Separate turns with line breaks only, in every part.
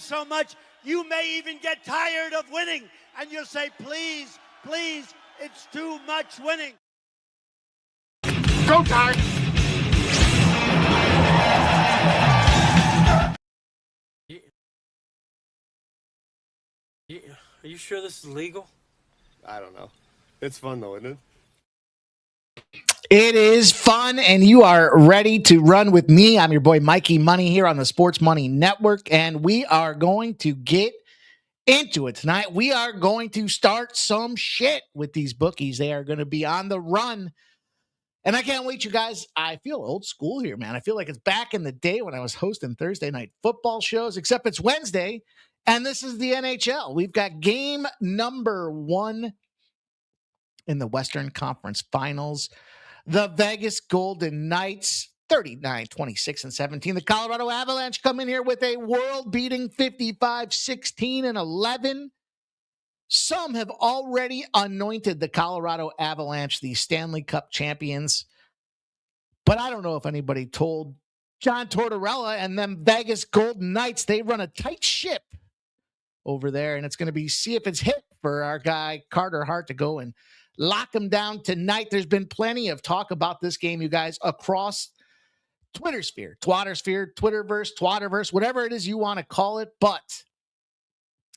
so much, you may even get tired of winning. And you'll say, please, please, it's too much winning.
Go time!
Are you sure this is legal?
I don't know. It's fun though, isn't it?
It is fun, and you are ready to run with me. I'm your boy Mikey Money here on the Sports Money Network, and we are going to get into it tonight. We are going to start some shit with these bookies. They are going to be on the run, and I can't wait, you guys. I feel old school here, man. I feel like it's back in the day when I was hosting Thursday night football shows, except it's Wednesday, and this is the NHL. We've got game number 1 in the Western Conference Finals. The Vegas Golden Knights, 39-26-17. The Colorado Avalanche come in here with a world-beating 55-16-11. Some have already anointed the Colorado Avalanche the Stanley Cup champions. But I don't know if anybody told John Tortorella and them Vegas Golden Knights they run a tight ship over there. And it's going to be see if it's hit for our guy Carter Hart to go and lock them down tonight. There's been plenty of talk about this game, you guys, across Twitter sphere, Twattersphere, Twitterverse, Twatterverse, whatever it is you want to call it. But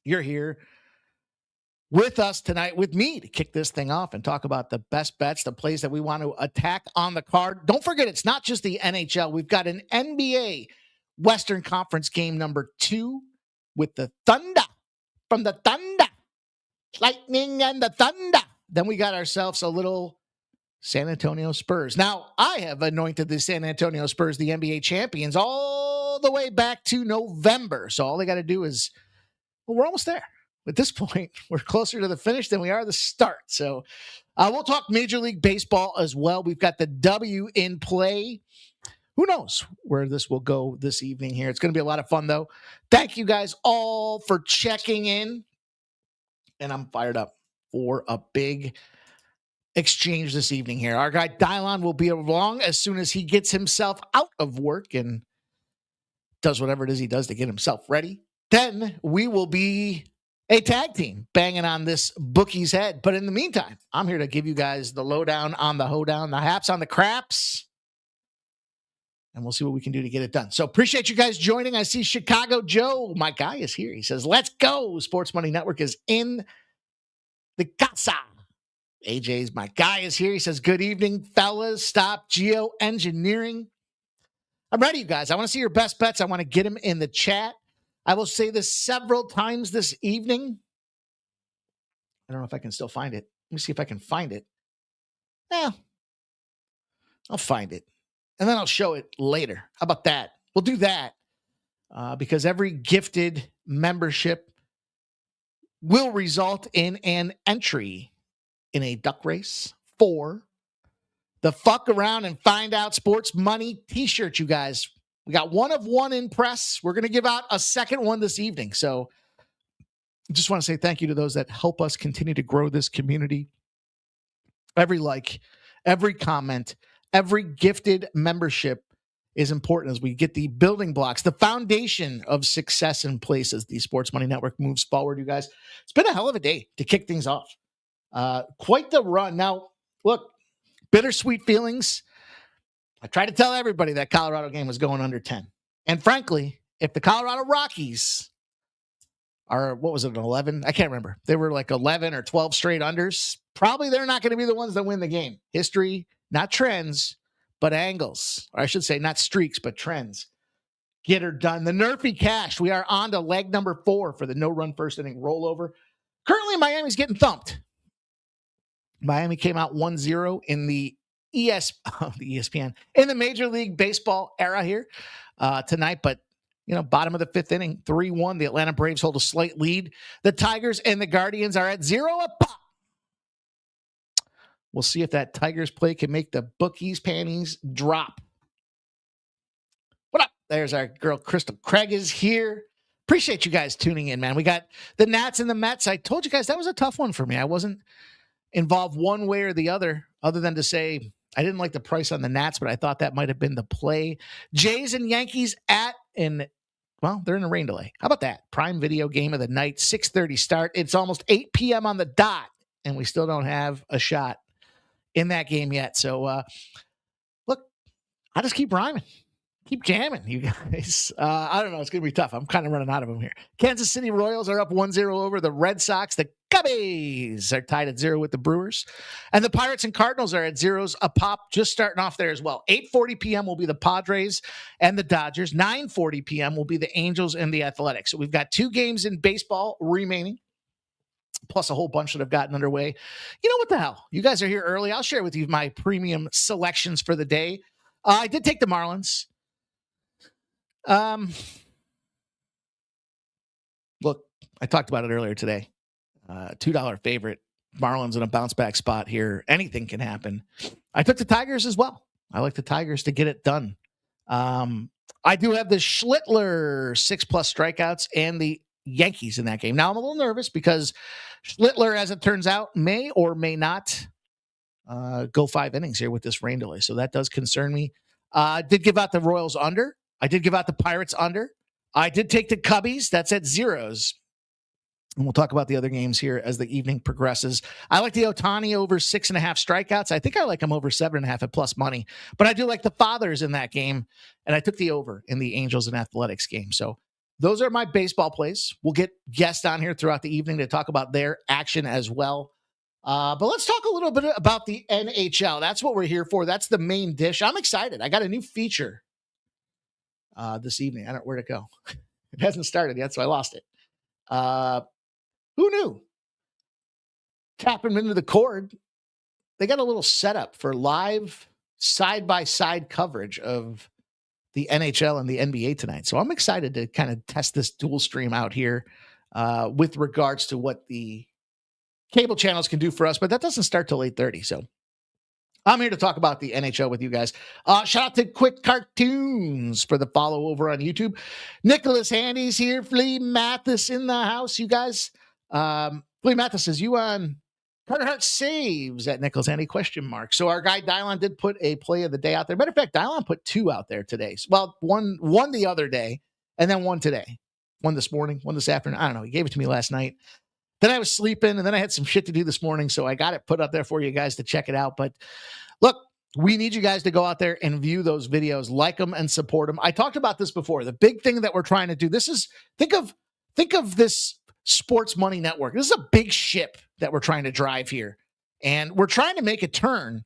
you're here with us tonight with me to kick this thing off and talk about the best bets, the plays that we want to attack on the card. Don't forget, it's not just the NHL. We've got an NBA Western Conference game number 2 with the Thunder from the Thunder, Lightning and the Thunder. Then we got ourselves a little San Antonio Spurs. Now, I have anointed the San Antonio Spurs the NBA champions all the way back to November. So all they got to do is, well, we're almost there. At this point, we're closer to the finish than we are the start. So we'll talk Major League Baseball as well. We've got the W in play. Who knows where this will go this evening here. It's going to be a lot of fun, though. Thank you guys all for checking in. And I'm fired up for a big exchange this evening here. Our guy Dylon will be along as soon as he gets himself out of work and does whatever it is he does to get himself ready. Then we will be a tag team banging on this bookie's head. But in the meantime, I'm here to give you guys the lowdown on the hoedown, the haps on the craps, and we'll see what we can do to get it done. So appreciate you guys joining. I see Chicago Joe, my guy, is here. He says, let's go. Sports Money Network is in the casa. AJ's my guy is here. He says, good evening, fellas. Stop geoengineering. I'm ready, you guys. I want to see your best bets. I want to get them in the chat. I will say this several times this evening. I don't know if I can still find it. Let me see if I can find it. Yeah, I'll find it. And then I'll show it later. How about that? We'll do that because every gifted membership will result in an entry in a duck race for the Fuck Around and Find Out Sports Money t-shirt, you guys. We got one of one in press. We're going to give out a second one this evening. So I just want to say thank you to those that help us continue to grow this community. Every like, every comment, every gifted membership is important as we get the building blocks, the foundation of success in place as the Sports Money Network moves forward, you guys. It's been a hell of a day to kick things off. Quite the run. Now, look, bittersweet feelings. I tried to tell everybody that Colorado game was going under 10. And frankly, if the Colorado Rockies are, what was it, an 11? I can't remember. They were like 11 or 12 straight unders. Probably they're not going to be the ones that win the game. History, not trends, but angles. Or I should say not streaks, but trends. Get her done. The Nerfy cash. We are on to leg number 4 for the no-run first inning rollover. Currently, Miami's getting thumped. Miami came out 1-0 in the ESPN in the Major League Baseball era here tonight, but bottom of the 5th inning, 3-1. The Atlanta Braves hold a slight lead. The Tigers and the Guardians are at 0 apiece. We'll see if that Tigers play can make the bookies' panties drop. What up? There's our girl Crystal Craig is here. Appreciate you guys tuning in, man. We got the Nats and the Mets. I told you guys that was a tough one for me. I wasn't involved one way or the other than to say I didn't like the price on the Nats, but I thought that might have been the play. Jays and Yankees at an well, they're in a rain delay. How about that? Prime Video game of the night, 6:30 start. It's almost 8 p.m. on the dot, and we still don't have a shot in that game yet. So, look, I just keep rhyming. Keep jamming, you guys. I don't know. It's going to be tough. I'm kind of running out of them here. Kansas City Royals are up 1-0 over the Red Sox. The Cubbies are tied at 0 with the Brewers. And the Pirates and Cardinals are at 0s a pop, just starting off there as well. 8:40 p.m. will be the Padres and the Dodgers. 9:40 p.m. will be the Angels and the Athletics. So we've got 2 games in baseball remaining, plus a whole bunch that have gotten underway. You know what the hell? You guys are here early. I'll share with you my premium selections for the day. I did take the Marlins. Look, I talked about it earlier today. $2 favorite. Marlins in a bounce back spot here. Anything can happen. I took the Tigers as well. I like the Tigers to get it done. I do have the Schlittler 6+ strikeouts and the Yankees in that game. Now I'm a little nervous because Schlittler, as it turns out, may or may not go 5 innings here with this rain delay. So that does concern me. I did give out the Royals under. I did give out the Pirates under. I did take the Cubbies. That's at 0s. And we'll talk about the other games here as the evening progresses. I like the Ohtani over 6.5 strikeouts. I think I like him over 7.5 at plus money. But I do like the Fathers in that game. And I took the over in the Angels and Athletics game. So those are my baseball plays. We'll get guests on here throughout the evening to talk about their action as well. But let's talk a little bit about the NHL. That's what we're here for. That's the main dish. I'm excited. I got a new feature this evening. I don't know where to go. It hasn't started yet, so I lost it. Who knew? Tap them into the cord. They got a little setup for live side-by-side coverage of the NHL and the NBA tonight. So I'm excited to kind of test this dual stream out here with regards to what the cable channels can do for us, but that doesn't start till 8:30. So I'm here to talk about the NHL with you guys. Shout out to Quick Cartoons for the follow over on YouTube. Nicholas Handy's here. Flea Mathis in the house, you guys. Flea Mathis says, you on Carter Hart saves at Nicholas Handy ? So our guy Dylon did put a play of the day out there. Matter of fact, Dylon put 2 out there today. Well, one the other day and then one today. One this morning, one this afternoon. I don't know. He gave it to me last night. Then I was sleeping, and then I had some shit to do this morning, so I got it put up there for you guys to check it out. But look, we need you guys to go out there and view those videos, like them, and support them. I talked about this before. The big thing that we're trying to do, this is, think of this sports money network. This is a big ship that we're trying to drive here, and we're trying to make a turn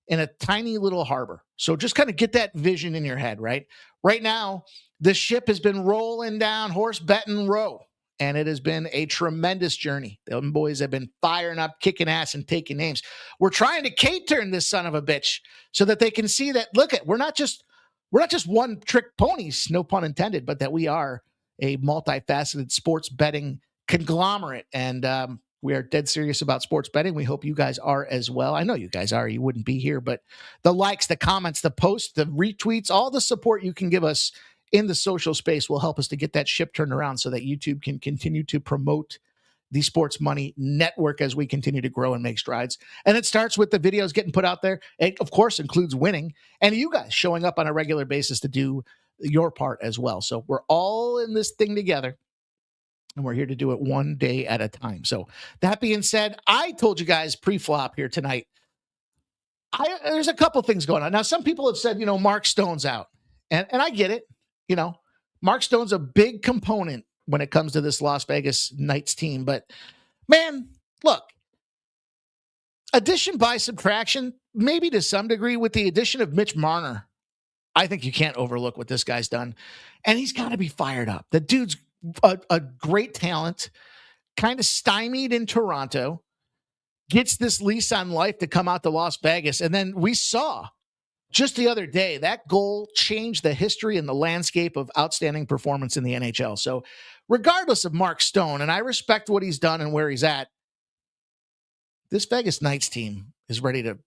in a tiny little harbor. So just kind of get that vision in your head, right? Right now, the ship has been rolling down Horse Betting Row. And it has been a tremendous journey. The boys have been firing up, kicking ass, and taking names. We're trying to K-turn this son of a bitch so that they can see that, look, we're not just one-trick ponies, no pun intended, but that we are a multifaceted sports betting conglomerate. And we are dead serious about sports betting. We hope you guys are as well. I know you guys are. You wouldn't be here. But the likes, the comments, the posts, the retweets, all the support you can give us in the social space will help us to get that ship turned around so that YouTube can continue to promote the Sports Money Network as we continue to grow and make strides. And it starts with the videos getting put out there. It, of course, includes winning and you guys showing up on a regular basis to do your part as well. So we're all in this thing together, and we're here to do it one day at a time. So that being said, I told you guys pre-flop here tonight, there's a couple things going on. Now, some people have said, Mark Stone's out, and I get it. Mark Stone's a big component when it comes to this Las Vegas Knights team. But, man, look, addition by subtraction, maybe to some degree with the addition of Mitch Marner, I think you can't overlook what this guy's done. And he's got to be fired up. The dude's a great talent, kind of stymied in Toronto, gets this lease on life to come out to Las Vegas. And then we saw just the other day, that goal changed the history and the landscape of outstanding performance in the NHL. So regardless of Mark Stone, and I respect what he's done and where he's at, this Vegas Knights team is ready to,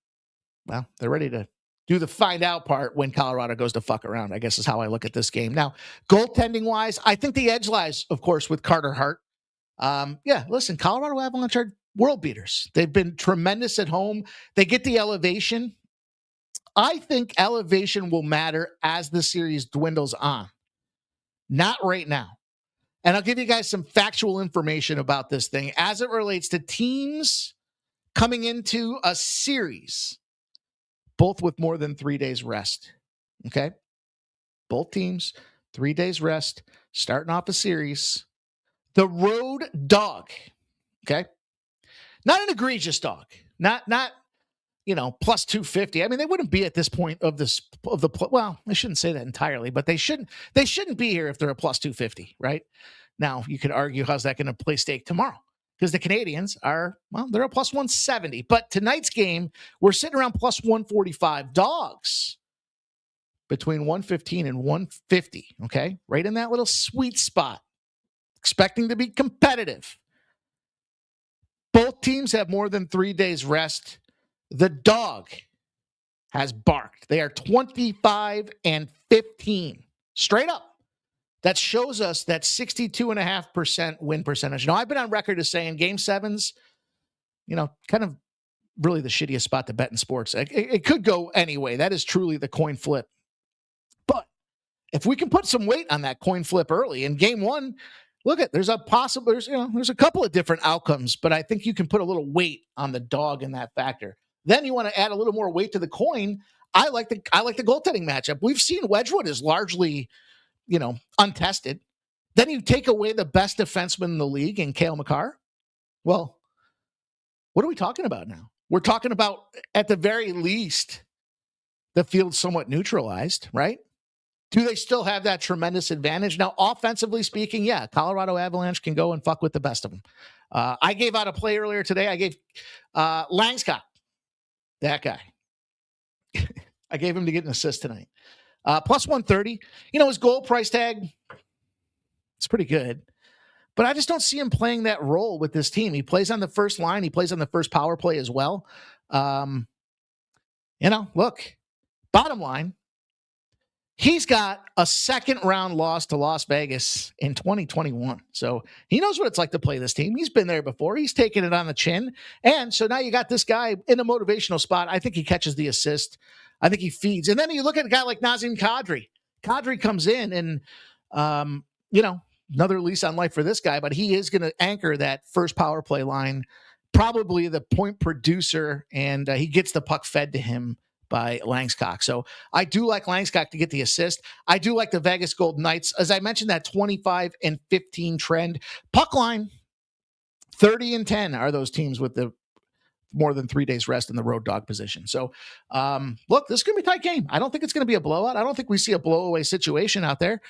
they're ready to do the find out part when Colorado goes to fuck around, I guess is how I look at this game. Now, goaltending-wise, I think the edge lies, of course, with Carter Hart. Listen, Colorado Avalanche are world beaters. They've been tremendous at home. They get the elevation. I think elevation will matter as the series dwindles on. Not right now. And I'll give you guys some factual information about this thing as it relates to teams coming into a series, both with more than 3 days rest. Okay? Both teams, 3 days rest, starting off a series. The road dog, okay? Not an egregious dog. Not plus 250. I mean, they wouldn't be at this point well, I shouldn't say that entirely, but they shouldn't be here if they're a plus 250, right? Now, you could argue how's that going to play stake tomorrow? Because the Canadians they're a plus 170. But tonight's game, we're sitting around plus 145. Dogs between 115 and 150, okay? Right in that little sweet spot. Expecting to be competitive. Both teams have more than 3 days rest. The dog has barked. They are 25 and 15. Straight up. That shows us that 62.5% win percentage. Now, I've been on record as saying game sevens, kind of really the shittiest spot to bet in sports. It could go anyway. That is truly the coin flip. But if we can put some weight on that coin flip early in game one, there's a couple of different outcomes, but I think you can put a little weight on the dog in that factor. Then you want to add a little more weight to the coin. I like the goaltending matchup. We've seen Wedgwood is largely, untested. Then you take away the best defenseman in the league in Cale Makar. Well, what are we talking about now? We're talking about, at the very least, the field's somewhat neutralized, right? Do they still have that tremendous advantage? Now, offensively speaking, yeah, Colorado Avalanche can go and fuck with the best of them. I gave out a play earlier today. I gave Langscott, that guy. I gave him to get an assist tonight. Plus 130. His goal price tag, it's pretty good. But I just don't see him playing that role with this team. He plays on the first line. He plays on the first power play as well. Look, bottom line, he's got a second-round loss to Las Vegas in 2021. So he knows what it's like to play this team. He's been there before. He's taken it on the chin. And so now you got this guy in a motivational spot. I think he catches the assist. I think he feeds. And then you look at a guy like Nazem Kadri. Kadri comes in and, another lease on life for this guy, but he is going to anchor that first power play line, probably the point producer, and he gets the puck fed to him by Langscott. So I do like Langscott to get the assist. I do like the Vegas Golden Knights. As I mentioned, that 25 and 15 trend. Puck line, 30 and 10 are those teams with the more than 3 days rest in the road dog position. So, look, this is going to be a tight game. I don't think it's going to be a blowout. I don't think we see a blowaway situation out there.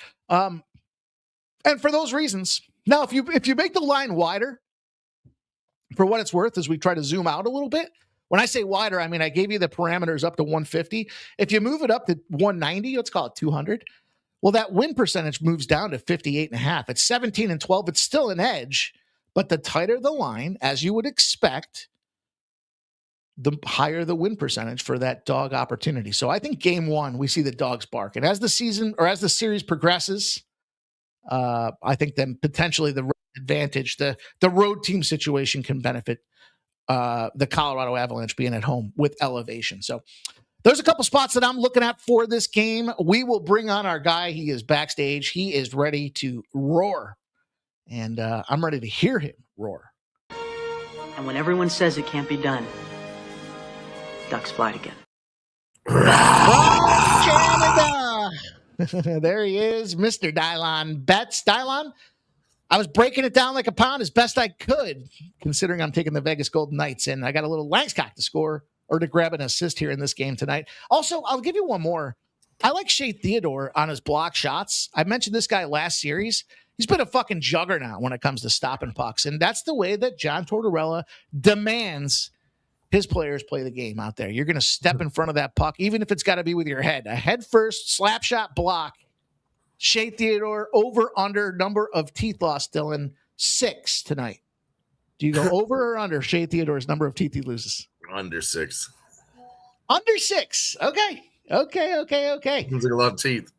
And for those reasons, now, if you make the line wider, for what it's worth, as we try to zoom out a little bit, when I say wider, I mean, I gave you the parameters up to 150. If you move it up to 190, let's call it 200. Well, that win percentage moves down to 58.5. It's 17 and 12. It's still an edge, but the tighter the line, as you would expect, the higher the win percentage for that dog opportunity. So I think game one, we see the dogs bark. And as the series progresses, I think then potentially the advantage, the road team situation can benefit the Colorado Avalanche being at home with elevation. So there's a couple spots that I'm looking at for this game. We will bring on our guy. He is backstage. He is ready to roar. And I'm ready to hear him roar.
And when everyone says it can't be done, ducks fly again.
Canada! There he is, Mr. Dylon Betts. Dylon, I was breaking it down like a pound as best I could, considering I'm taking the Vegas Golden Knights, and I got a little Langscott to score or to grab an assist here in this game tonight. Also, I'll give you one more. I like Shea Theodore on his block shots. I mentioned this guy last series. He's been a fucking juggernaut when it comes to stopping pucks, and that's the way that John Tortorella demands his players play the game out there. You're going to step in front of that puck, even if it's got to be with your head. A head first slap shot block. Shea Theodore over under number of teeth lost, Dylan, 6 tonight. Do you go over or under Shea Theodore's number of teeth he loses?
Under 6.
Under 6. Okay.
Seems like a lot of teeth.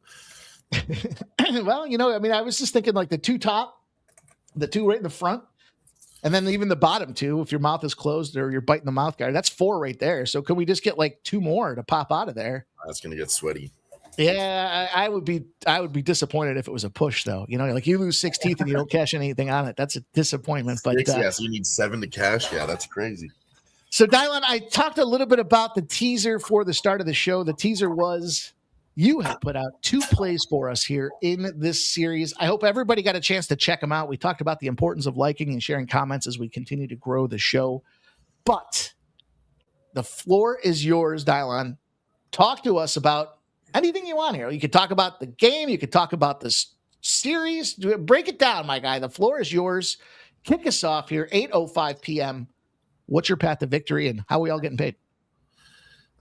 Well, I was just thinking like the two top, the two right in the front, and then even the bottom two, if your mouth is closed or you're biting the mouth guard, that's 4 right there. So can we just get like 2 more to pop out of there?
That's going to get sweaty.
Yeah, I would be disappointed if it was a push, though. Like you lose 6 teeth and you don't cash anything on it. That's a disappointment. But
Yes, you need 7 to cash. Yeah, that's crazy.
So, Dylan, I talked a little bit about the teaser for the start of the show. The teaser was you had put out 2 plays for us here in this series. I hope everybody got a chance to check them out. We talked about the importance of liking and sharing comments as we continue to grow the show. But the floor is yours, Dylan. Talk to us about anything you want here. You could talk about the game. You could talk about this series. Break it down, my guy. The floor is yours. Kick us off here, 8:05 p.m. What's your path to victory, and how are we all getting paid?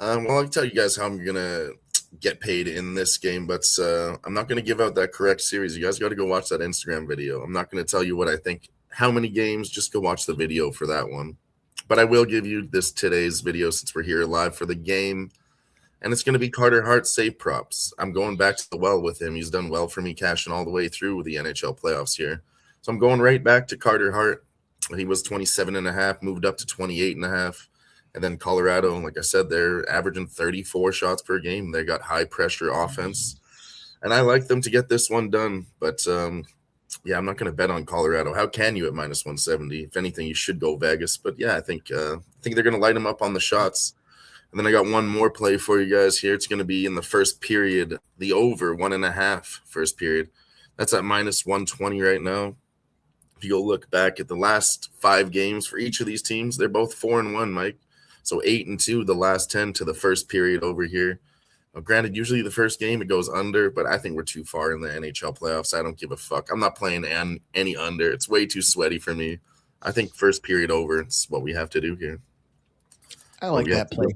Well, I'll tell you guys how I'm going to get paid in this game, but I'm not going to give out that correct series. You guys got to go watch that Instagram video. I'm not going to tell you what I think, how many games. Just go watch the video for that one. But I will give you today's video since we're here live for the game. And it's going to be Carter Hart save props. I'm going back to the well with him. He's done well for me cashing all the way through the NHL playoffs here. So I'm going right back to Carter Hart. He was 27.5, moved up to 28.5. And then Colorado, like I said, they're averaging 34 shots per game. They got high pressure offense. And I like them to get this one done. But, yeah, I'm not going to bet on Colorado. How can you at minus 170? If anything, you should go Vegas. But, yeah, I think they're going to light them up on the shots. And then I got one more play for you guys here. It's going to be in the first period, the over 1.5 first period. That's at minus 120 right now. If you go look back at the last 5 games for each of these teams, they're both 4-1, Mike. So 8-2 the last 10 to the first period over here. Now, granted, usually the first game it goes under, but I think we're too far in the NHL playoffs. I don't give a fuck. I'm not playing any under. It's way too sweaty for me. I think first period over. It's what we have to do here.
I like that play.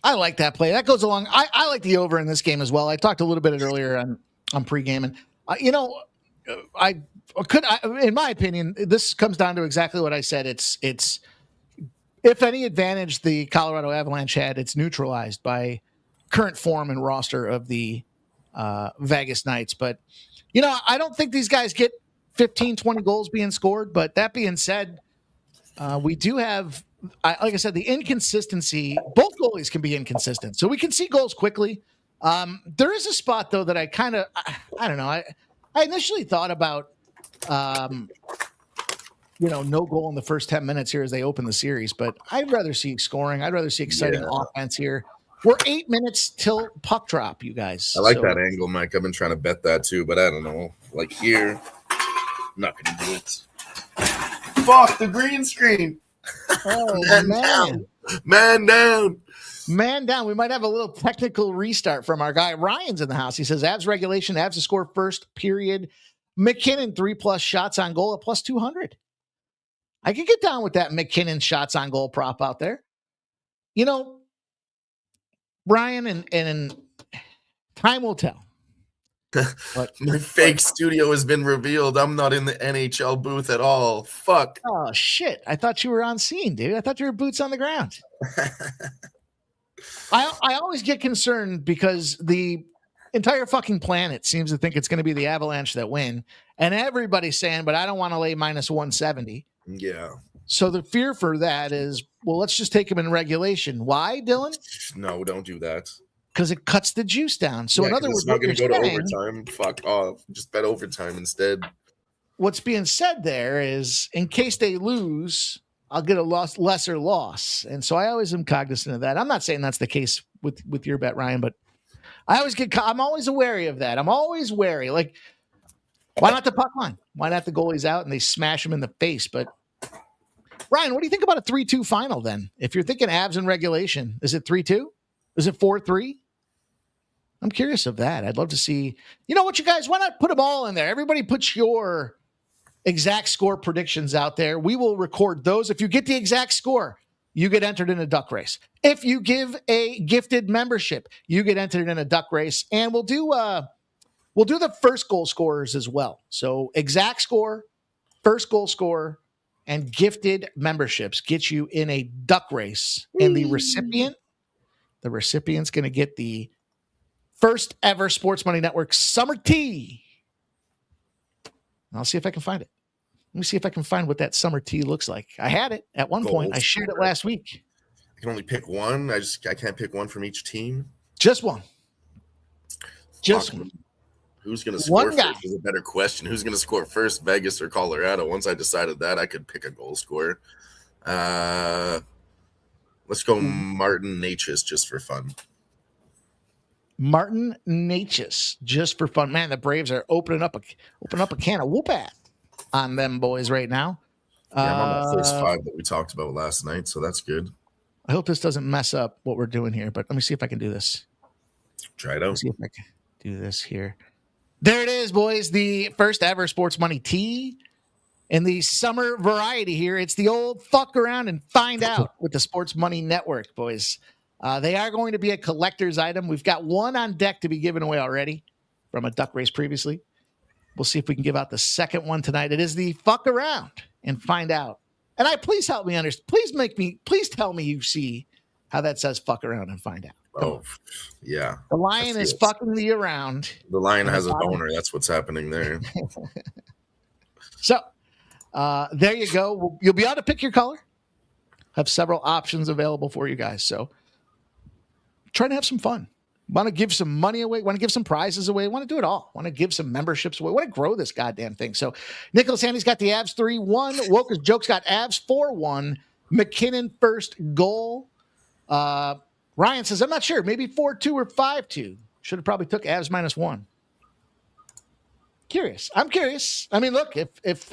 I like that play. That goes along. I like the over in this game as well. I talked a little bit earlier on pregame, and in my opinion, this comes down to exactly what I said. It's if any advantage the Colorado Avalanche had, it's neutralized by current form and roster of the Vegas Knights. But I don't think these guys get 15, 20 goals being scored. But that being said, we do have. Like I said, the inconsistency, both goalies can be inconsistent. So we can see goals quickly. There is a spot, though, that I don't know. I initially thought about, no goal in the first 10 minutes here as they open the series. But I'd rather see scoring. I'd rather see exciting offense here. We're 8 minutes till puck drop, you guys.
I like that angle, Mike. I've been trying to bet that, too. But I don't know. Like here, I'm not going to do it. Fuck the green screen.
Oh,
Man down.
We might have a little technical restart from our guy. Ryan's in the house. He says, Avs regulation, Avs to score first period. McKinnon, 3+ shots on goal at plus 200. I could get down with that McKinnon shots on goal prop out there. Brian, and time will tell.
My fake studio has been revealed. I'm not in the NHL booth at all. Fuck.
Oh, shit. I thought you were on scene, dude. I thought you were boots on the ground. I always get concerned because the entire fucking planet seems to think it's going to be the Avalanche that win. And everybody's saying, but I don't want to lay minus 170.
Yeah.
So the fear for that is, well, let's just take them in regulation. Why, Dylan?
No, don't do that.
Because it cuts the juice down. So in other words,
it's not going to go to overtime. Fuck off. Just bet overtime instead.
What's being said there is, in case they lose, I'll get a lesser loss. And so I always am cognizant of that. I'm not saying that's the case with your bet, Ryan, but I'm always wary of that. I'm always wary. Like, why not the puck line? Why not the goalie's out and they smash him in the face? But Ryan, what do you think about a 3-2 final then? If you're thinking Avs in regulation, is it 3-2? Is it 4-3? I'm curious of that. I'd love to see. You know what, you guys? Why not put them all in there? Everybody put your exact score predictions out there. We will record those. If you get the exact score, you get entered in a duck race. If you give a gifted membership, you get entered in a duck race. And we'll do the first goal scorers as well. So exact score, first goal scorer, and gifted memberships get you in a duck race. And the recipient's going to get the first ever Sports Money Network Summer Tea. I'll see if I can find it. Let me see if I can find what that summer tea looks like. I had it at one point. I shared it last week.
I can only pick one. I can't pick one from each team.
Just one. Just
Fuck. Who's going to score
one guy.
first is a better question. Who's going to score first, Vegas or Colorado? Once I decided that, I could pick a goal scorer. Let's go Martin Necas just for fun.
Martin Necas, just for fun. Man, the Braves are opening up a can of whoop at on them boys right now.
Yeah, I'm on the first 5 that we talked about last night, so that's good.
I hope this doesn't mess up what we're doing here, but let me see if I can do this.
Try it out.
See if I can do this here. There it is, boys. The first ever Sports Money Tee in the summer variety here. It's the old fuck around and find out with the Sports Money Network, boys. They are going to be a collector's item. We've got one on deck to be given away already from a duck race previously. We'll see if we can give out the second one tonight. It is the fuck around and find out. And please help me understand. Please tell me you see how that says fuck around and find out.
Oh, yeah.
The lion is fucking the around.
The lion has a boner. That's what's happening there.
So, there you go. You'll be able to pick your color. Have several options available for you guys. So, try to have some fun. Want to give some money away. Want to give some prizes away. Want to do it all. Want to give some memberships away. Want to grow this goddamn thing. So, Nicholas Handy's got the Avs 3-1. Woker's Joke's got Avs 4-1. McKinnon first goal. Ryan says, I'm not sure. Maybe 4-2 or 5-2. Should have probably took Avs -1. Curious. I'm curious. I mean, look, if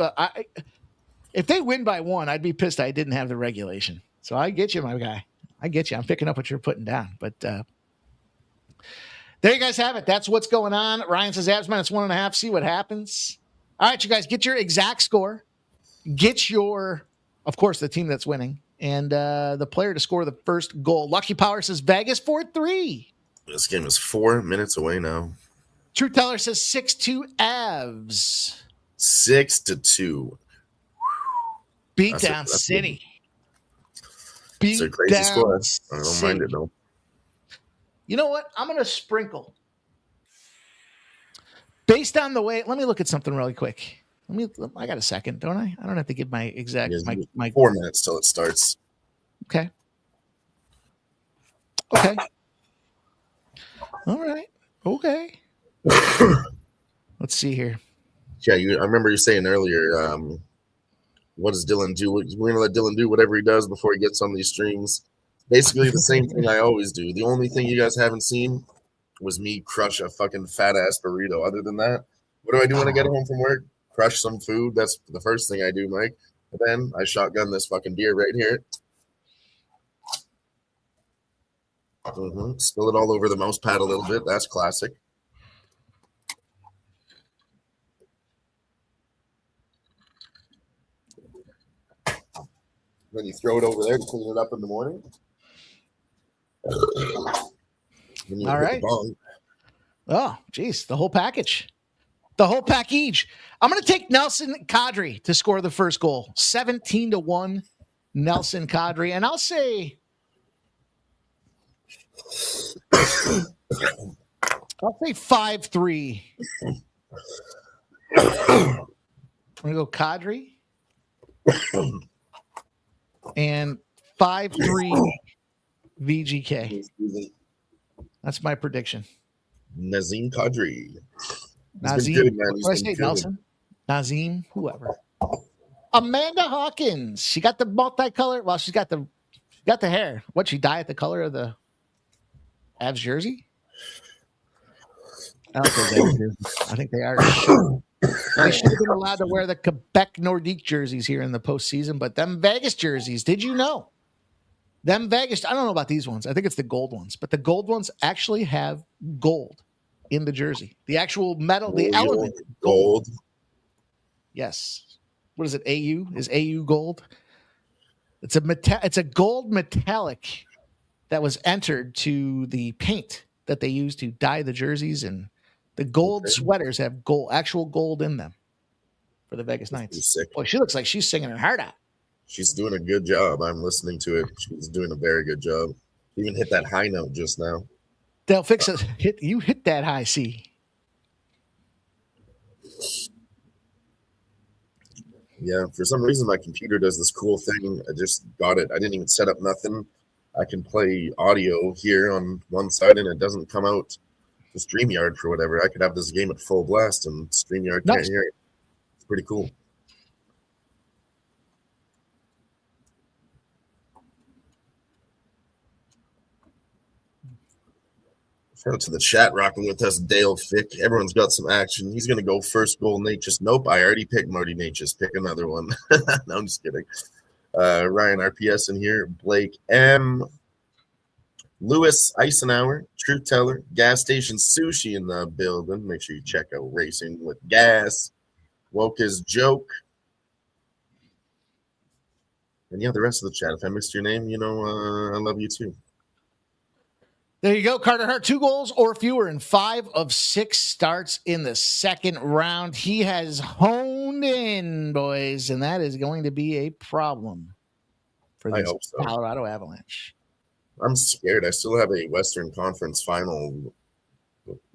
they win by 1, I'd be pissed I didn't have the regulation. So I get you, my guy. I get you. I'm picking up what you're putting down. But there you guys have it. That's what's going on. Ryan says Avs -1.5. See what happens. All right, you guys, get your exact score. Get your, of course, the team that's winning. And the player to score the first goal. Lucky Power says Vegas 4-3.
This game is 4 minutes away now.
True Teller says 6-2 Avs.
6-2.
Beat down City.
It's a crazy score. I don't mind it though.
You know what? I'm going to sprinkle. Based on the way, let me look at something really quick. I got a second, don't I? I don't have to give my exact my
4 minutes till it starts.
Okay. All right. Okay. Let's see here.
Yeah, I remember you saying earlier, what does Dylan do? We're going to let Dylan do whatever he does before he gets on these streams. Basically the same thing I always do. The only thing you guys haven't seen was me crush a fucking fat-ass burrito. Other than that, what do I do when I get home from work? Crush some food. That's the first thing I do, Mike. And then I shotgun this fucking beer right here. Spill it all over the mouse pad a little bit. That's classic. Then you throw it over there to clean it up in the morning.
All right. Oh, geez. The whole package. The whole package. I'm going to take Nelson Kadri to score the first goal. 17-1 Nelson Kadri. And I'll say 5-3. I'm going to go Kadri. And 5-3 VGK. That's my prediction.
Nazim Kadri.
Nazim.
Good, man.
What did I say, Nelson? Nazim, whoever. Amanda Hawkins. She got the multicolor. Well, she's got the hair. What, she dyed the color of the Avs jersey? I don't think they do. I think they are. They should have been allowed to wear the Quebec Nordique jerseys here in the postseason, but them Vegas jerseys, did you know? Them Vegas, I don't know about these ones. I think it's the gold ones, but the gold ones actually have gold in the jersey. The actual metal, the element.
Gold.
Yes. What is it? AU? Is AU gold? It's a gold metallic that was entered to the paint that they use to dye the jerseys, and the gold sweaters have actual gold in them for the Vegas Knights. Boy, she looks like she's singing her heart out.
She's doing a good job. I'm listening to it. She's doing a very good job. Even hit that high note just now.
They'll fix it. You hit that high C.
Yeah, for some reason my computer does this cool thing. I just got it. I didn't even set up nothing. I can play audio here on one side and it doesn't come out the StreamYard for whatever. I could have this game at full blast and StreamYard
Nice.
can't hear it. It's pretty cool. Shout out to the chat rocking with us, Dale Fick. Everyone's got some action. He's going to go first goal, Natchez. Nope, I already picked Marty Natchez. Pick another one. No, I'm just kidding. Ryan RPS in here. Blake M. Lewis Eisenhower. Truth Teller. Gas Station Sushi in the building. Make sure you check out Racing with Gas. Woke's Joke. And yeah, the rest of the chat. If I missed your name, I love you too.
There you go, Carter Hart. 2 goals or fewer in 5 of 6 starts in the second round. He has honed in, boys, and that is going to be a problem for the Colorado Avalanche.
I'm scared. I still have a Western Conference final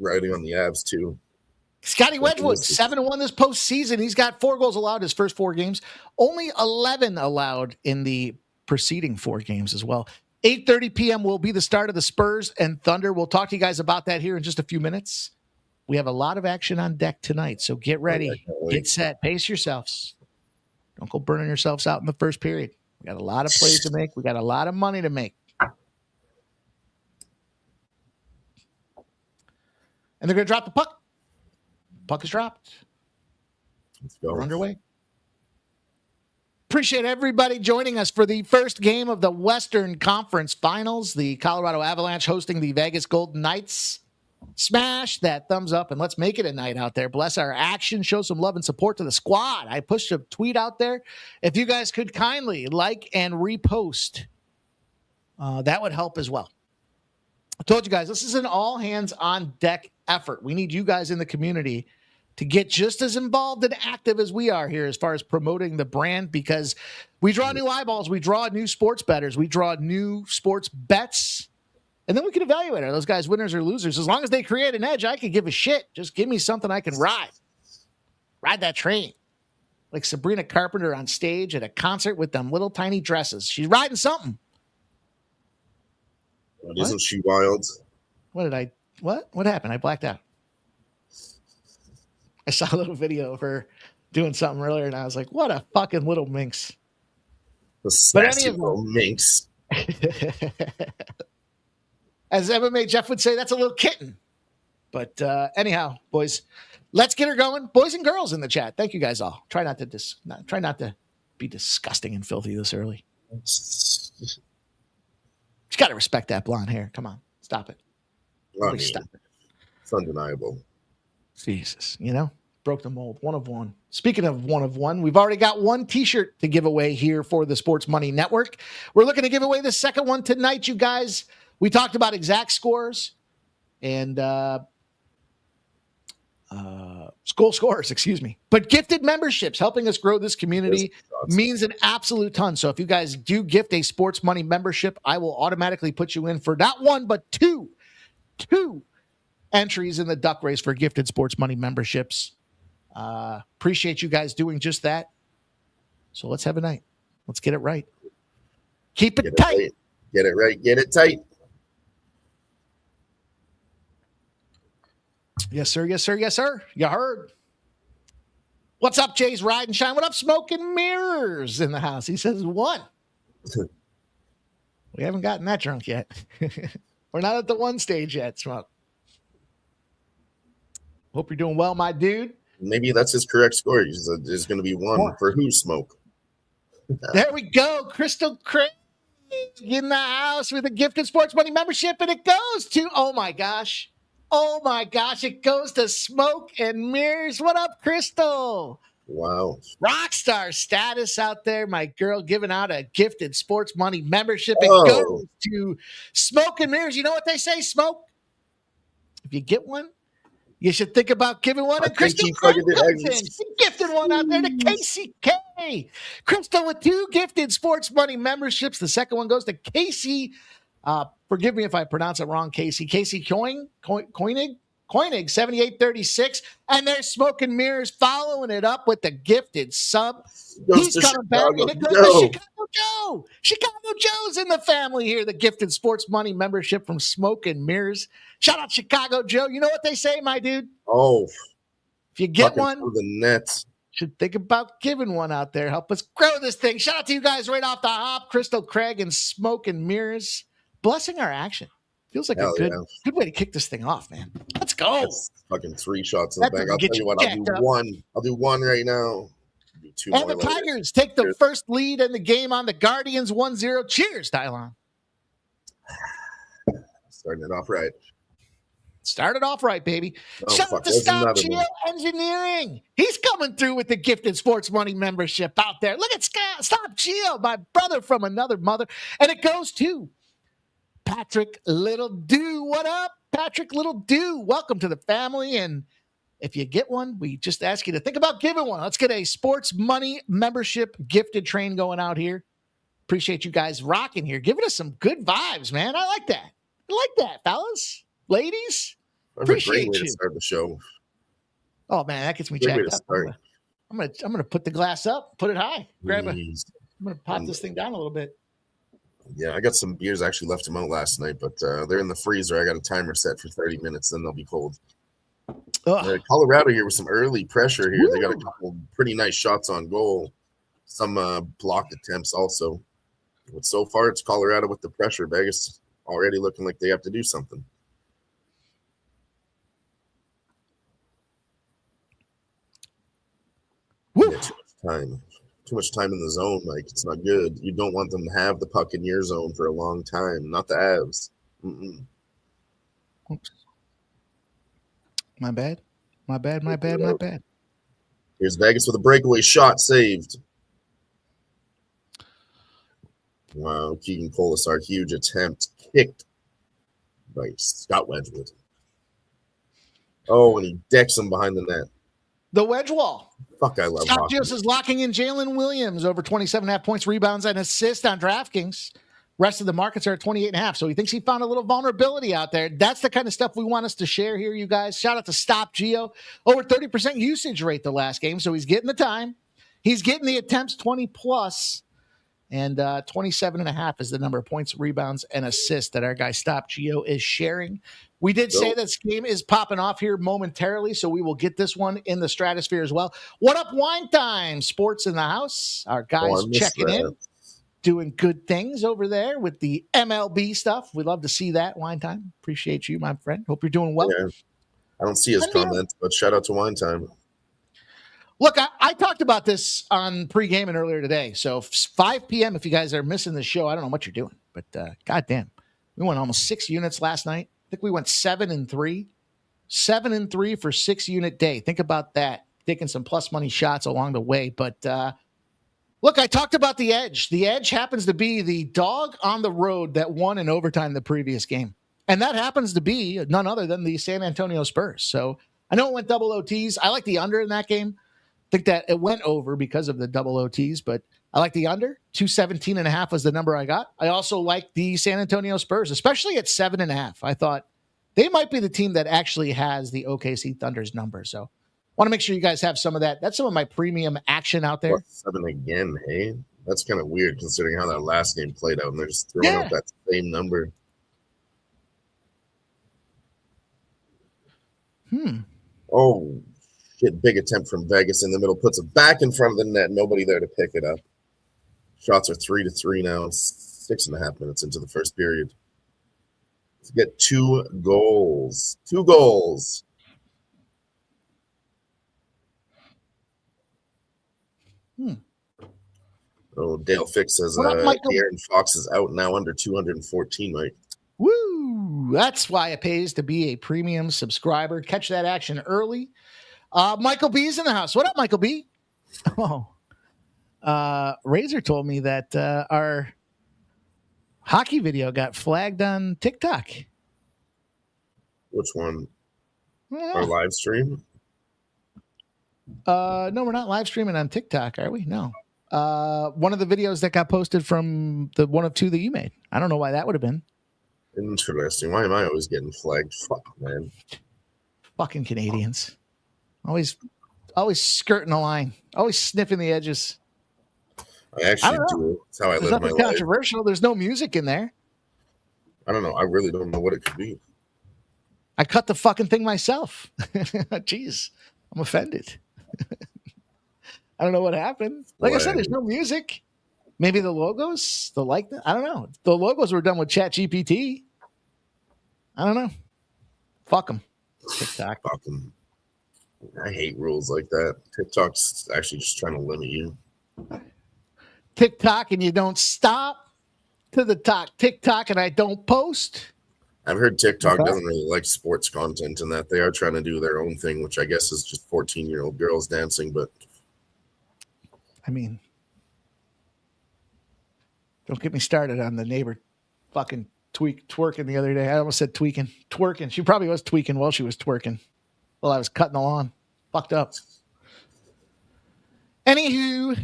riding on the Avs, too.
Scotty Wedgwood, 7-1 this postseason. He's got 4 goals allowed his first 4 games. Only 11 allowed in the preceding 4 games as well. 8:30 p.m. will be the start of the Spurs and Thunder. We'll talk to you guys about that here in just a few minutes. We have a lot of action on deck tonight, so get ready, get set, pace yourselves. Don't go burning yourselves out in the first period. We got a lot of plays to make. We got a lot of money to make. And they're going to drop the puck. Puck is dropped.
Let's go.
We're underway. Appreciate everybody joining us for the first game of the Western Conference Finals. The Colorado Avalanche hosting the Vegas Golden Knights. Smash that thumbs up and let's make it a night out there. Bless our action. Show some love and support to the squad. I pushed a tweet out there. If you guys could kindly like and repost, that would help as well. I told you guys, this is an all-hands-on-deck effort. We need you guys in the community to get just as involved and active as we are here as far as promoting the brand, because we draw new eyeballs, we draw new sports bettors, we draw new sports bets, and then we can evaluate are those guys winners or losers. As long as they create an edge, I could give a shit. Just give me something I can ride. Ride that train. Like Sabrina Carpenter on stage at a concert with them little tiny dresses. She's riding something.
Isn't she wild?
What happened? I blacked out. I saw a little video of her doing something earlier, and I was like, what a fucking little minx.
The sassy little minx.
As MMA Jeff would say, that's a little kitten. But anyhow, boys, let's get her going. Boys and girls in the chat. Thank you guys all. Try not to be disgusting and filthy this early. You got to respect that blonde hair. Come on. Stop it. Stop it.
It's undeniable.
Jesus, broke the mold. 1 of 1. Speaking of 1 of 1, we've already got 1 t-shirt to give away here for the Sports Money Network. We're looking to give away the second one tonight, you guys. We talked about exact scores and school scores, but gifted memberships helping us grow this community means an absolute ton. So if you guys do gift a Sports Money membership, I will automatically put you in for not 1, but 2 entries in the duck race for gifted Sports Money memberships. Appreciate you guys doing just that. So let's have a night. Let's get it right. Keep it tight.
Right. Get it right. Get it tight.
Yes, sir. Yes, sir. Yes, sir. You heard. What's up, Jay's Ride and Shine? What up, Smoke and Mirrors in the house? He says 1. We haven't gotten that drunk yet. We're not at the 1 stage yet, Smoke. Hope you're doing well, my dude.
Maybe that's his correct score. There's going to be 1 for who, Smoke?
There we go. Crystal Craig in the house with a gifted Sports Money membership, and it goes to, oh my gosh, it goes to Smoke and Mirrors. What up, Crystal?
Wow.
Rockstar status out there. My girl giving out a gifted Sports Money membership. It goes to Smoke and Mirrors. You know what they say, Smoke? If you get one, you should think about giving one. And Crystal gifted one out there to KCK. Crystal with 2 gifted Sports Money memberships. The second one goes to Casey. Forgive me if I pronounce it wrong, Casey. Casey Koenig, 7836. And there's Smoke and Mirrors following it up with the gifted sub. He's coming back, and it goes to Chicago Joe. Chicago Joe's in the family here. The gifted sports money membership from Smoke and Mirrors. Shout out Chicago Joe. You know what they say, my dude?
Oh,
if you get
fucking
one,
through the net.
should think about giving one out there. Help us grow this thing. Shout out to you guys right off the hop. Crystal Craig and Smoke and Mirrors. Blessing our action. Feels like
Hell
a good way to kick this thing off, man. Let's go.
That's fucking 3 shots in the
That
bag.
doesn't
I'll
get
tell you
you
what, I'll
jacked
do
up.
one. I'll do one right now. Do 2
And
more
the
later.
Tigers take the
Cheers.
first lead in the game on the Guardians 1-0. Cheers, Dylon.
Starting it off right.
Started off right, baby.
Oh,
Shout
fuck,
out to
there's
Stop
another
Geo
one.
Engineering. He's coming through with the gifted sports money membership out there. Look at Stop Geo, my brother from another mother. And it goes to Patrick Little Dew. What up, Patrick Little Dew? Welcome to the family. And if you get one, we just ask you to think about giving one. Let's get a sports money membership gifted train going out here. Appreciate you guys rocking here, giving us some good vibes, man. I like that. I like that, fellas, ladies.
That's a great
Appreciate
way
you.
to start the show.
Oh man, that gets me
Great way
jacked
to
up.
start.
I'm gonna put the glass up, put it high, grab it.
Jeez.
I'm gonna pop this thing down a little bit.
Yeah, I got some beers. I actually left them out last night, but they're in the freezer. I got a timer set for 30 minutes, then they'll be cold. Colorado here with some early pressure here. They got a couple pretty nice shots on goal. Some blocked attempts also. But so far, it's Colorado with the pressure. Vegas already looking like they have to do something.
Woo.
Yeah, too much time in the zone, Mike. It's not good. You don't want them to have the puck in your zone for a long time. Not the Avs.
Oops. My bad. My bad.
Here's Vegas with a breakaway shot saved. Wow, Keegan Colasar, huge attempt, kicked by Scott Wedgwood. Oh, and he decks him behind the net.
The wedge wall.
Fuck, I love
Scott
hockey.
Gillis is locking in Jalen Williams over 27.5 points, rebounds, and assists on DraftKings. Rest of the markets are at 28.5. So he thinks he found a little vulnerability out there. That's the kind of stuff we want us to share here, you guys. Shout out to Stop Geo. Over 30% usage rate the last game. So he's getting the time. He's getting the attempts 20 plus. And 27.5 is the number of points, rebounds, and assists that our guy Stop Geo is sharing. We did say this game is popping off here momentarily, so we will get this one in the stratosphere as well. What up, Wine Time? Sports in the house. Our guys checking in, doing good things over there with the MLB stuff. We love to see that, Wine Time. Appreciate you, my friend. Hope you're doing well.
Yeah. I don't see his comments, but shout out to Wine Time.
Look, I talked about this on pregame and earlier today. So 5 p.m., if you guys are missing the show, I don't know what you're doing. But goddamn, we went almost 6 units last night. I think we went 7-3. 7-3 for 6-unit day. Think about that. Taking some plus money shots along the way. But look, I talked about the Edge. The Edge happens to be the dog on the road that won in overtime the previous game. And that happens to be none other than the San Antonio Spurs. So I know it went double OTs. I like the under in that game. Think that it went over because of the double OTs, but I like the under. 217.5 was the number I got. I also like the San Antonio Spurs, especially at 7.5. I thought they might be the team that actually has the OKC Thunder's number. So want to make sure you guys have some of that. That's some of my premium action out there.
7 again, hey? That's kind of weird considering how that last game played out, and they're just throwing out that same number. Oh, shit, big attempt from Vegas in the middle. Puts it back in front of the net. Nobody there to pick it up. Shots are 3-3 now. 6.5 minutes into the first period. To get 2 goals. 2 goals. Oh, Dale Fix says Aaron Fox is out now under 214, Mike.
Woo! That's why it pays to be a premium subscriber. Catch that action early. Michael B is in the house. What up, Michael B? Oh, Razor told me that our hockey video got flagged on TikTok.
Which one? Our live stream?
No, we're not live streaming on TikTok, are we? No. One of the videos that got posted from the one of 2 that you made. I don't know why that would have been.
Interesting. Why am I always getting flagged? Fuck, man.
Fucking Canadians. Always skirting the line. Always sniffing the edges.
I actually
don't know.
do. It's how I
There's
live my
nothing
life.
controversial. There's no music in there.
I don't know. I really don't know what it could be.
I cut the fucking thing myself. Jeez, I'm offended. I don't know what happened. Like I said, there's no music. Maybe the logos, the likeness. I don't know. The logos were done with ChatGPT. I don't know. Fuck them. TikTok.
Fuck 'em. I hate rules like that. TikTok's actually just trying to limit you.
TikTok and you don't stop to the talk. TikTok and I don't post.
I've heard TikTok doesn't really like sports content and that they are trying to do their own thing, which I guess is just 14-year-old girls dancing. But
I mean, don't get me started on the neighbor fucking twerking the other day. I almost said tweaking. Twerking. She probably was tweaking while she was twerking. While I was cutting the lawn. Fucked up. Anywho,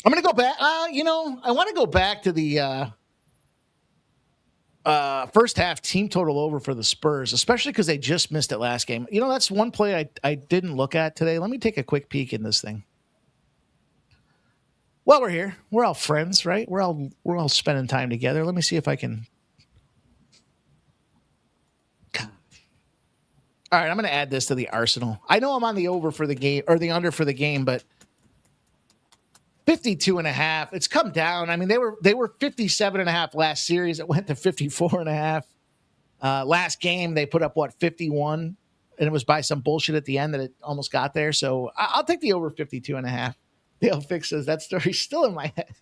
I'm going to go back. I want to go back to the first half team total over for the Spurs, especially because they just missed it last game. You know, that's one play I didn't look at today. Let me take a quick peek in this thing. Well, we're here. We're all friends, right? We're all spending time together. Let me see if I can. All right, I'm going to add this to the arsenal. I know I'm on the over for the game or the under for the game, but 52.5. It's come down. I mean, they were 57.5 last series. It went to 54.5. Last game they put up 51, and it was by some bullshit at the end that it almost got there. So I'll take the over 52.5. Dale Fix says that story's still in my head.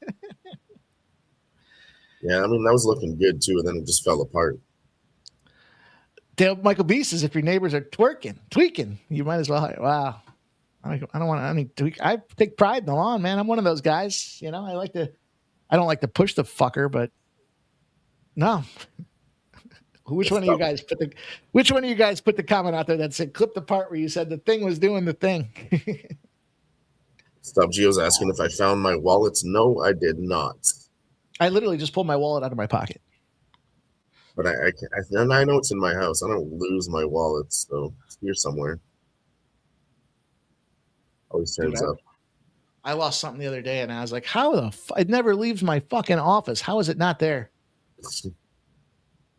yeah, I mean that was looking good too, and then it just fell apart.
Dale Michael B says if your neighbors are tweaking, you might as well. Wow. I don't want to. I mean, I take pride in the lawn, man. I'm one of those guys. You know, I don't like to push the fucker, but no. Which one of you guys put the comment out there that said clip the part where you said the thing was doing the thing?
Stop Gio's asking if I found my wallets. No, I did not.
I literally just pulled my wallet out of my pocket.
But I know it's in my house. I don't lose my wallets, so it's here somewhere. Always turns up.
I lost something the other day, and I was like, "How the? It never leaves my fucking office. How is it not there?"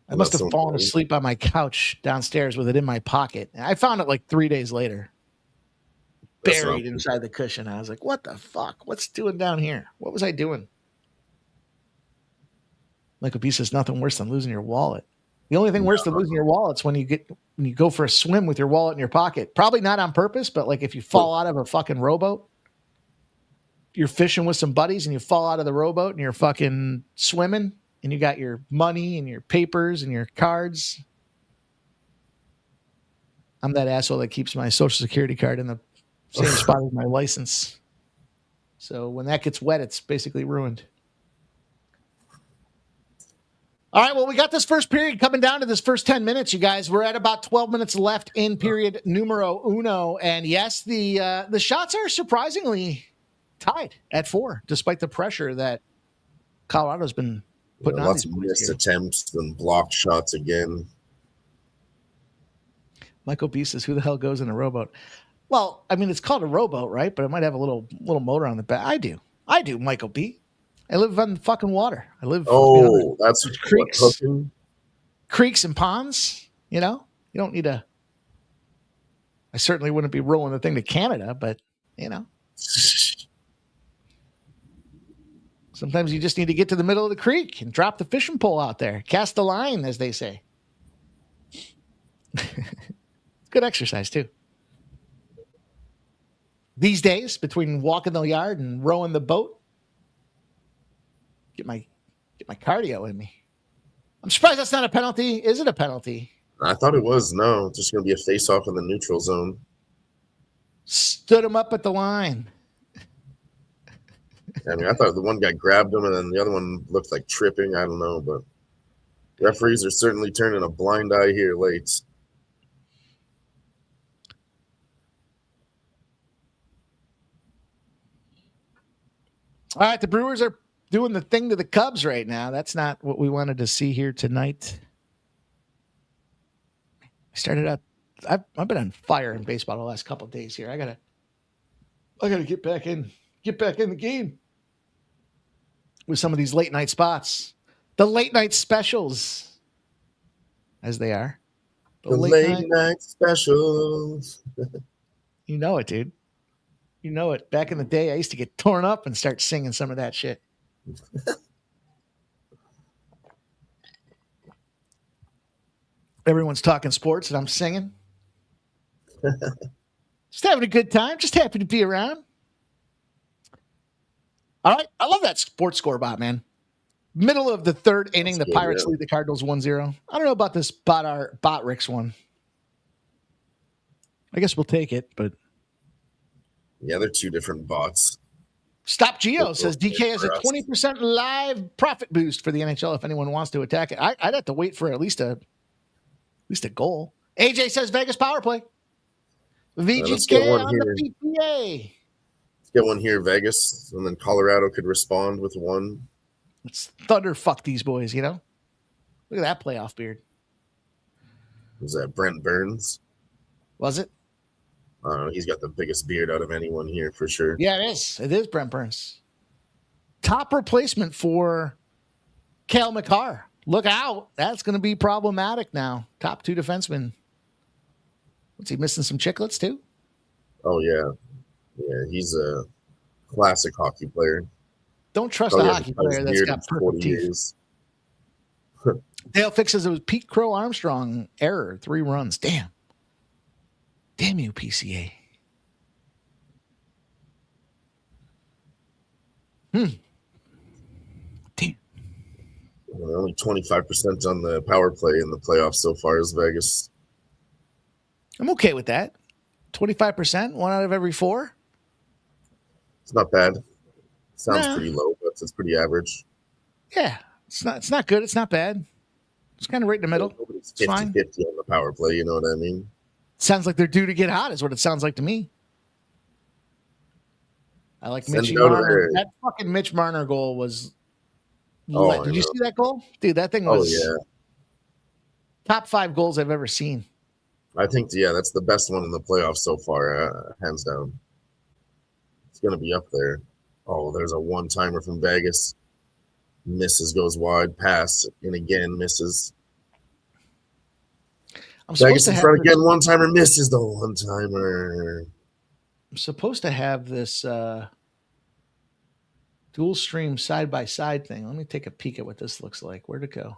I must have fallen asleep on my couch downstairs with it in my pocket. I found it like 3 days later, buried inside the cushion. I was like, "What the fuck? What's doing down here? What was I doing?" Like a piece is nothing worse than losing your wallet. The only thing worse than losing your wallet is when you go for a swim with your wallet in your pocket. Probably not on purpose, but like if you fall out of a fucking rowboat, you're fishing with some buddies and you fall out of the rowboat and you're fucking swimming and you got your money and your papers and your cards. I'm that asshole that keeps my social security card in the same spot as my license. So when that gets wet, it's basically ruined. All right, well, we got this first period coming down to this first 10 minutes, you guys. We're at about 12 minutes left in period numero uno. And yes, the shots are surprisingly tied at 4, despite the pressure that Colorado's been putting on.
Lots of missed attempts and blocked shots again.
Michael B says, who the hell goes in a rowboat? Well, I mean, it's called a rowboat, right? But it might have a little motor on the back. I do, Michael B. I live on fucking water. I live.
That's
creeks and ponds. You know, you don't need a. I certainly wouldn't be rolling the thing to Canada, but you know, sometimes you just need to get to the middle of the creek and drop the fishing pole out there, cast the line, as they say. Good exercise too. These days, between walking the yard and rowing the boat. Get my cardio in me. I'm surprised that's not a penalty. Is it a penalty?
I thought it was. No, just going to be a face-off in the neutral zone.
Stood him up at the line.
I mean, I thought the one guy grabbed him, and then the other one looked like tripping. I don't know, but referees are certainly turning a blind eye here late.
All right, the Brewers are doing the thing to the Cubs right now. That's not what we wanted to see here tonight. I started out. I've been on fire in baseball the last couple of days here. I gotta get back in get back in the game with some of these late night spots. The late night specials, as they are.
The late night specials.
You know it, dude. You know it. Back in the day, I used to get torn up and start singing some of that shit. Everyone's talking sports and I'm singing. Just having a good time. Just happy to be around. All right. I love that sports score bot, man. Middle of the third inning, the Pirates lead the Cardinals 1-0. I don't know about this bot Rick's one. I guess we'll take it, but.
Yeah, they're two different bots.
Stop Geo says DK has a 20% live profit boost for the NHL if anyone wants to attack it. I'd have to wait for at least a goal. AJ says Vegas power play. VGK on the PPA.
Let's get one here, Vegas, and then Colorado could respond with one.
Let's thunderfuck these boys, you know? Look at that playoff beard.
Was that Brent Burns?
Was it?
He's got the biggest beard out of anyone here for sure.
Yeah, it is. It is Brent Burns. Top replacement for Cale Makar. Look out. That's going to be problematic now. Top two defensemen. What's he missing? Some chiclets too?
Oh, yeah. Yeah, he's a classic hockey player.
Don't trust a hockey player that's got perfect teeth. Dale fixes it was Pete Crow Armstrong error. 3 runs. Damn. Damn you, PCA. Damn.
Only 25% on the power play in the playoffs so far is Vegas.
I'm okay with that. 25%, 1 out of every 4.
It's not bad. Sounds pretty low, but it's pretty average.
Yeah, it's not good. It's not bad. It's kind of right in the middle.
Nobody's 50-50 on the power play. You know what I mean?
Sounds like they're due to get hot. Is what it sounds like to me. I like Mitch Marner. That fucking Mitch Marner goal was. Did you see that goal, dude? That thing was.
Oh yeah.
Top 5 goals I've ever seen.
I think that's the best one in the playoffs so far, hands down. It's gonna be up there. Oh, there's a one-timer from Vegas. Misses, goes wide, pass, and again misses. Vegas in front again, one-timer misses the one-timer.
I'm supposed to have this dual stream side-by-side thing. Let me take a peek at what this looks like. Where'd it go?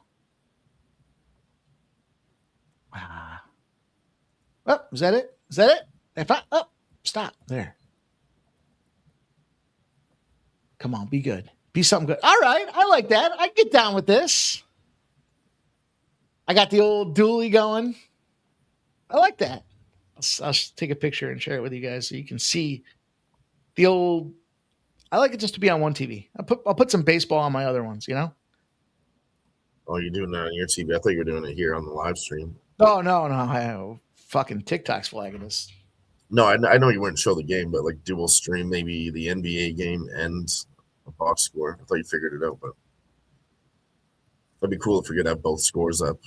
Oh, is that it? Is that it? Stop. There. Come on, be good. Be something good. All right, I like that. I get down with this. I got the old dually going. I like that. I'll take a picture and share it with you guys so you can see the old. I like it just to be on one TV. I'll put some baseball on my other ones, you know?
Oh, you're doing that on your TV? I thought you were doing it here on the live stream.
Oh, no. Fucking TikTok's flagging us.
No, I know you wouldn't show the game, but like dual stream, maybe the NBA game and a box score. I thought you figured it out, but that'd be cool if we could have both scores up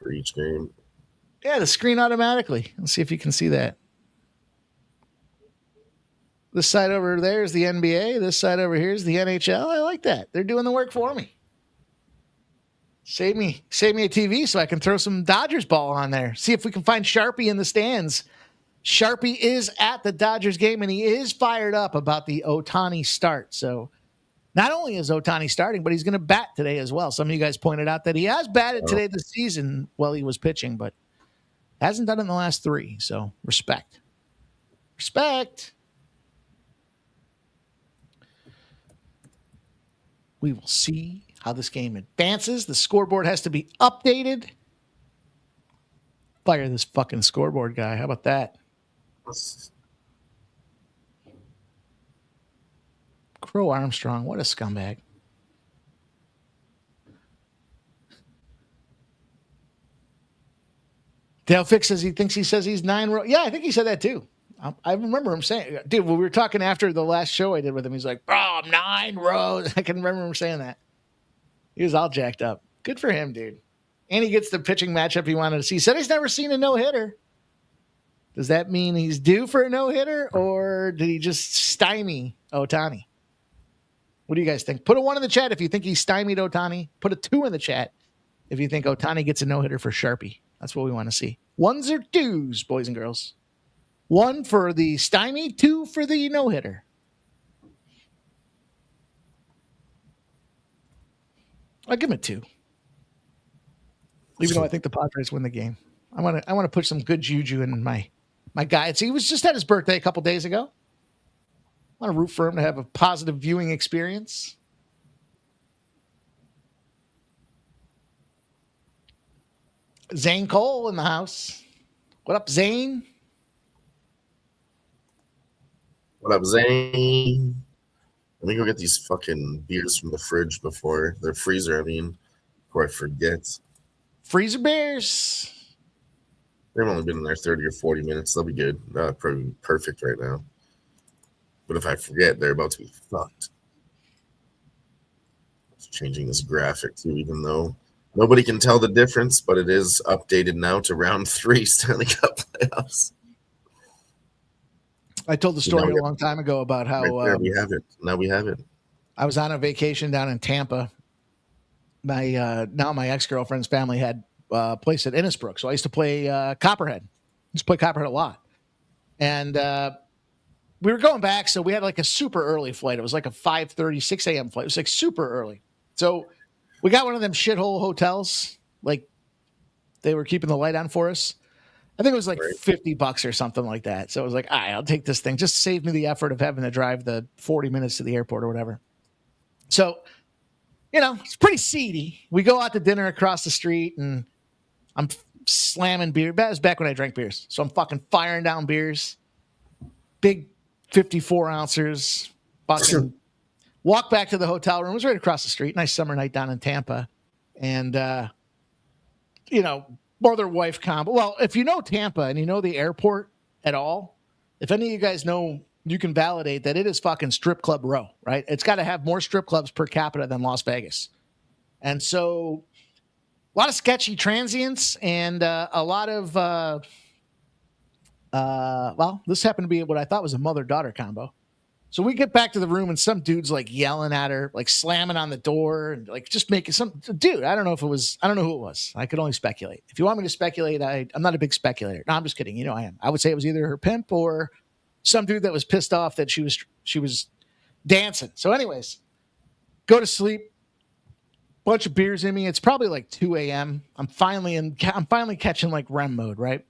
for each game.
Yeah, the screen automatically. Let's see if you can see that. This side over there is the NBA. This side over here is the NHL. I like that. They're doing the work for me. Save me a TV so I can throw some Dodgers ball on there. See if we can find Sharpie in the stands. Sharpie is at the Dodgers game, and he is fired up about the Ohtani start. So not only is Ohtani starting, but he's going to bat today as well. Some of you guys pointed out that he has batted today this season while he was pitching, but hasn't done it in the last 3. So respect. We will see how this game advances. The scoreboard has to be updated. Fire this fucking scoreboard guy. How about that? Crow Armstrong, what a scumbag. Dale Fix says he says he's 9 rows. Yeah, I think he said that too. I remember him saying, dude, when we were talking after the last show I did with him, he's like, bro, I'm 9 rows. I can remember him saying that. He was all jacked up. Good for him, dude. And he gets the pitching matchup he wanted to see. He said he's never seen a no-hitter. Does that mean he's due for a no-hitter, or did he just stymie Ohtani? What do you guys think? Put a 1 in the chat if you think he stymied Ohtani. Put a 2 in the chat if you think Ohtani gets a no-hitter for Sharpie. That's what we want to see. 1s or 2s, boys and girls. 1 for the stymie, 2 for the no-hitter. I'll give him a 2. Even though I think the Padres win the game. I want to put some good juju in my guy. He was just at his birthday a couple days ago. I want to root for him to have a positive viewing experience. Zane Cole in the house. What up, Zane?
What up, Zane? Let me go get these fucking beers from the fridge before their freezer. Before I forget.
Freezer bears.
They've only been in there 30 or 40 minutes. They'll be good. Probably perfect right now. But if I forget, they're about to be fucked. It's changing this graphic too, even though nobody can tell the difference, but it is updated now to round 3 Stanley Cup playoffs.
I told the story a long time ago about how
we have it. Now we have it.
I was on a vacation down in Tampa. My ex-girlfriend's family had a place at Innisbrook, so I used to play Copperhead. I used to play Copperhead a lot. And we were going back, so we had like a super early flight. It was like a 5:30, 6 a.m. flight. It was like super early. So we got one of them shithole hotels. Like they were keeping the light on for us. I think it was like $50 or something like that. So I was like, all right, I'll take this thing. Just save me the effort of having to drive the 40 minutes to the airport or whatever. So, it's pretty seedy. We go out to dinner across the street, and I'm slamming beer. That was back when I drank beers. So I'm fucking firing down beers. Big 54 ounces. Fucking walk back to the hotel room. It was right across the street. Nice summer night down in Tampa. And, mother-wife combo. Well, if you know Tampa and you know the airport at all, if any of you guys know, you can validate that it is fucking strip club row, right? It's got to have more strip clubs per capita than Las Vegas. And so a lot of sketchy transients and a lot of, this happened to be what I thought was a mother-daughter combo. So we get back to the room and some dude's like yelling at her, like slamming on the door and like just making dude. I don't know who it was. I could only speculate. If you want me to speculate, I'm not a big speculator. No, I'm just kidding. I am. I would say it was either her pimp or some dude that was pissed off that she was dancing. So anyways, go to sleep, bunch of beers in me. It's probably like 2 a.m. I'm finally catching like REM mode, right?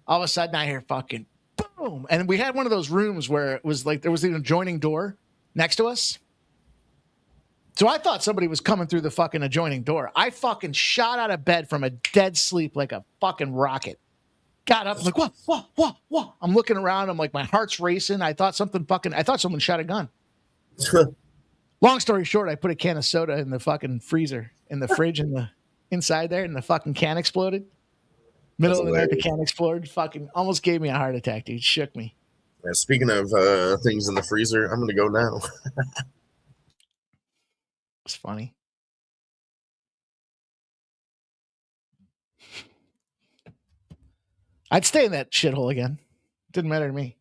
All of a sudden I hear fucking boom. And we had one of those rooms where it was like there was an adjoining door next to us. So I thought somebody was coming through the fucking adjoining door. I fucking shot out of bed from a dead sleep like a fucking rocket. Got up, I'm like, what? I'm looking around. I'm like, my heart's racing. I thought someone shot a gun. Long story short, I put a can of soda in the fucking freezer, in the fridge, in the inside there, and the fucking can exploded. Middle of the night, the can exploded. Fucking almost gave me a heart attack, dude. Shook me.
Yeah, speaking of things in the freezer, I'm gonna go now.
It's funny. I'd stay in that shithole again. Didn't matter to me.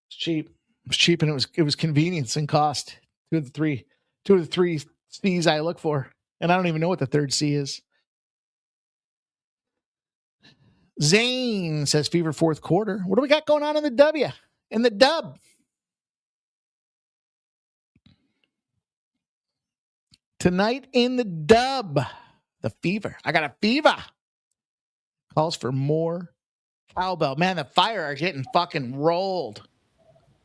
It's cheap. It was cheap, and it was convenience and cost. Two of the three C's I look for, and I don't even know what the third C is. Zane says Fever fourth quarter. What do we got going on in the W? In the dub? Tonight in the dub, the Fever. I got a fever. Calls for more cowbell. Man, the Fire are getting fucking rolled.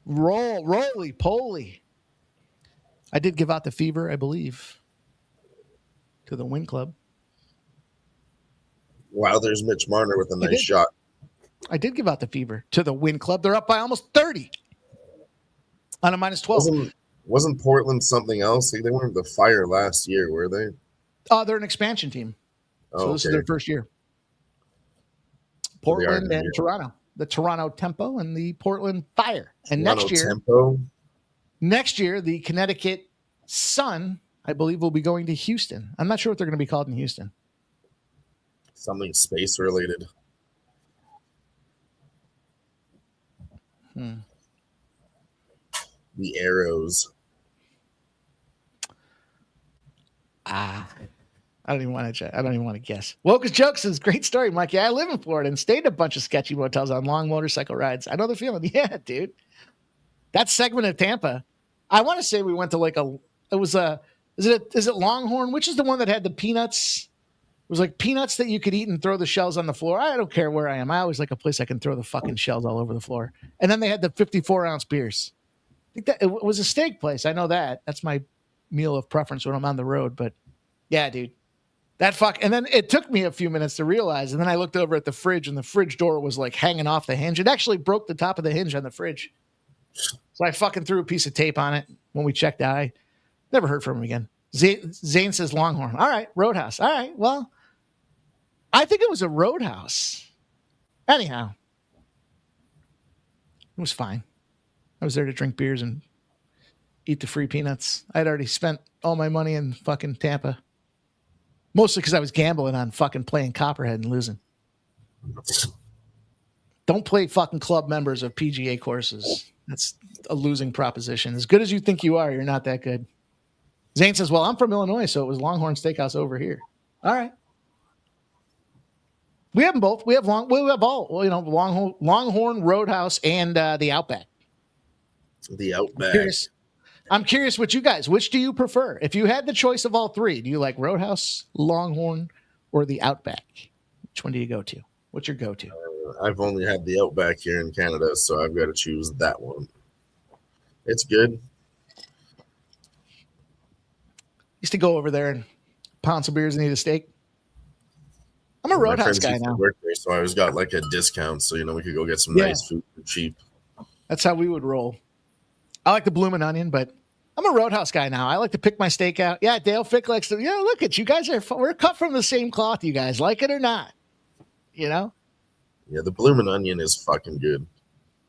Roly-poly. I did give out the Fever, I believe, to the Win Club.
Wow, there's Mitch Marner with a nice shot.
I did give out the Fever to the Win Club. They're up by almost 30 on a minus 12.
Wasn't Portland something else? They weren't the Fire last year, were they?
Oh, they're an expansion team. So this is their first year. Portland and Toronto. The Toronto Tempo and the Portland Fire. And next year, the Connecticut Sun, I believe, will be going to Houston. I'm not sure what they're going to be called in Houston.
Something space related. The Arrows.
I don't even want to. I don't even want to guess. Wokus Jokes is great story, Mike. Yeah, I live in Florida and stayed in a bunch of sketchy motels on long motorcycle rides. I know the feeling. Yeah, dude. That segment of Tampa, I want to say we went to like a. It was a. Is it Longhorn? Which is the one that had the peanuts? It was like peanuts that you could eat and throw the shells on the floor. I don't care where I am. I always like a place I can throw the fucking shells all over the floor. And then they had the 54-ounce beers. I think that it was a steak place. I know that. That's my meal of preference when I'm on the road. But yeah, dude. That fuck. And then it took me a few minutes to realize. And then I looked over at the fridge and the fridge door was like hanging off the hinge. It actually broke the top of the hinge on the fridge. So I fucking threw a piece of tape on it when we checked out. I never heard from him again. Zane says Longhorn. All right. Roadhouse. All right. Well, I think it was a Roadhouse. Anyhow, it was fine. I was there to drink beers and eat the free peanuts. I'd already spent all my money in fucking Tampa. Mostly because I was gambling on fucking playing Copperhead and losing. Don't play fucking club members of PGA courses. That's a losing proposition. As good as you think you are, you're not that good. Zane says, well, I'm from Illinois, so it was Longhorn Steakhouse over here. All right. We have them both. We have all, Longhorn, Roadhouse, and the Outback.
The Outback.
I'm curious which do you prefer? If you had the choice of all three, do you like Roadhouse, Longhorn, or the Outback? Which one do you go to? What's your go-to?
I've only had the Outback here in Canada, so I've got to choose that one. It's good.
Used to go over there and pound some beers and eat a steak. I'm a Roadhouse guy now.
Work there, so I always got like a discount, so we could go get some nice food for cheap.
That's how we would roll. I like the Bloomin' Onion, but I'm a Roadhouse guy now. I like to pick my steak out. Yeah, Dale Fick likes to. Yeah, look at you guys we're cut from the same cloth. You guys like it or not? Yeah,
the Bloomin' Onion is fucking good.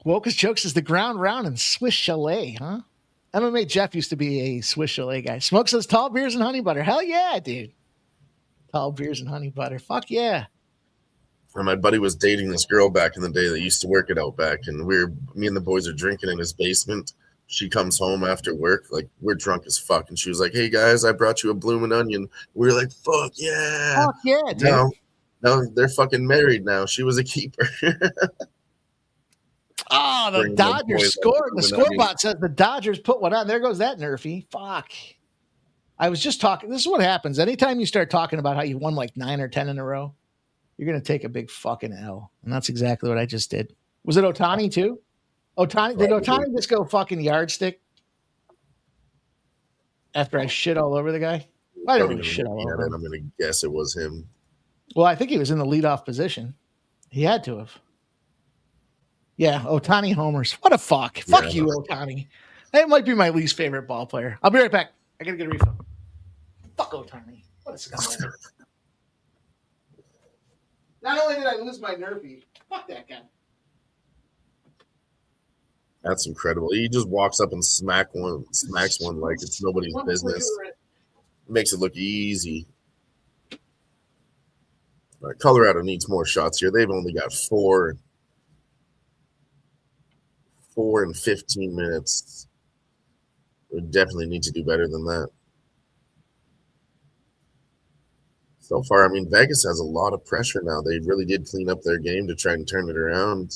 Wokus Jokes is the ground round and Swiss Chalet, huh? MMA Jeff used to be a Swiss Chalet guy. Smoke says tall beers and honey butter. Hell yeah, dude. Tall beers and honey butter. Fuck yeah.
And my buddy was dating this girl back in the day that used to work at Outback, and me and the boys are drinking in his basement. She comes home after work, like we're drunk as fuck, and she was like, "Hey guys, I brought you a Bloomin' Onion." We were like, "Fuck yeah!"
Fuck yeah, dude.
No, they're fucking married now. She was a keeper.
Oh, the Dodgers scored. The scoreboard says the Dodgers put one on. There goes that Nerfy. Fuck. I was just talking. This is what happens. Anytime you start talking about how you won like 9 or 10 in a row, you're going to take a big fucking L. And that's exactly what I just did. Was it Ohtani too? Did Ohtani just go fucking yardstick after I shit all over the guy? I didn't really shit all over him.
I'm going to guess it was him.
Well, I think he was in the leadoff position. He had to have. Yeah, Ohtani homers. What a fuck. Fuck you, Ohtani. That might be my least favorite ball player. I'll be right back. I got to get a refill. Fuck Ohtani. What a scumbag. Not only did I lose my Nerfy, fuck that guy.
That's incredible. He just walks up and smacks one like it's nobody's business. Makes it look easy. All right, Colorado needs more shots here. They've only got 4 in 15 minutes. We definitely need to do better than that. So far, I mean, Vegas has a lot of pressure now. They really did clean up their game to try and turn it around.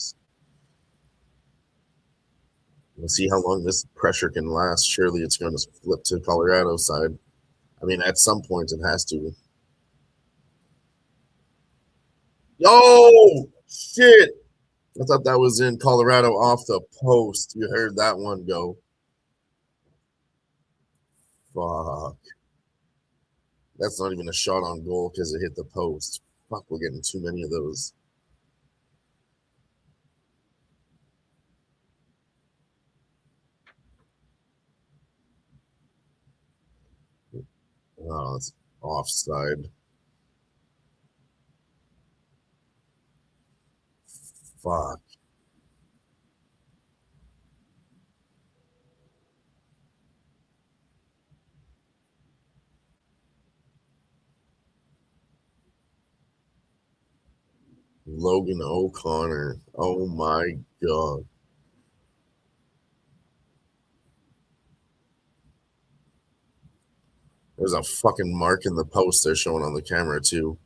We'll see how long this pressure can last. Surely it's going to flip to Colorado's side. I mean, at some point it has to. Oh, shit. I thought that was in Colorado off the post. You heard that one go. Fuck. That's not even a shot on goal because it hit the post. Fuck, we're getting too many of those. Oh, it's offside. Fuck. Logan O'Connor. Oh my God. There's a fucking mark in the post they're showing on the camera, too.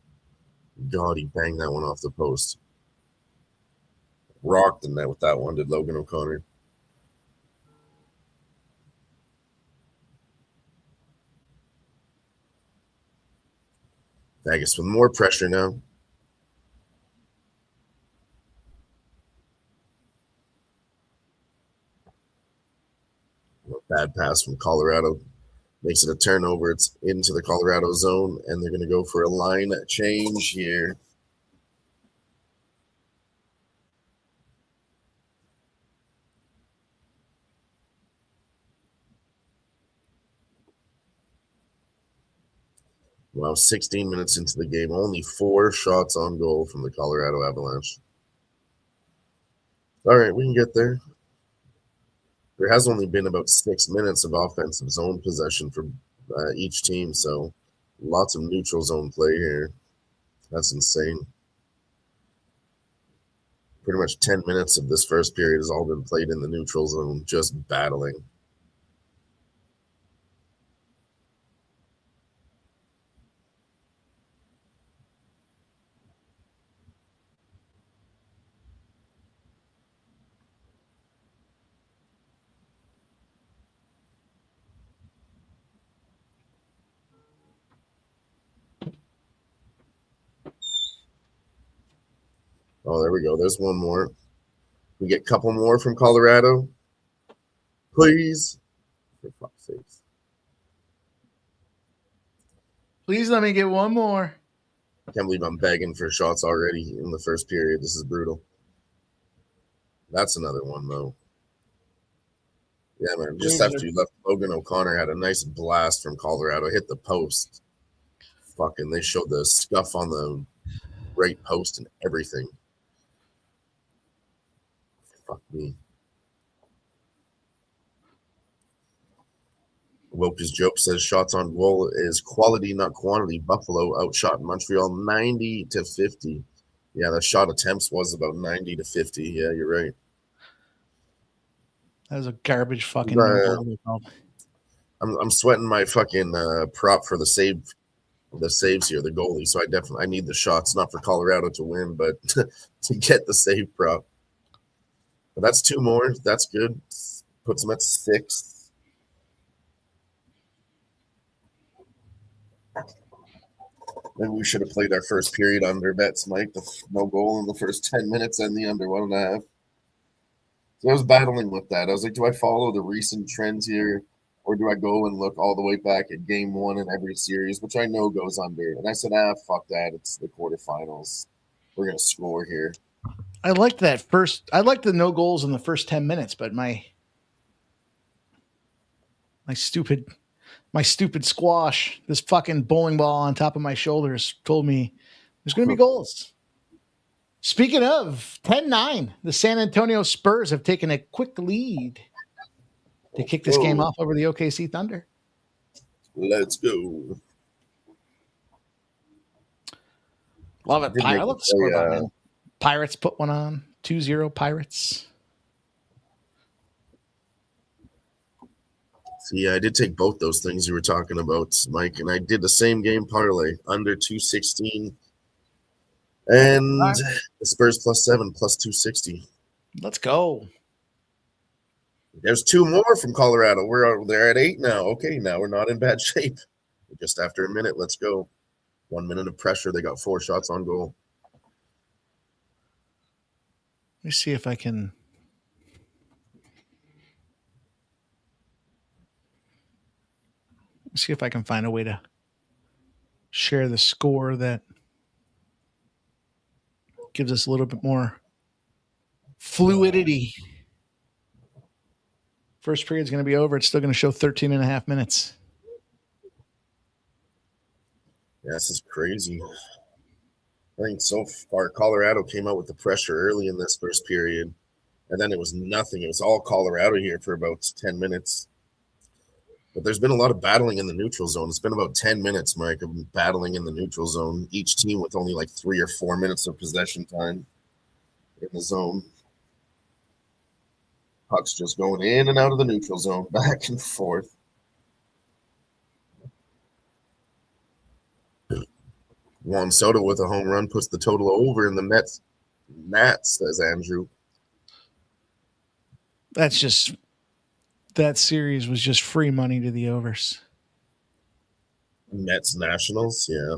God, he banged that one off the post. Rocked the net with that one, did Logan O'Connor. Vegas with more pressure now. Bad pass from Colorado. Makes it a turnover. It's into the Colorado zone, and they're going to go for a line change here. Wow, 16 minutes into the game. Only 4 shots on goal from the Colorado Avalanche. All right, we can get there. There has only been about 6 minutes of offensive zone possession for each team, so lots of neutral zone play here. That's insane. Pretty much 10 minutes of this first period has all been played in the neutral zone, just battling. Oh, there we go. There's one more. We get a couple more from Colorado. Please. For fuck's sakes.
Please let me get one more.
I can't believe I'm begging for shots already in the first period. This is brutal. That's another one, though. Yeah, man. Just after you left, Logan O'Connor had a nice blast from Colorado. Hit the post. Fucking, they showed the scuff on the right post and everything. Fuck me. Woke's joke says shots on goal is quality, not quantity. Buffalo outshot Montreal 90-50. Yeah, the shot attempts was about 90-50. Yeah, you're right.
That was a garbage fucking no goal.
I'm sweating my fucking prop for the saves here, the goalie. So I need the shots, not for Colorado to win, but to get the save prop. But that's 2 more. That's good. Puts them at 6. Maybe we should have played our first period under bets, Mike. No goal in the first 10 minutes and the under 1.5. So I was battling with that. I was like, do I follow the recent trends here, or do I go and look all the way back at game 1 in every series, which I know goes under? And I said, fuck that. It's the quarterfinals. We're going to score here.
I liked that first. I liked the no goals in the first 10 minutes, but my stupid squash, this fucking bowling ball on top of my shoulders, told me there's going to be goals. Speaking of 10-9, the San Antonio Spurs have taken a quick lead to kick this game off over the OKC Thunder.
Let's go.
Love it. I love the score button. Pirates put one on. 2-0 Pirates.
See, I did take both those things you were talking about, Mike, and I did the same game parlay, under 216. And the Spurs +7, +260.
Let's go.
There's 2 more from Colorado. They're at 8 now. Okay, now we're not in bad shape. Just after a minute, let's go. 1 minute of pressure. They got 4 shots on goal.
Let me see if I can. See if I can find a way to share the score that gives us a little bit more fluidity. First period's going to be over. It's still going to show 13.5 minutes.
Yeah, this is crazy. I think so far Colorado came out with the pressure early in this first period, and then it was nothing. It was all Colorado here for about 10 minutes. But there's been a lot of battling in the neutral zone. It's been about 10 minutes, Mike, of battling in the neutral zone. Each team with only like 3 or 4 minutes of possession time in the zone. Puck's just going in and out of the neutral zone, back and forth. Juan Soto with a home run puts the total over in the Mets. Nats, says Andrew.
That's just that series was just free money to the overs.
Mets Nationals, yeah.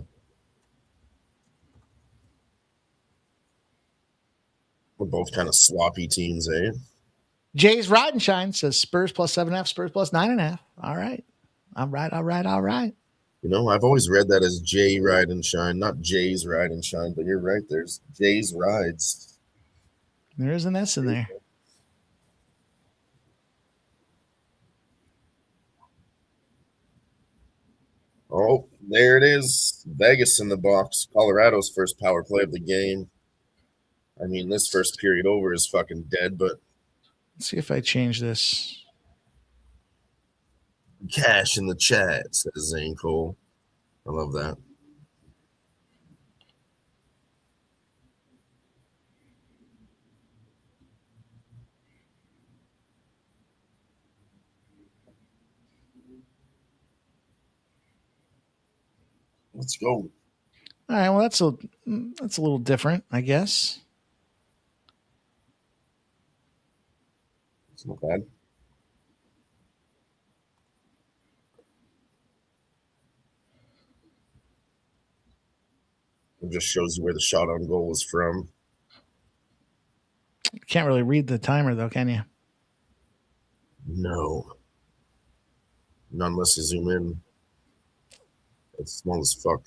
We're both kind of sloppy teams, eh?
Jay's Ride and Shine says Spurs plus 7.5, Spurs plus 9.5. All right. All right.
You know, I've always read that as Jay Ride and Shine, not Jay's Ride and Shine, but you're right. There's Jay's Rides.
There is an S in there.
Oh, there it is. Vegas in the box. Colorado's first power play of the game. I mean, this first period over is fucking dead, but
Let's see if I change this.
cash in the chat, says Zane Cole. I love that. Let's go.
All right. Well, that's a little different, I guess.
It's not bad. It just shows you where the shot on goal was from.
Can't really read the timer, though, can you?
No. Not unless you zoom in. It's small as fuck.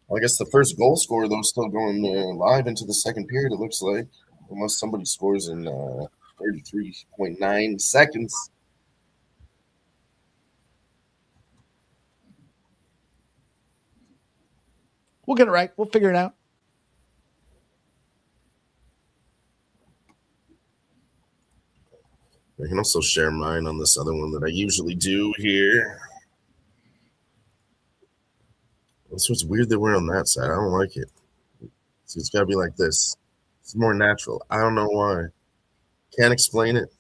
Well, I guess the first goal scorer, though, is still going live into the second period, it looks like. Unless somebody scores in 33.9 seconds.
We'll get it right. We'll figure it out.
I can also share mine on this other one that I usually do here. This was weird that we're on that side. I don't like it. So it's got to be like this. It's more natural. I don't know why. Can't explain it.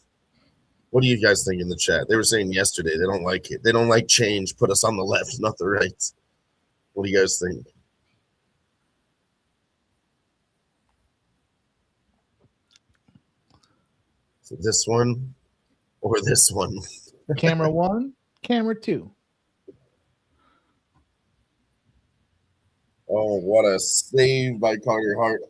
What do you guys think in the chat? They were saying yesterday they don't like it. They don't like change. Put us on the left, not the right. What do you guys think? So this one or this one?
Camera 1, camera 2.
Oh, what a save by Carter Hart.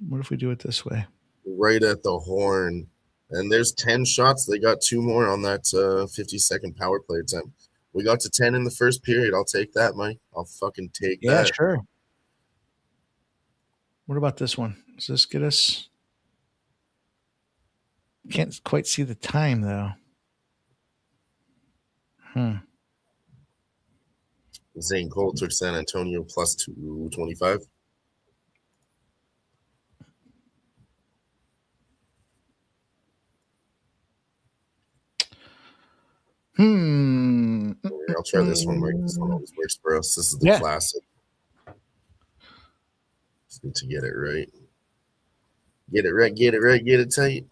What if we do it this way?
Right at the horn. And there's 10 shots. They got 2 more on that 50-second power play time. We got to 10 in the first period. I'll take that, Mike. I'll fucking take that.
Yeah, sure. What about this one? Does this get us? Can't quite see the time, though.
Zane Cole took San Antonio plus 225. I'll try this one, Mike. This one always works for us. This is the classic. Just need to get it right. Get it right, get it tight.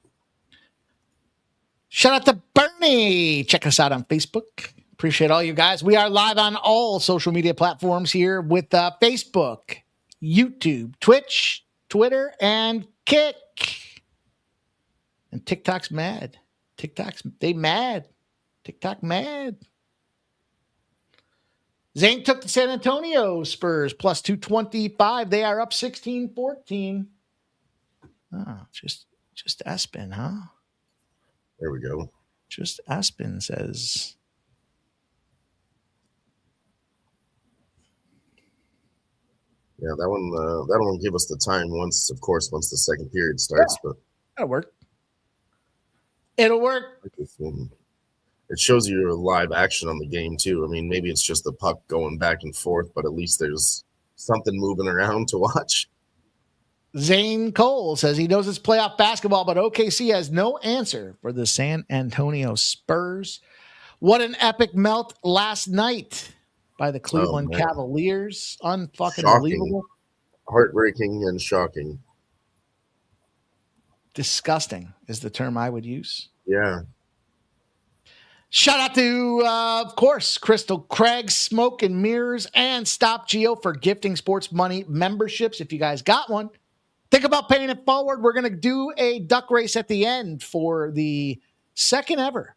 Shout out to Bernie. Check us out on Facebook. Appreciate all you guys. We are live on all social media platforms here with Facebook, YouTube, Twitch, Twitter, and Kick. And TikTok's mad. They mad. TikTok mad. Zane took the San Antonio Spurs plus 225. They are up 16-14. Oh, just Aspen, huh?
There we go.
Just Aspen says.
Yeah, that'll give us the time once the second period starts. But
that'll work. It'll work.
It shows you live action on the game too. I mean, maybe it's just the puck going back and forth, but at least there's something moving around to watch.
Zane Cole says he knows it's playoff basketball, but OKC has no answer for the San Antonio Spurs. What an epic melt last night by the Cleveland Cavaliers. Unfucking believable.
Heartbreaking and shocking.
Disgusting is the term I would use.
Yeah.
Shout out to, of course, Crystal Craig, Smoke and Mirrors, and Stop Geo for gifting sports money memberships. If you guys got one, think about paying it forward. We're going to do a duck race at the end for the second ever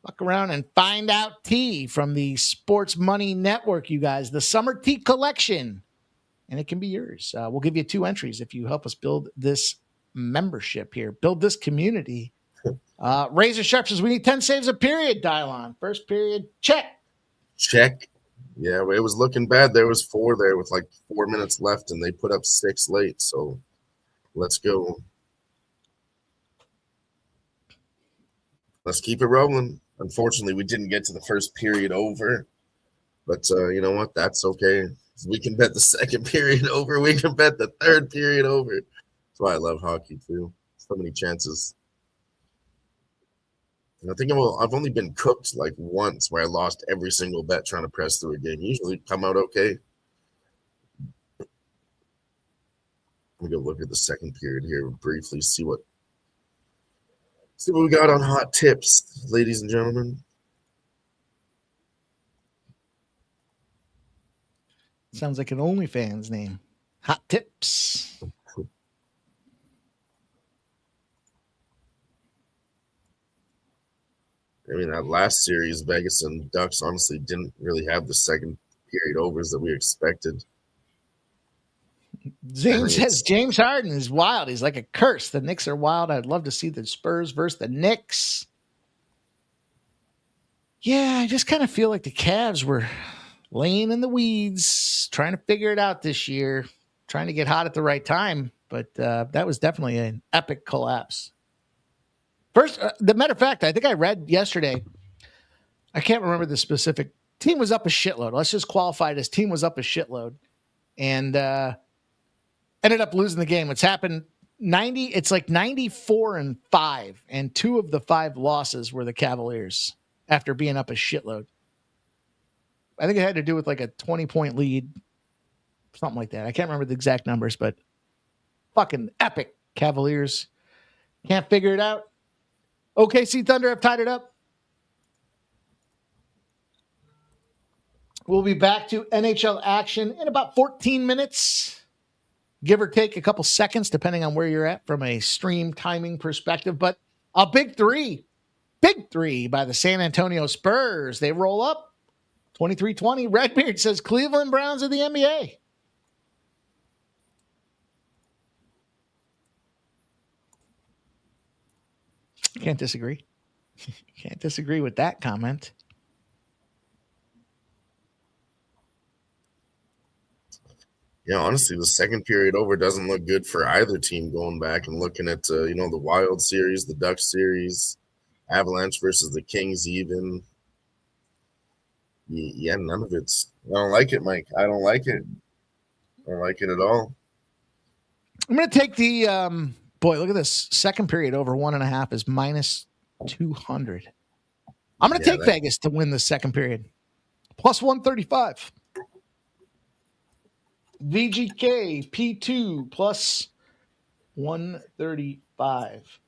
Fuck around and find out tea from the Sports Money Network, you guys. The Summer Tea Collection. And it can be yours. We'll give you 2 entries if you help us build this membership here, build this community. Razor Sharp says we need 10 saves a period, Dylon. First period, check.
Check. Yeah, it was looking bad. There was 4 there with like 4 minutes left, and they put up 6 late. So let's go. Let's keep it rolling. Unfortunately, we didn't get to the first period over. But you know what? That's okay. We can bet the second period over. We can bet the third period over. That's why I love hockey, too. So many chances. And I think I've only been cooked like once where I lost every single bet trying to press through a game. Usually come out okay. Let me go look at the second period here briefly, see what we got on hot tips, ladies and gentlemen.
Sounds like an OnlyFans name. Hot tips.
I mean, that last series, Vegas and Ducks honestly didn't really have the second period overs that we expected.
Zane says James Harden is wild. He's like a curse. The Knicks are wild. I'd love to see the Spurs versus the Knicks. Yeah, I just kind of feel like the Cavs were laying in the weeds, trying to figure it out this year, trying to get hot at the right time. But that was definitely an epic collapse. First, the matter of fact, I think I read yesterday, I can't remember the specific, team was up a shitload. Let's just qualify it as team was up a shitload. And ended up losing the game. It's happened 90, it's like 94-5. And 2 of the 5 losses were the Cavaliers after being up a shitload. I think it had to do with like a 20-point lead, something like that. I can't remember the exact numbers, but fucking epic. Cavaliers can't figure it out. OKC Thunder have tied it up. We'll be back to NHL action in about 14 minutes, give or take a couple seconds, depending on where you're at from a stream timing perspective. But a big three by the San Antonio Spurs. They roll up 23-20. Redbeard says Cleveland Browns of the NBA. Can't disagree. Can't disagree with that comment.
Yeah, honestly, the second period over doesn't look good for either team going back and looking at, the Wild series, the Ducks series, Avalanche versus the Kings even. Yeah, none of it's – I don't like it, Mike. I don't like it. I don't like it at all.
I'm going to take the boy, look at this. Second period over 1.5 is minus 200. I'm going to take Vegas to win the second period. Plus 135. VGK P2 plus 135.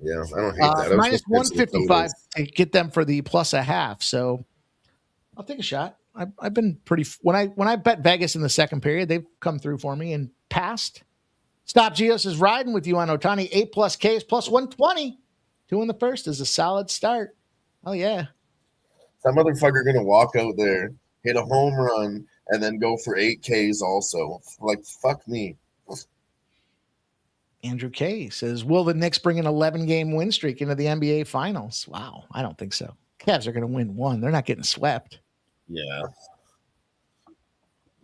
Yeah, I don't hate that.
Minus 155 to get them for the plus a half. So I'll take a shot. I've been pretty when I bet Vegas in the second period, they've come through for me and passed. Stop Geos is riding with you on Otani. 8+ Ks plus 120. 2 in the first is a solid start. Oh yeah.
That motherfucker gonna walk out there, hit a home run, and then go for 8 Ks also. Like, fuck me.
Andrew K says, will the Knicks bring an 11-game win streak into the NBA Finals? Wow, I don't think so. Cavs are going to win 1. They're not getting swept.
Yeah.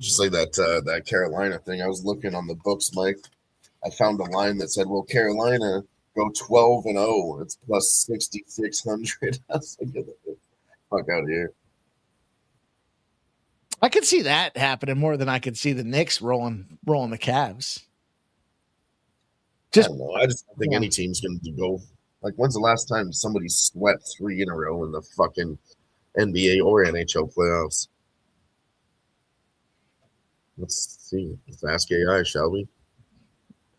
Just like that Carolina thing. I was looking on the books, Mike. I found a line that said, will Carolina go 12-0? It's plus 6,600. I was like, get the fuck out of here.
I could see that happening more than I could see the Knicks rolling the Cavs.
I don't know. I just don't think any team's going to go. Like, when's the last time somebody swept 3 in a row in the fucking NBA or NHL playoffs? Let's see. Let's ask AI, shall we?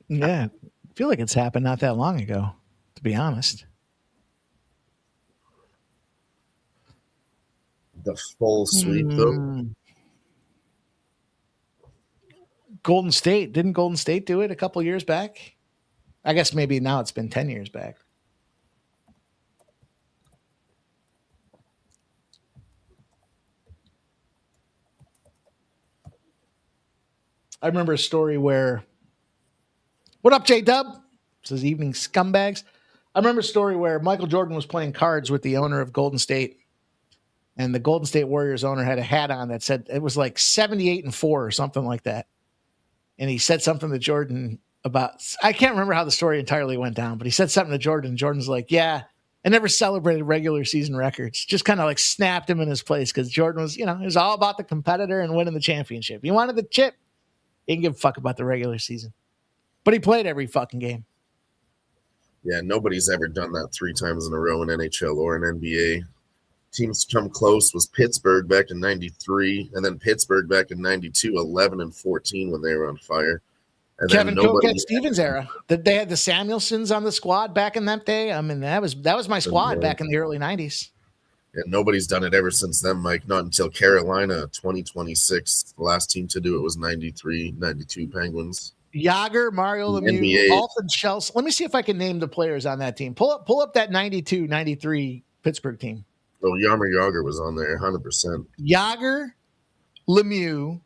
Yeah. I feel like it's happened not that long ago, to be honest.
The full sweep, though.
Golden State. Didn't Golden State do it a couple years back? I guess maybe now it's been 10 years back. I remember a story where, what up, J-Dub? Says evening scumbags. I remember a story where Michael Jordan was playing cards with the owner of Golden State, and the Golden State Warriors owner had a hat on that said it was like 78-4 or something like that. And he said something to Jordan about, I can't remember how the story entirely went down, but he said something to Jordan. Jordan's like, yeah, I never celebrated regular season records. Just kind of like snapped him in his place because Jordan was, it was all about the competitor and winning the championship. He wanted the chip. He didn't give a fuck about the regular season. But he played every fucking game.
Yeah, nobody's ever done that 3 times in a row in NHL or in NBA. Teams come close was Pittsburgh back in 93, and then Pittsburgh back in 92, 11-14 when they were on fire. And
Kevin Coquette Stevens era. They had the Samuelsons on the squad back in that day. I mean, that was my squad back in the early 90s.
And nobody's done it ever since then, Mike. Not until Carolina 2026. The last team to do it was 93, 92 Penguins.
Yager, Mario Lemieux, Alton Schultz. Let me see if I can name the players on that team. Pull up that 92, 93 Pittsburgh team.
Oh, Jaromir Jagr was on there, 100%.
Yager, Lemieux,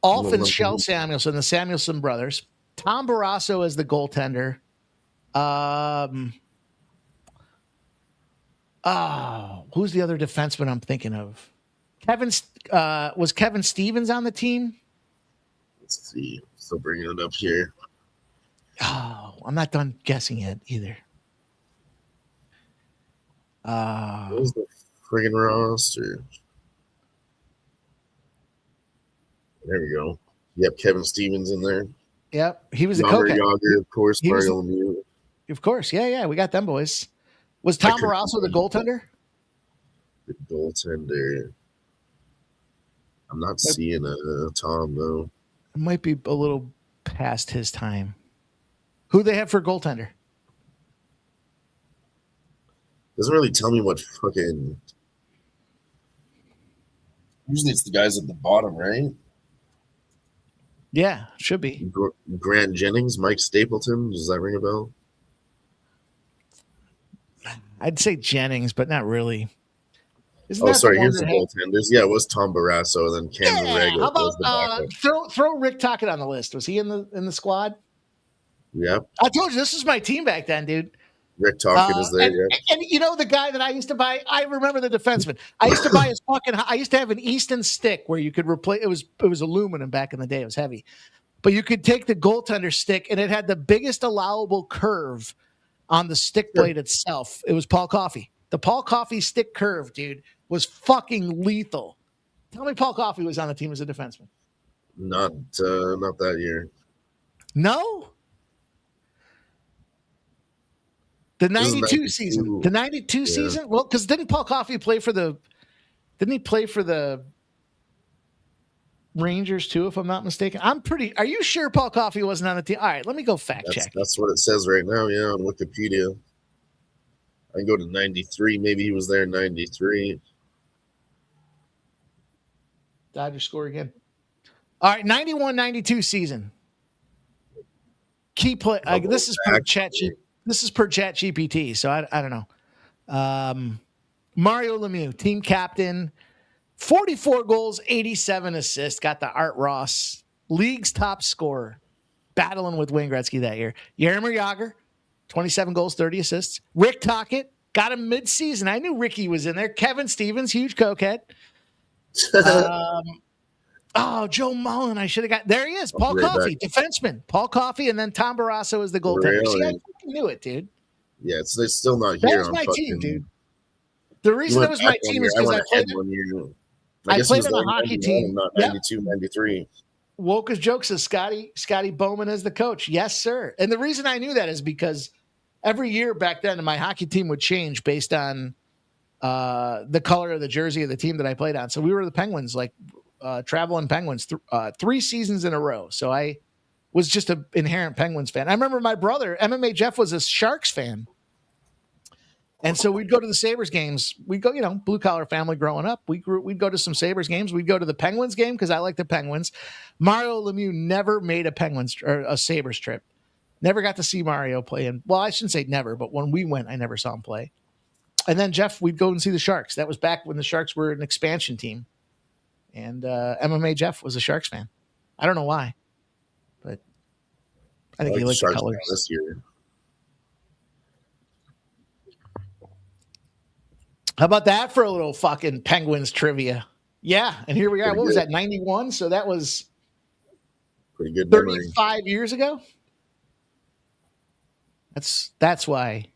Alton Schultz, Samuelson, the Samuelson brothers. Tom Barrasso as the goaltender. Who's the other defenseman I'm thinking of? Was Kevin Stevens on the team?
Let's see. Still bringing it up here.
Oh, I'm not done guessing yet either.
What was the friggin' roster? There we go. Yep, Kevin Stevens in there.
Yep, he was a
Jaromir
coach.
Jagr, of course. Mario Lemieux.
Of course, yeah, we got them boys. Was Tom Barrasso the goaltender?
The goaltender. I'm not seeing Tom though.
It might be a little past his time. Who they have for goaltender?
Doesn't really tell me what fucking. Usually it's the guys at the bottom, right?
Yeah, should be.
Grant Jennings, Mike Stapleton. Does that ring a bell?
I'd say Jennings, but not really.
Here's the goaltenders. Yeah, it was Tom Barrasso, then Cameron Rego.
How about throw Rick Tocchet on the list? Was he in the squad?
Yep.
I told you this was my team back then, dude.
Rick Tocchet is there.
And you know the guy that I used to buy. I remember the defenseman. I used to buy his fucking. I used to have an Easton stick where you could replace. It was aluminum back in the day. It was heavy, but you could take the goaltender stick and it had the biggest allowable curve on the stick blade itself. It was Paul Coffey. The Paul Coffey stick curve, dude, was fucking lethal. Tell me Paul Coffey was on the team as a defenseman.
Not that year.
No? The 92 season. The 92 season? Well, because didn't Paul Coffey play for the Rangers too, if I'm not mistaken? Are you sure Paul Coffey wasn't on the team? All right, let me go fact check.
That's what it says right now, yeah, on Wikipedia. I can go to 93. Maybe he was there in 93.
Dodgers score again. All right, 91-92 season. Key play. This is per ChatGPT, so I don't know. Mario Lemieux, team captain, 44 goals, 87 assists. Got the Art Ross, league's top scorer, battling with Wayne Gretzky that year. Jaromir Jagr, 27 goals, 30 assists. Rick Tocchet, got him mid-season. I knew Ricky was in there. Kevin Stevens, huge coquette. Joe Mullen, I should have got. There he is, Paul Coffey, defenseman. Paul Coffey, and then Tom Barrasso is the goaltender.
Really?
See, I fucking knew it, dude.
Yeah, they're still not here.
That was my team, dude. The reason it was my team is because I played on a hockey team.
Not 92, 93.
Woka's joke says Scotty Bowman as the coach. Yes, sir. And the reason I knew that is because every year back then, my hockey team would change based on the color of the jersey of the team that I played on. So we were the Penguins, like traveling Penguins, 3 seasons in a row. So I was just an inherent Penguins fan. I remember my brother, MMA Jeff, was a Sharks fan. And so we'd go to the Sabres games. We'd go, blue collar family growing up. We'd go to some Sabres games. We'd go to the Penguins game because I like the Penguins. Mario Lemieux never made a Penguins or a Sabres trip. Never got to see Mario play. And well, I shouldn't say never, but when we went, I never saw him play. And then Jeff, we'd go and see the Sharks. That was back when the Sharks were an expansion team. And MMA Jeff was a Sharks fan. I don't know why, but I think he liked the colors
this year.
How about that for a little fucking Penguins trivia? Yeah, and here we are. What was that, 91? So that was
pretty good
35 years ago. That's why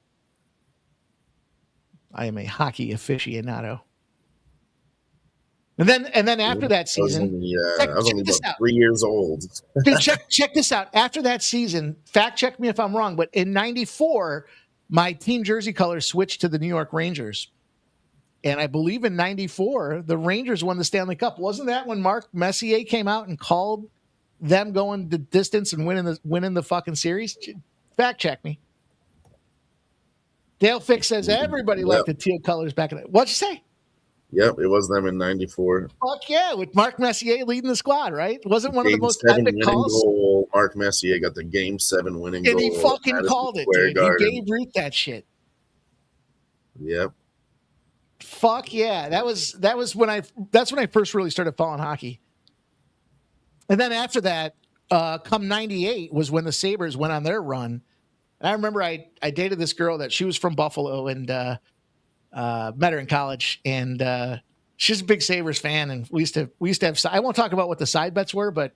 I am a hockey aficionado. And then after that season,
I was only about 3 years old.
Dude, check this out. After that season, fact check me if I'm wrong, but in 94, my team jersey colors switched to the New York Rangers. And I believe in 94, the Rangers won the Stanley Cup. Wasn't that when Mark Messier came out and called them going the distance and winning the fucking series? Fact check me. Dale Fick says everybody liked the teal colors back in the. What'd you say?
Yep, it was them in 94.
Fuck yeah, with Mark Messier leading the squad, right? Wasn't one of the most epic calls?
Goal. Mark Messier got the Game 7 winning goal.
And he fucking called it, dude. He gave Ruth that shit.
Yep.
Fuck yeah. That's when I first really started following hockey. And then after that, come 98 was when the Sabres went on their run. And I remember I dated this girl that she was from Buffalo and met her in college. And she's a big Sabres fan. And we used to have, I won't talk about what the side bets were, but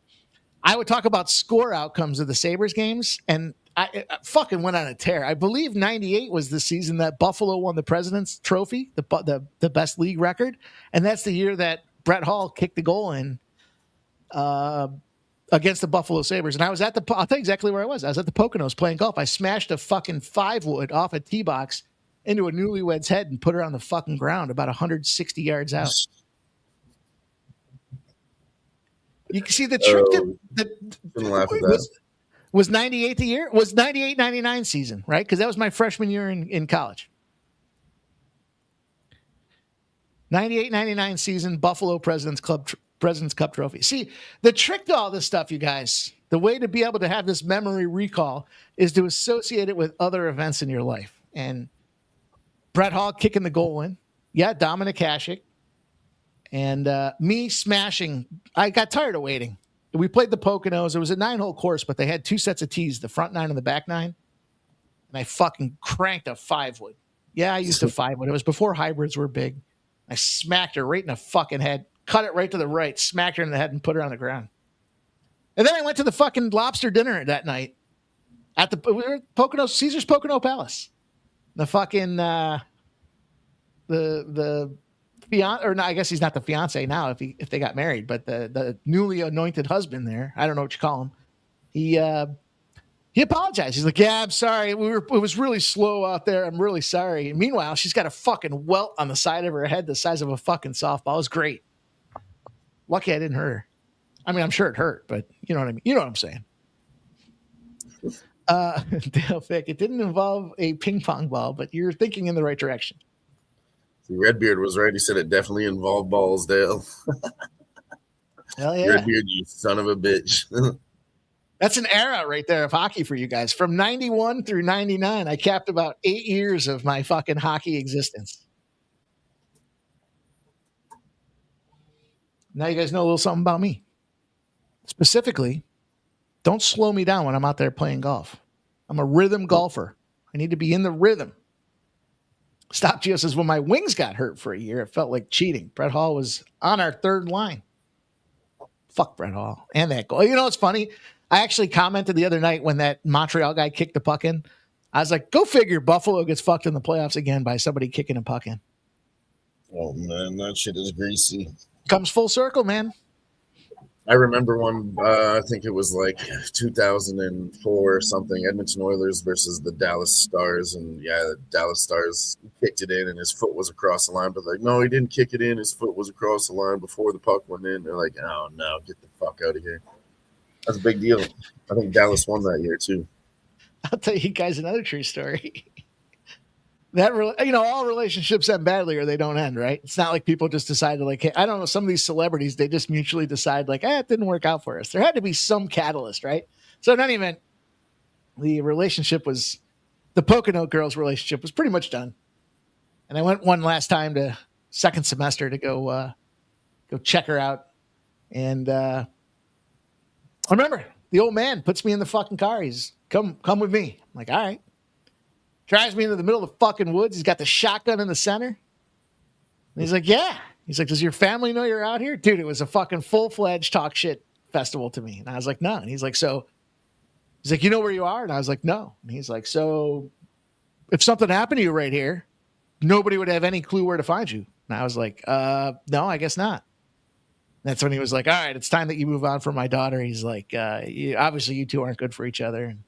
I would talk about score outcomes of the Sabres games. And I fucking went on a tear. I believe 98 was the season that Buffalo won the President's Trophy, the best league record. And that's the year that Brett Hall kicked the goal in against the Buffalo Sabres. And I was I'll tell you exactly where I was. I was at the Poconos playing golf. I smashed a fucking 5-wood off a tee box into a newlywed's head and put her on the fucking ground about 160 yards out. You can see the trick. Was 98 the year? Was 98, 99 season, right? Because that was my freshman year in college. 98, 99 season, Buffalo President's Cup trophy. See, the trick to all this stuff, you guys, the way to be able to have this memory recall is to associate it with other events in your life. And Brett Hall kicking the goal in. Yeah, Dominic Hasek. And me smashing. I got tired of waiting. We played the Poconos. It was a 9-hole course, but they had 2 sets of tees, the front 9 and the back 9. And I fucking cranked a 5-wood. Yeah, I used a 5-wood. It was before hybrids were big. I smacked her right in the fucking head, cut it right to the right, smacked her in the head, and put her on the ground. And then I went to the fucking lobster dinner that night at the Poconos, Caesar's Pocono Palace. The fucking the fiance, or no, I guess he's not the fiance now if they got married, but the newly anointed husband there, I don't know what you call him. He apologized. He's like, "Yeah, I'm sorry. It was really slow out there. I'm really sorry." And meanwhile, she's got a fucking welt on the side of her head the size of a fucking softball. It was great. Lucky I didn't hurt her. I mean, I'm sure it hurt, but you know what I mean. You know what I'm saying. Dale Fick, it didn't involve a ping pong ball, but you're thinking in the right direction.
Redbeard was right. He said it definitely involved balls, Dale.
Hell yeah.
Redbeard, you son of a bitch.
That's an era right there of hockey for you guys. From 91 through 99, I capped about 8 years of my fucking hockey existence. Now you guys know a little something about me. Specifically, don't slow me down when I'm out there playing golf. I'm a rhythm golfer. I need to be in the rhythm. Stop Gio says, when my wings got hurt for a year, it felt like cheating. Brett Hall was on our third line. Fuck Brett Hall. And that goal. You know what's funny? I actually commented the other night when that Montreal guy kicked the puck in. I was like, go figure Buffalo gets fucked in the playoffs again by somebody kicking a puck in.
Oh, man, that shit is greasy.
Comes full circle, man.
I remember one, I think it was like 2004 or something, Edmonton Oilers versus the Dallas Stars. And yeah, the Dallas Stars kicked it in and his foot was across the line. But like, no, he didn't kick it in. His foot was across the line before the puck went in. They're like, oh, no, get the fuck out of here. That's a big deal. I think Dallas won that year too.
I'll tell you guys another true story. all relationships end badly or they don't end, right? It's not like people just decide to like, hey, I don't know, some of these celebrities, they just mutually decide like, it didn't work out for us. There had to be some catalyst, right? So in any event, the Pocono girls relationship was pretty much done. And I went one last time to second semester to go check her out. And I remember the old man puts me in the fucking car. He's come with me. I'm like, all right. Drives me into the middle of the fucking woods. He's got the shotgun in the center. And he's like, yeah. He's like, does your family know you're out here? Dude, it was a fucking full-fledged talk shit festival to me. And I was like, no. And he's like, you know where you are? And I was like, no. And he's like, so if something happened to you right here, nobody would have any clue where to find you. And I was like, no, I guess not. That's when he was like, all right, it's time that you move on from my daughter. He's like, obviously you two aren't good for each other. And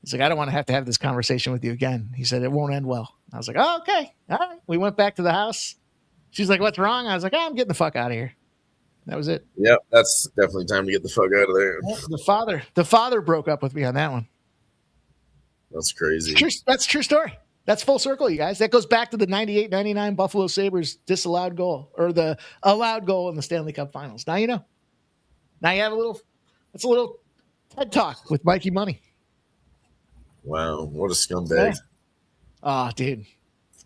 he's like, I don't want to have this conversation with you again. He said, it won't end well. I was like, oh, okay. All right. We went back to the house. She's like, what's wrong? I was like, I'm getting the fuck out of here. That was it.
Yep, that's definitely time to get the fuck out of there.
The father broke up with me on that one.
That's crazy.
That's a true story. That's full circle, you guys. That goes back to the 98-99 Buffalo Sabres disallowed goal or the allowed goal in the Stanley Cup Finals. Now you know. Now you have a little TED Talk with Mikey Money.
Wow, what a scumbag.
Oh, dude.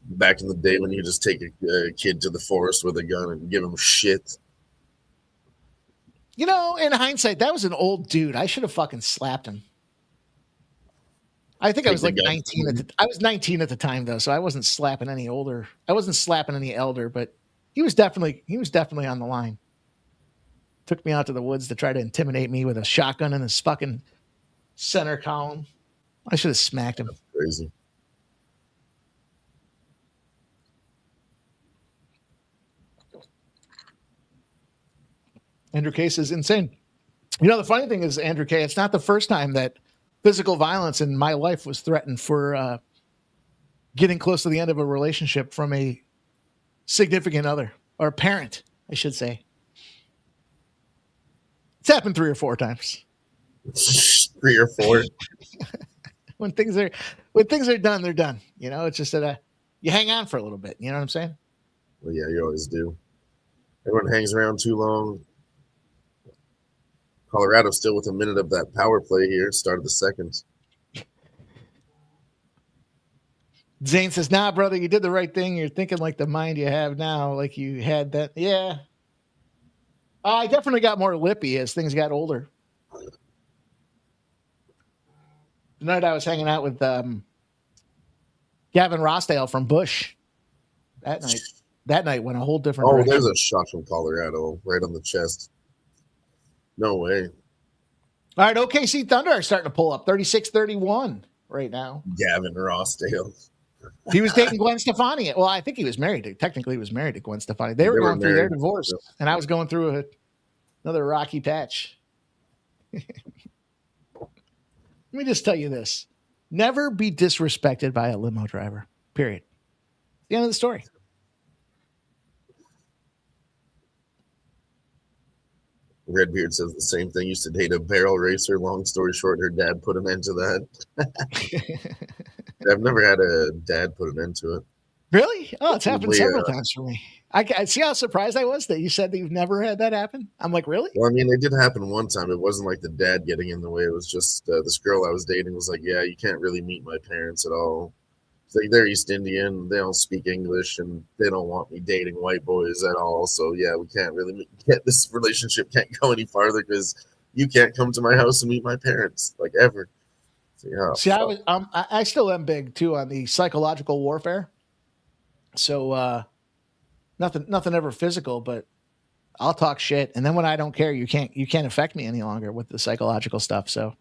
Back in the day when you just take a kid to the forest with a gun and give him shit.
You know, in hindsight, that was an old dude. I should have fucking slapped him. I think I was like 19 I was 19 at the time though, so I wasn't slapping any older. I wasn't slapping any elder, but he was definitely on the line. Took me out to the woods to try to intimidate me with a shotgun in his fucking center column. I should have smacked him.
That's crazy.
Andrew Case is insane. You know, the funny thing is, Andrew K., it's not the first time that physical violence in my life was threatened for getting close to the end of a relationship from a significant other or parent, I should say. It's happened 3 or 4 times.
3 or 4.
When things are done, they're done. You know, it's just that you hang on for a little bit. You know what I'm saying?
Well, yeah, you always do. Everyone hangs around too long. Colorado still with a minute of that power play here. Start of the second.
Zane says, nah, brother, you did the right thing. You're thinking like the mind you have now, like you had that. Yeah. I definitely got more lippy as things got older. The night I was hanging out with Gavin Rossdale from Bush. That night went a whole different direction.
There's a shot from Colorado right on the chest. No way.
All right, OKC Thunder are starting to pull up 36-31 right now.
Gavin Rossdale.
He was dating Gwen Stefani. Well, I think he was married to Gwen Stefani. They were going through their divorce, and I was going through another rocky patch. Let me just tell you this. Never be disrespected by a limo driver, period. The end of the story.
Redbeard says the same thing. Used to date a barrel racer. Long story short, her dad put an end to that. I've never had a dad put an end to it.
Really? Oh, it's happened several times for me. I see how surprised I was that you said that you've never had that happen. I'm like, really?
Well, I mean, it did happen one time. It wasn't like the dad getting in the way. It was just this girl I was dating was like, yeah, you can't really meet my parents at all. It's like they're East Indian. They don't speak English, and they don't want me dating white boys at all. So, yeah, we can't really get this relationship can't go any farther because you can't come to my house and meet my parents, like, ever. So, yeah.
See, I still am big, too, on the psychological warfare. So, nothing ever physical, but I'll talk shit. And then when I don't care, you can't affect me any longer with the psychological stuff. So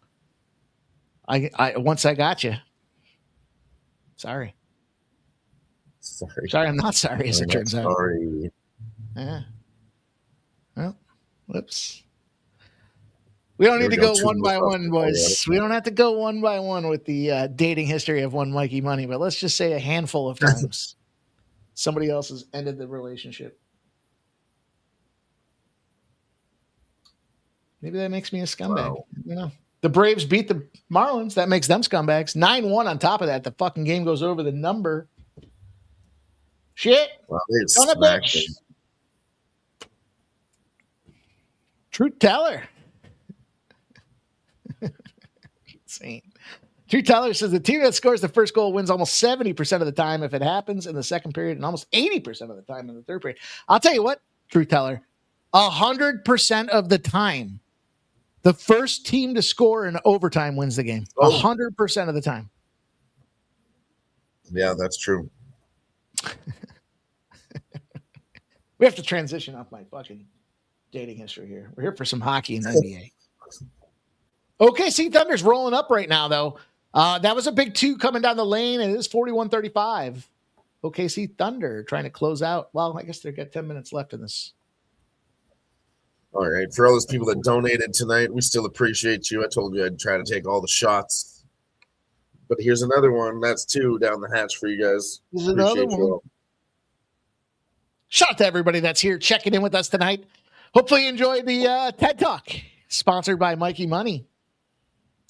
I once I got you, sorry, I'm not sorry as it turns out.
Sorry.
Yeah. Well, whoops. We don't need to go one by one, boys. We don't have to go one by one with the dating history of one Mikey Money, but let's just say a handful of times. Somebody else has ended the relationship. Maybe that makes me a scumbag.
Wow.
You know, the Braves beat the Marlins. That makes them scumbags. 9-1 on top of that. The fucking game goes over the number. Shit.
Wow, they
Son of a
smacked
bitch.
him.
Truth teller. Insane. Truth teller says the team that scores the first goal wins almost 70% of the time if it happens in the second period and almost 80% of the time in the third period. I'll tell you what, truth teller, 100% of the time, the first team to score in overtime wins the game. 100% of the time.
Yeah, that's true.
We have to transition off my fucking dating history here. We're here for some hockey and NBA. OKC Thunder's rolling up right now, though. That was a big 2 coming down the lane, and it is 41-35. OKC Thunder trying to close out. Well, I guess they've got 10 minutes left in this.
All right. For all those people that donated tonight, we still appreciate you. I told you I'd try to take all the shots. But here's another one. That's 2 down the hatch for you guys.
There's another one. Shout out to everybody that's here checking in with us tonight. Hopefully you enjoyed the TED Talk, sponsored by Mikey Money.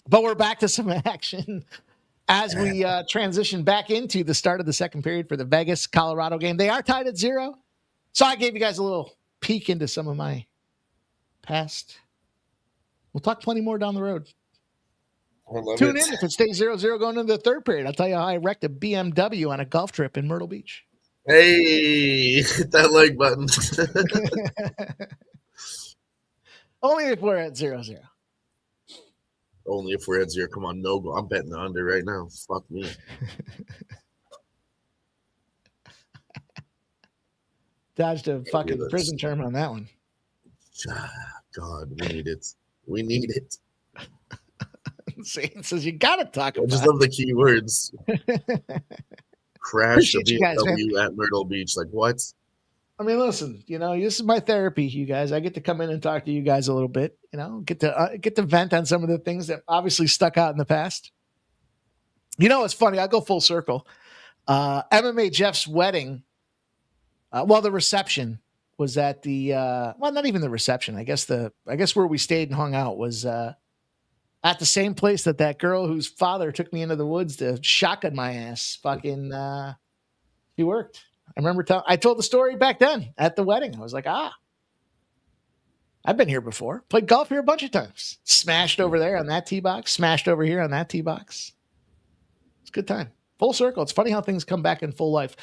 But we're back to some action as we transition back into the start of the second period for the Vegas-Colorado game. They are tied at 0. So I gave you guys a little peek into some of my past. We'll talk plenty more down the road. Tune in if it stays 0-0 going into the third period. I'll tell you how I wrecked a BMW on a golf trip in Myrtle Beach.
Hey, hit that like button.
Only if we're at 0-0.
Only if we're at 0. Come on, no goal. I'm betting the under right now. Fuck me.
Dodged a fucking prison term on that one.
God, we need it. We need it.
Zane says you got to talk about
I just love the key words. Crash a BMW at Myrtle Beach. Like, what?
I mean, listen, this is my therapy, you guys. I get to come in and talk to you guys a little bit, get to vent on some of the things that obviously stuck out in the past. It's funny. I go full circle. MMA Jeff's wedding. The reception was at the, not even the reception. I guess where we stayed and hung out was, at the same place that girl whose father took me into the woods to shotgun my ass fucking, she worked. I remember I told the story back then at the wedding. I was like, I've been here before. Played golf here a bunch of times. Smashed over there on that tee box. Smashed over here on that tee box. It's a good time. Full circle. It's funny how things come back in full life.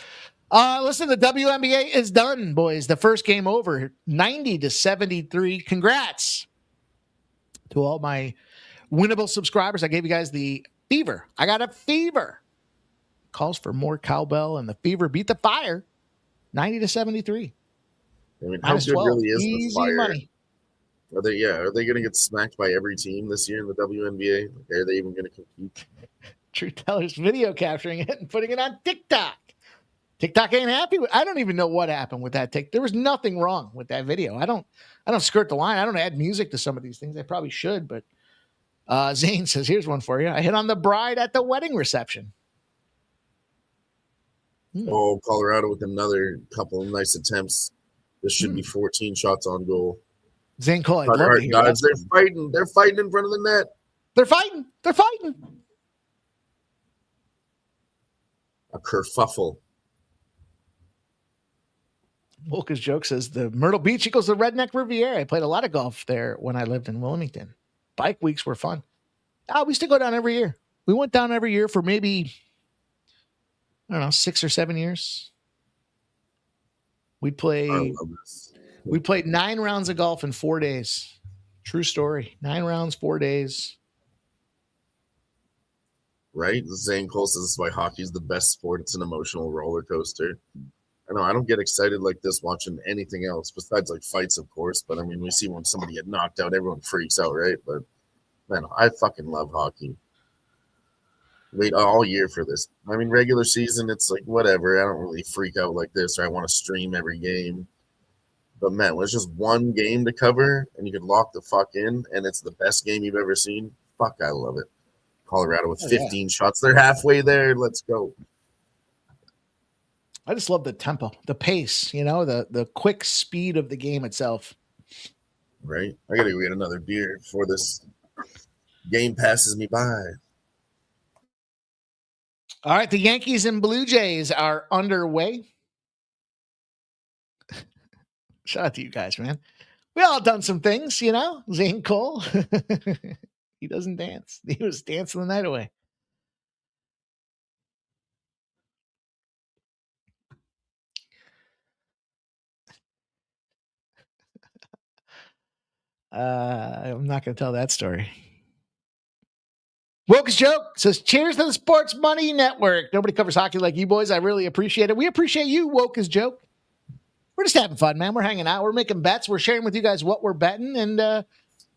Listen, the WNBA is done, boys. The first game over, 90-73. Congrats to all my winnable subscribers. I gave you guys the fever. I got a fever. Calls for more cowbell, and the fever beat the fire 90-73.
I mean, how good really is the fire?
Money.
Are they going to get smacked by every team this year in the WNBA? Are they even going to compete?
Truth Teller's video capturing it and putting it on TikTok. TikTok ain't happy with. I don't even know what happened with that TikTok. There was nothing wrong with that video. I don't skirt the line. I don't add music to some of these things. I probably should, but Zane says, here's one for you. I hit on the bride at the wedding reception.
Oh, Colorado with another couple of nice attempts. This should be 14 shots on goal.
Zane Cole,
guys, they're fighting. They're fighting in front of the net.
They're fighting.
A kerfuffle.
Wolka's joke says the Myrtle Beach equals the Redneck Riviera. I played a lot of golf there when I lived in Wilmington. Bike weeks were fun. We used to go down every year. We went down every year for maybe, 6 or 7 years. We played 9 rounds of golf in 4 days. True story. 9 rounds, 4 days.
Right? Zane Cole says this is why hockey is the best sport. It's an emotional roller coaster. I know I don't get excited like this watching anything else besides like fights, of course. But I mean, we see when somebody get knocked out, everyone freaks out, right? But man, I fucking love hockey. Wait all year for this. I mean, regular season, it's like whatever. I don't really freak out like this, or I want to stream every game. But man, when it's just one game to cover and you can lock the fuck in, and it's the best game you've ever seen. Fuck, I love it. Colorado with 15 shots. They're halfway there. Let's go.
I just love the tempo, the pace, the quick speed of the game itself.
Right? I got to go get another beer before this game passes me by.
All right, the Yankees and Blue Jays are underway. Shout out to you guys, man. We all done some things, you know. Zane Cole, he doesn't dance. He was dancing the night away. I'm not going to tell that story. Woke's Joke says, cheers to the Sports Money Network. Nobody covers hockey like you boys. I really appreciate it. We appreciate you, Woke's Joke. We're just having fun, man. We're hanging out. We're making bets. We're sharing with you guys what we're betting. And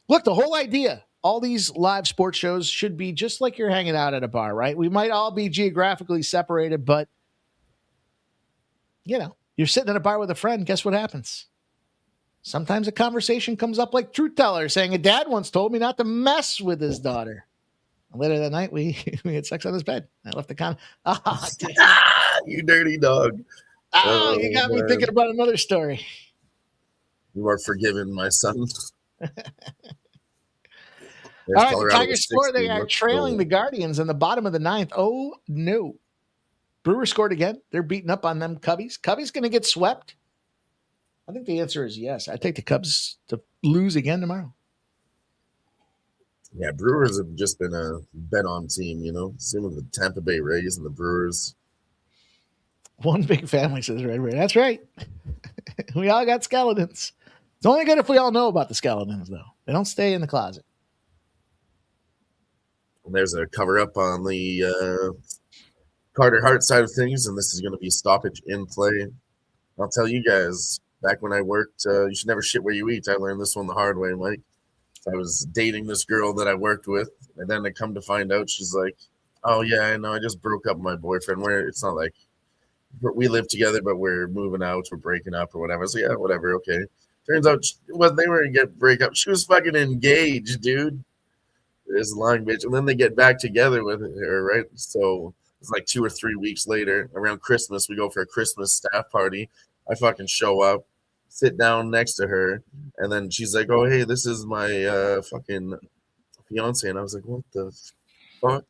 look, the whole idea, all these live sports shows should be just like you're hanging out at a bar, right? We might all be geographically separated, but, you know, you're sitting at a bar with a friend. Guess what happens? Sometimes a conversation comes up like Truth Teller saying a dad once told me not to mess with his daughter. And later that night, we had sex on his bed. I left the con. Oh,
You dirty dog.
oh, you got me thinking about another story.
You are forgiven, my son.
All right, the Tigers score. They are trailing the Guardians in the bottom of the ninth. Oh, no. Brewers scored again. They're beating up on them Cubbies. Cubbies going to get swept? I think the answer is yes. I take the Cubs to lose again tomorrow.
Yeah, Brewers have just been a bet-on team, you know. Same with the Tampa Bay Rays and the Brewers.
One big family, says Red Ray. That's right. We all got skeletons. It's only good if we all know about the skeletons, though. They don't stay in the closet.
And there's a cover-up on the Carter Hart side of things, and this is going to be stoppage in play. I'll tell you guys, back when I worked, you should never shit where you eat. I learned this one the hard way, Mike. I was dating this girl that I worked with, and then I come to find out she's like, oh, yeah, I know, I just broke up with my boyfriend. It's not like we live together, but we're moving out, we're breaking up or whatever. So, yeah, whatever, okay. Turns out they were going to break up. She was fucking engaged, dude. This lying bitch. And then they get back together with her, right? So it's like 2 or 3 weeks later, around Christmas, we go for a Christmas staff party. I fucking show up, sit down next to her, and then she's like, oh, hey, this is my fucking fiance. And I was like, what the fuck?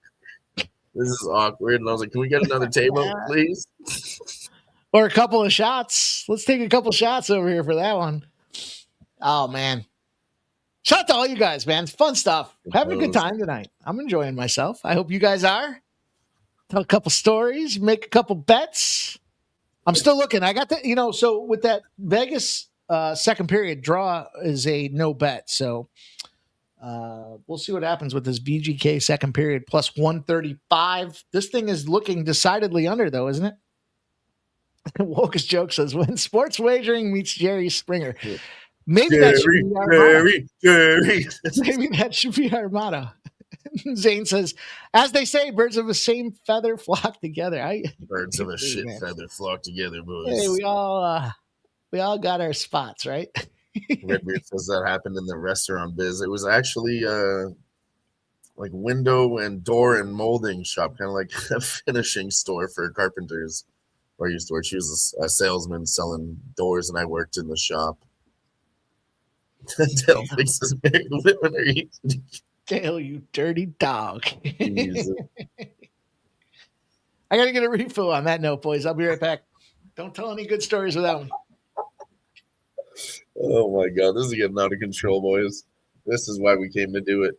This is awkward. And I was like, can we get another table, please?
Or a couple of shots. Let's take a couple shots over here for that one. Oh, man. Shout out to all you guys, man. It's fun stuff. Having a good time tonight. I'm enjoying myself. I hope you guys are. Tell a couple stories, make a couple bets. I'm still looking. I got the, so with that Vegas second period draw is a no bet. So we'll see what happens with this BGK second period plus 135. This thing is looking decidedly under, though, isn't it? Wokus Joke says, when sports wagering meets Jerry Springer. Maybe that should be our motto. Maybe that should be our motto. Zane says, as they say, birds of the same feather flock together.
Birds of a shit feather flock together, boys.
Hey, we all got our spots, right?
Redbeard says that happened in the restaurant biz. It was actually like window and door and molding shop, kind of like a finishing store for carpenters. Where I used to work. She was a salesman selling doors, and I worked in the shop. Dale fixes married women are easy.
Dale, you dirty dog. I got to get a refill on that note, boys. I'll be right back. Don't tell any good stories without me.
Oh, my God. This is getting out of control, boys. This is why we came to do it.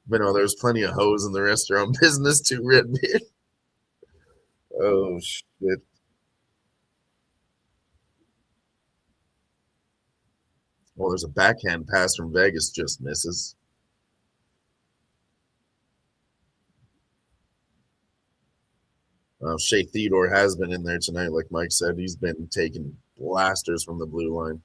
But no, there's plenty of hoes in the restaurant business too, Redbeard. Oh, shit. Well, there's a backhand pass from Vegas, just misses. Shea Theodore has been in there tonight, like Mike said. He's been taking blasters from the blue line.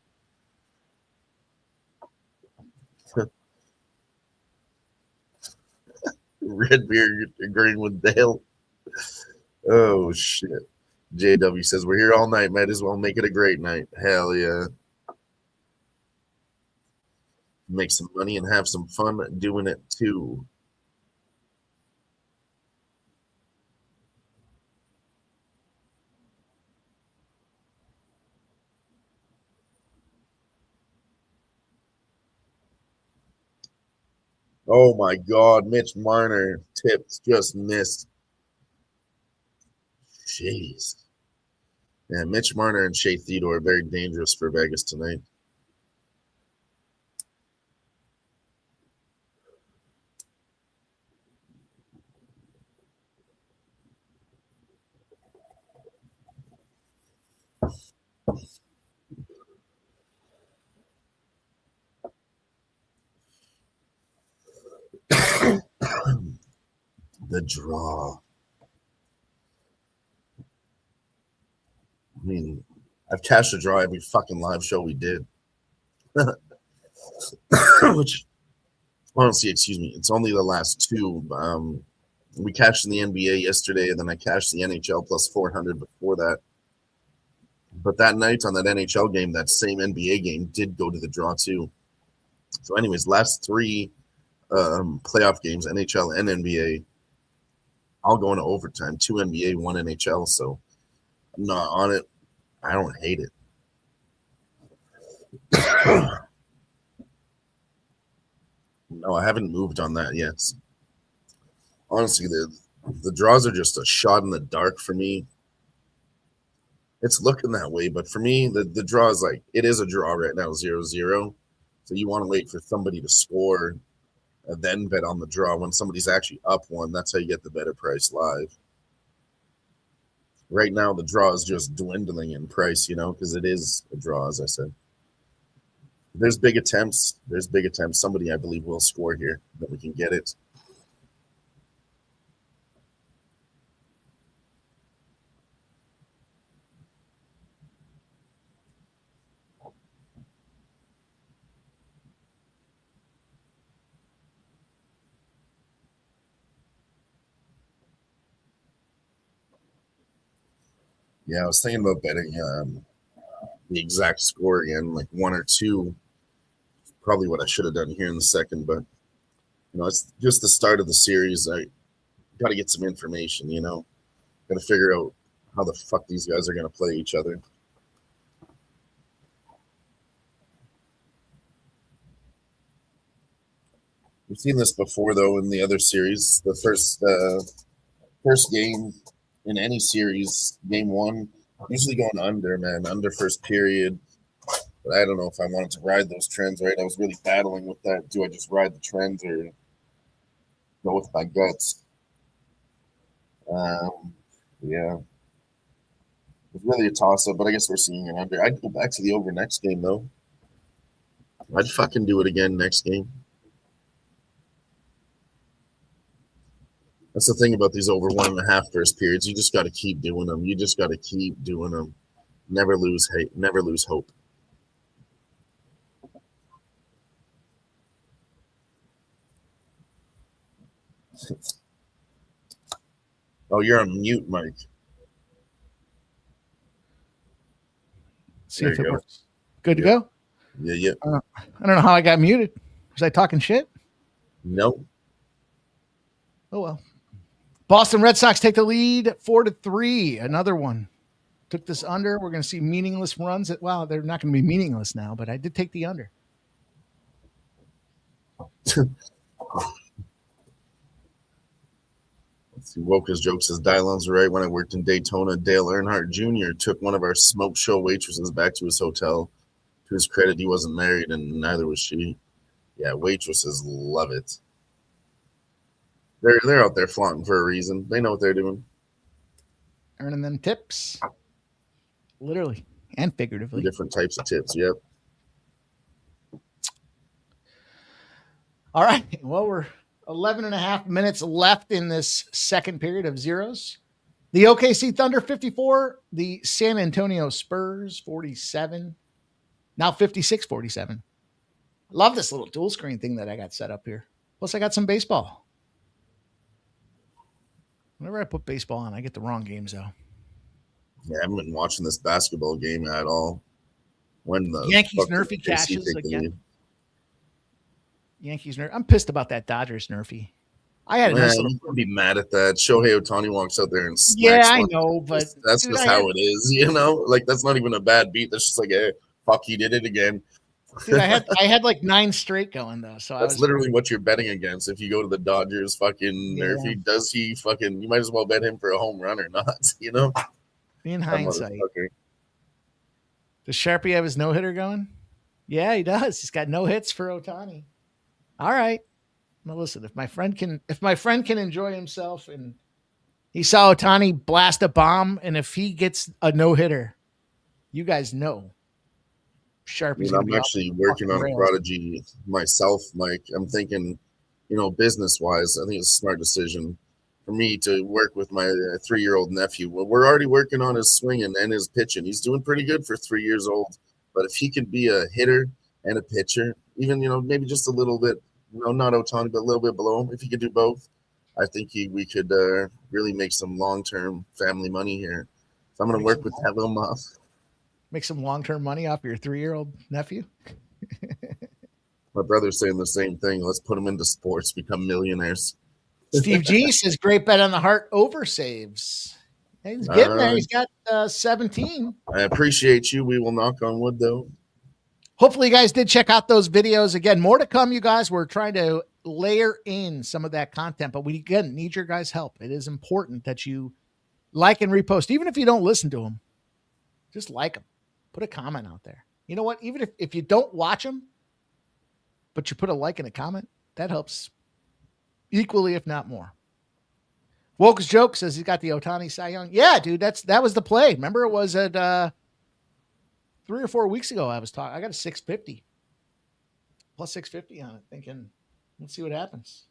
Redbeard agreeing with Dale. Oh, shit. JW says, we're here all night. Might as well make it a great night. Hell yeah. Make some money and have some fun doing it too. Oh my God, Mitch Marner tips just missed. Jeez. Yeah, Mitch Marner and Shea Theodore are very dangerous for Vegas tonight. The draw. I mean, I've cashed a draw every fucking live show we did. Which, honestly, excuse me, it's only the last two. We cashed in the NBA yesterday, and then I cashed the NHL plus 400 before that. But that night on that NHL game, that same NBA game did go to the draw too. So anyways, last three playoff games, NHL and NBA, all going to overtime. 2 NBA, 1 NHL. So I'm not on it. I don't hate it. No, I haven't moved on that yet. Honestly, the draws are just a shot in the dark for me. It's looking that way, but for me, the draw is like, it is a draw right now, 0-0. So you want to wait for somebody to score and then bet on the draw. When somebody's actually up one, that's how you get the better price live. Right now, the draw is just dwindling in price, because it is a draw, as I said. There's big attempts. Somebody, I believe, will score here, that we can get it. Yeah, I was thinking about betting the exact score again, like 1 or 2. Probably what I should have done here in the second, but it's just the start of the series. I got to get some information. Got to figure out how the fuck these guys are going to play each other. We've seen this before, though, in the other series. The first game in any series, game 1, usually going under, man, under first period. But I don't know if I wanted to ride those trends, right? I was really battling with that. Do I just ride the trends or go with my guts? Yeah. It's really a toss-up, but I guess we're seeing it under. I'd go back to the over next game, though. I'd fucking do it again next game. That's the thing about these over 1.5 first periods. You just got to keep doing them. Never lose hate. Never lose hope. Oh, you're on mute, Mike.
See if it works. Good to go?
Yeah.
I don't know how I got muted. Was I talking shit?
Nope.
Oh, well. Boston Red Sox take the lead 4-3. Another one. Took this under. We're going to see meaningless runs. Well, they're not going to be meaningless now, but I did take the under.
Let's see. Woka's joke says, Dylon's right. When I worked in Daytona, Dale Earnhardt Jr. took one of our smoke show waitresses back to his hotel. To his credit, he wasn't married, and neither was she. Yeah, waitresses love it. They're out there flaunting for a reason. They know what they're doing.
Earning them tips. Literally and figuratively.
Different types of tips, yep.
All right. Well, we're 11 and a half minutes left in this second period of zeros. The OKC Thunder 54, the San Antonio Spurs 47, now 56-47. Love this little dual screen thing that I got set up here. Plus, I got some baseball. Whenever I put baseball on, I get the wrong games, though.
Yeah, I haven't been watching this basketball game at all. When the
Yankees nerfy cashes again. Yankees nerf. I'm pissed about that Dodgers nerfy. I had a nice little.
You can be mad at that. Shohei Ohtani walks out there and smacks.
Yeah, I know, but
that's just how it is, Like, that's not even a bad beat. That's just like, hey, fuck, he did it again.
Dude, I had like 9 straight going though. So
That's literally what you're betting against. If you go to the Dodgers, or if you might as well bet him for a home run or not.
In hindsight. Does Sharpie have his no-hitter going? Yeah, he does. He's got no hits for Ohtani. All right. Now listen, if my friend can enjoy himself and he saw Ohtani blast a bomb, and if he gets a no-hitter, you guys know Sharpie's
I'm actually working on a prodigy myself, Mike. I'm thinking, business-wise, I think it's a smart decision for me to work with my 3-year-old nephew. Well, we're already working on his swinging and his pitching. He's doing pretty good for 3 years old. But if he could be a hitter and a pitcher, even, maybe just a little bit, not Ohtani, but a little bit below him, if he could do both, I think we could really make some long-term family money here. So I'm going to work with that little muff.
Make some long-term money off your 3-year-old nephew?
My brother's saying the same thing. Let's put him into sports, become millionaires.
Steve G says, great bet on the Hart over saves. He's getting there. He's got 17.
I appreciate you. We will knock on wood, though.
Hopefully you guys did check out those videos. Again, more to come, you guys. We're trying to layer in some of that content, but we, again, need your guys' help. It is important that you like and repost. Even if you don't listen to them, just like them. Put a comment out there. You know what? Even if you don't watch them, but you put a like and a comment, that helps equally, if not more. Woke's Joke says he's got the Ohtani Cy Young. Yeah, dude, that was the play. Remember, it was at 3 or 4 weeks ago. I was talking. I got a 650 plus 650 on it. Thinking, let's see what happens.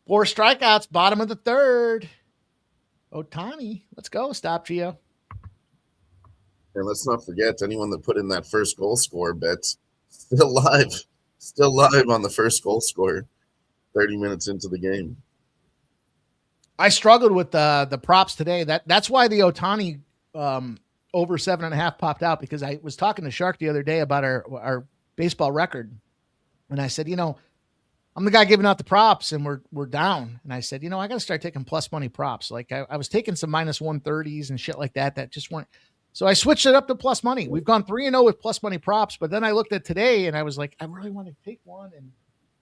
4 strikeouts, bottom of the third. Ohtani, let's go. Stop, Gio.
And let's not forget, anyone that put in that first goal score bet, still live on the first goal score 30 minutes into the game.
I struggled with the props today. That's why the Ohtani over 7.5 popped out, because I was talking to Shark the other day about our baseball record. And I said, I'm the guy giving out the props and we're down. And I said, I got to start taking plus money props. Like I was taking some minus 130s and shit like that just weren't. So I switched it up to plus money. We've gone 3-0 with plus money props, but then I looked at today and I was like, I really want to take one. And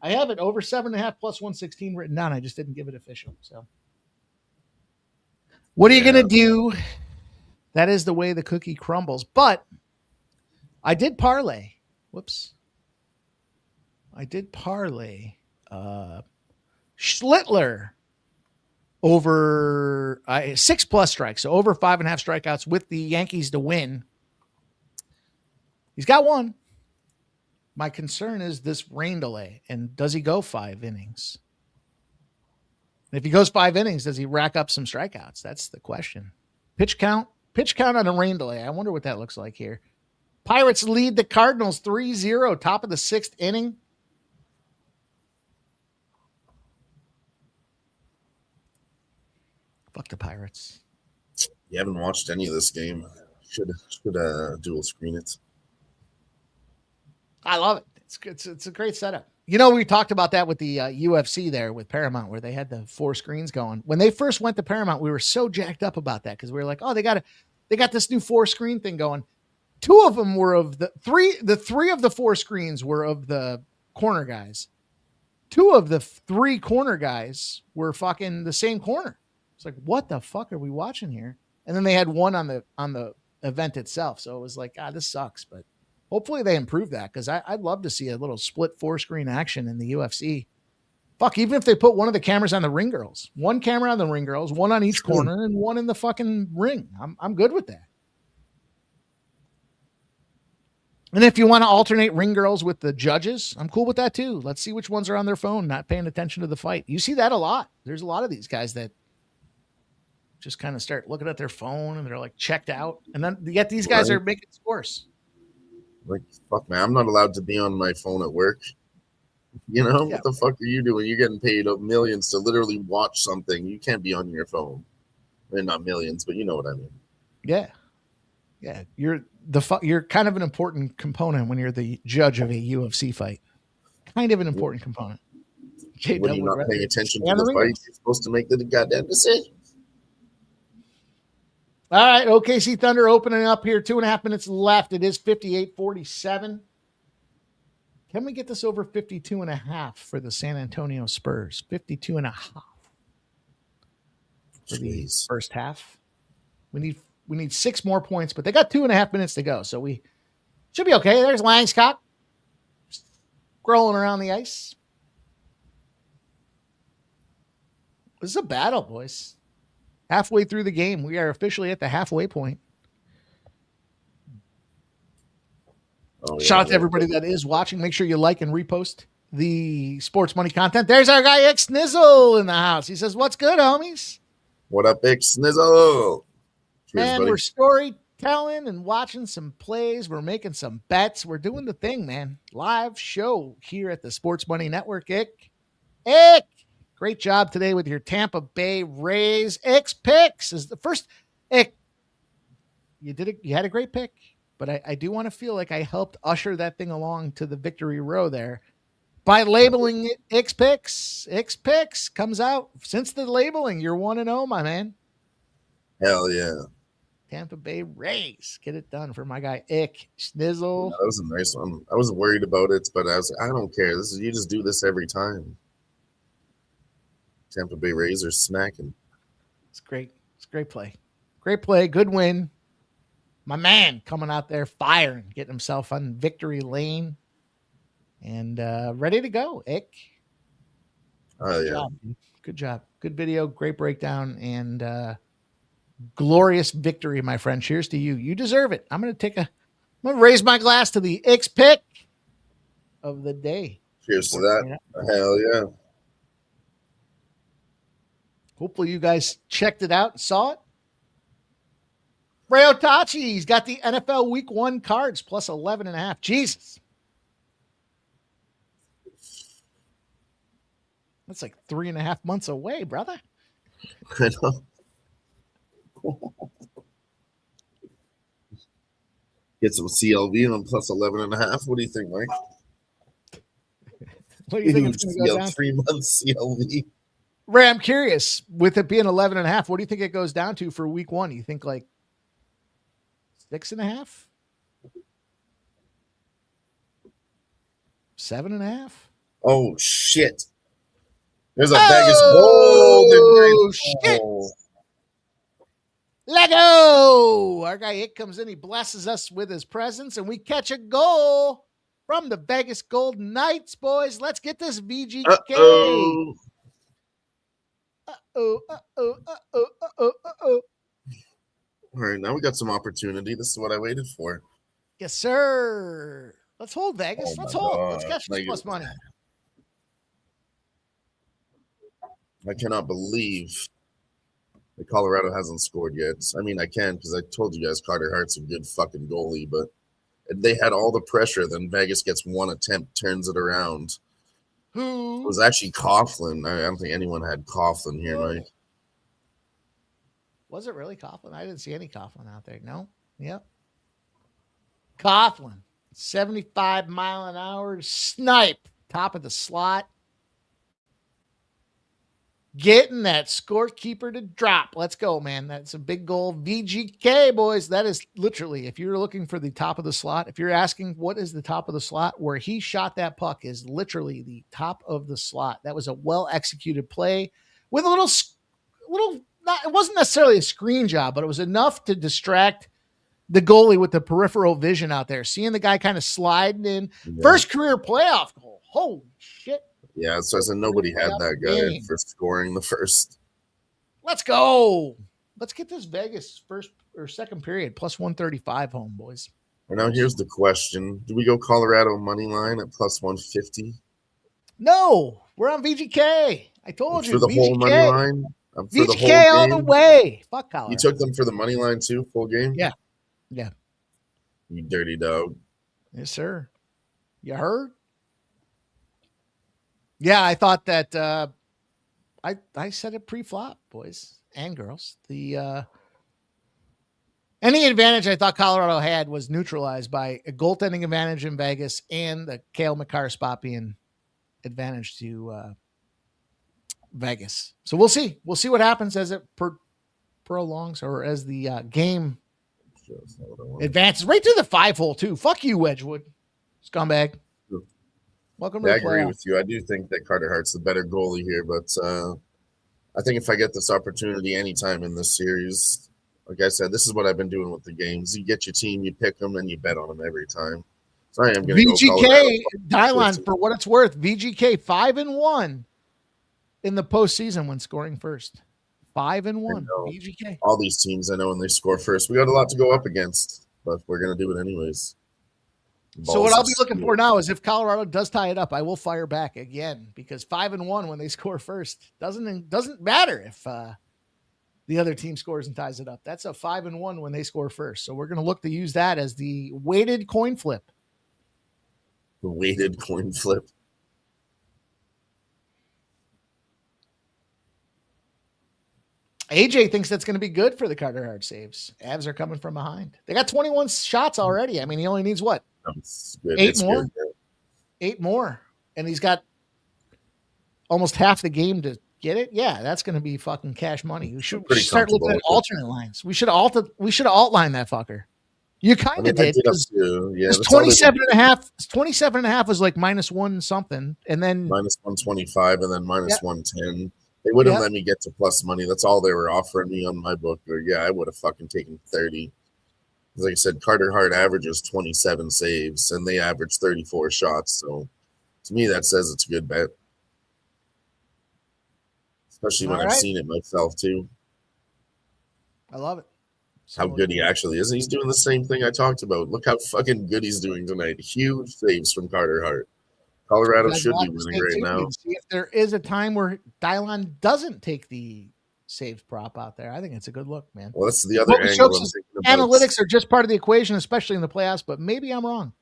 I have it over 7.5 plus 116 written down. I just didn't give it official. So what are you going to do? That is the way the cookie crumbles. But I did parlay. Whoops. I did parlay Schlittler over 6+ strikes, so over 5.5 strikeouts with the Yankees to win. He's got one. My concern is this rain delay, and does he go 5 innings? And if he goes 5 innings, does he rack up some strikeouts? That's the question. Pitch count on a rain delay. I wonder what that looks like here. Pirates lead the Cardinals 3-0, top of the 6th inning. Fuck the Pirates.
You haven't watched any of this game. Should dual screen it.
I love it. It's a great setup. We talked about that with the UFC there with Paramount, where they had the 4 screens going. When they first went to Paramount, we were so jacked up about that because we were like, oh, they got this new 4-screen thing going. 2 of them were of the 3 of the 4 screens were of the corner guys. 2 of the 3 corner guys were fucking the same corner. It's like, what the fuck are we watching here? And then they had one on the event itself. So it was like, this sucks. But hopefully they improve that, because I'd love to see a little split 4-screen action in the UFC. Fuck, even if they put one of the cameras on the ring girls. 1 camera on the ring girls, 1 on each corner, and 1 in the fucking ring. I'm good with that. And if you want to alternate ring girls with the judges, I'm cool with that too. Let's see which ones are on their phone, not paying attention to the fight. You see that a lot. There's a lot of these guys that just kind of start looking at their phone and they're like checked out. And then yet these guys are making scores.
Like, fuck, man, I'm not allowed to be on my phone at work. What the fuck are you doing? You're getting paid millions to literally watch something. You can't be on your phone. I mean, not millions, but you know what I mean.
Yeah. Yeah. You're kind of an important component when you're the judge of a UFC fight. Kind of an important component.
When you're not paying attention to the fight, you're supposed to make the goddamn decision.
All right, OKC Thunder opening up here. 2.5 minutes left. It is 58-47. Can we get this over 52.5 for the San Antonio Spurs? 52.5 for the first half. We need 6 more points, but they got 2.5 minutes to go, so we should be okay. There's Langscott scrolling around the ice. This is a battle, boys. Halfway through the game, we are officially at the halfway point. Shout out to everybody that is watching. Make sure you like and repost the Sports Money content. There's our guy, X Snizzle, in the house. He says, what's good, homies?
What up, X Snizzle?
Man, we're storytelling and watching some plays. We're making some bets. We're doing the thing, man. Live show here at the Sports Money Network. Ick. Great job today with your Tampa Bay Rays. X picks is the first. Ick. You did it. You had a great pick, but I do want to feel like I helped usher that thing along to the victory row there by labeling it X picks. X picks comes out since the labeling. You're 1-0, my man.
Hell yeah.
Tampa Bay Rays. Get it done for my guy, Ick Snizzle.
Yeah, that was a nice one. I was worried about it, but I don't care. You just do this every time. Tampa Bay Rays are smacking.
It's great. It's a great play. Great play. Good win. My man coming out there firing, getting himself on victory lane and ready to go, Ick.
Oh, yeah.
Good job. Good video. Great breakdown and glorious victory, my friend. Cheers to you. You deserve it. I'm going to raise my glass to the X pick of the day.
Cheers to that. Hell yeah.
Hopefully you guys checked it out and saw it. Ray Otachi's got the NFL Week 1 cards plus 11.5. Jesus. That's like 3.5 months away, brother.
I know. Get some CLV on plus 11.5. What do you think, Mike?
What do you think it's going to go down?
3 months CLV.
Ray, I'm curious. With it being 11.5, what do you think it goes down to for week 1? You think like 6.5? 7.5?
Oh, shit. There's a Vegas goal.
Oh, shit. Let go. Our guy Hick comes in. He blesses us with his presence, and we catch a goal from the Vegas Golden Knights, boys. Let's get this VGK.
Uh-oh.
Uh-oh.
All right, now we got some opportunity. This is what I waited for.
Yes, sir. Let's hold, Vegas. Let's hold.
God.
Let's catch this plus money.
I cannot believe that Colorado hasn't scored yet. I mean, I can because I told you guys Carter Hart's a good fucking goalie, but they had all the pressure. Then Vegas gets one attempt, turns it around.
Who?
It was actually Coughlin. I don't think anyone had Coughlin here, Mike.
Was it really Coughlin? I didn't see any Coughlin out there. No? Yep. Coughlin. 75 mile an hour snipe. Top of the slot. Getting that scorekeeper to drop. Let's go, man. That's a big goal. VGK, boys. That is literally, if you're looking for the top of the slot, if you're asking what is the top of the slot, where he shot that puck is literally the top of the slot. That was a well-executed play with a little, not, it wasn't necessarily a screen job, but it was enough to distract the goalie with the peripheral vision out there. Seeing the guy kind of sliding in. Yeah. First career playoff goal. Holy shit.
Yeah, so I said nobody had that guy for scoring the first.
Let's go. Let's get this Vegas first or second period plus 135 home, boys.
And now here's the question. Do we go Colorado money line at plus 150?
No, we're on VGK. I told you.
For the
VGK.
whole money line? For
VGK
the whole game?
all the way. Fuck Colorado.
You took them for the money line too, full game?
Yeah. Yeah.
You dirty dog.
Yes, sir. You heard? Yeah, I thought that I said it pre-flop, boys and girls. The any advantage I thought Colorado had was neutralized by a goaltending advantage in Vegas and the Cale Makar spot being advantage to Vegas. So we'll see. We'll see what happens as it prolongs or as the game advances right to the 5-hole too. Fuck you, Wedgwood, scumbag. Welcome to
Yeah,
the
I agree
playoffs.
with you. I do think that Carter Hart's the better goalie here, but I think if I get this opportunity anytime in this series, like I said, this is what I've been doing with the games. You get your team, you pick them, and you bet on them every time. So I am going to go Colorado.
VGK, Dylon, for what it's worth, VGK 5-1 in the postseason when scoring first. 5-1. VGK.
All these teams I know when they score first. We got a lot to go up against, but we're going to do it anyways.
So what I'll be looking for now is if Colorado does tie it up, I will fire back again because 5-1 when they score first doesn't matter if the other team scores and ties it up. That's a 5-1 when they score first. So we're going to look to use that as the weighted coin flip.
The weighted coin flip.
AJ thinks that's going to be good for the Carter Hart saves. Avs are coming from behind. They got 21 shots already. I mean, he only needs what? Eight more. Good, 8 more. And he's got almost half the game to get it. Yeah, that's going to be fucking cash money. We should start looking at alternate lines. We should outline that fucker. You kind of did.
Yeah,
27.5 was like -1 something. And then
-125 and then -110. They wouldn't let me get to plus money. That's all they were offering me on my book. Or yeah, I would have fucking taken 30. Like I said, Carter Hart averages 27 saves, and they average 34 shots. So to me, that says it's a good bet. Especially when I've seen it myself, too.
I love it.
How good he actually is. And he's doing the same thing I talked about. Look how fucking good he's doing tonight. Huge saves from Carter Hart. Colorado should be winning right now.
See if there is a time where Dylon doesn't take the saves prop out there. I think it's a good look, man.
Well, that's the other angle.
Analytics are just part of the equation, especially in the playoffs, but maybe I'm wrong.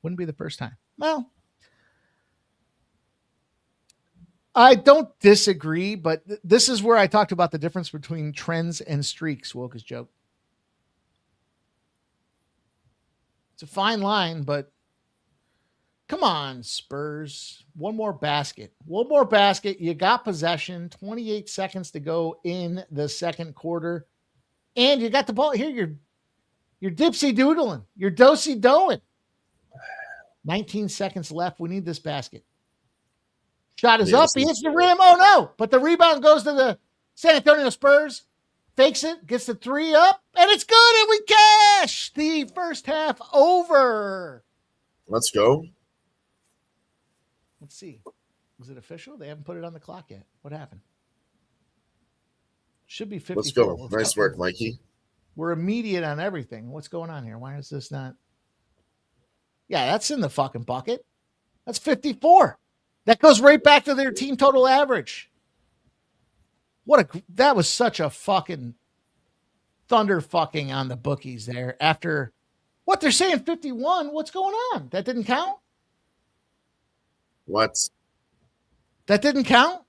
Wouldn't be the first time. Well, I don't disagree, but this is where I talked about the difference between trends and streaks, Wilkes joke. It's a fine line, but come on, Spurs. One more basket. You got possession. 28 seconds to go in the second quarter. And you got the ball. Here, you're dipsy doodling. You're dosey doing. 19 seconds left. We need this basket. Shot is up. He hits the rim. Oh, no. But the rebound goes to the San Antonio Spurs. Fakes it. Gets the 3 up. And it's good. And we cash the first half over.
Let's go.
Let's see. Was it official? They haven't put it on the clock yet. What happened? Should be 50.
Let's go. Nice work, Mikey.
We're immediate on everything. What's going on here? Why is this not? Yeah, that's in the fucking bucket. That's 54. That goes right back to their team total average. That was such a fucking thunder fucking on the bookies there. After what they're saying 51. What's going on? That didn't count?
What?
That didn't count?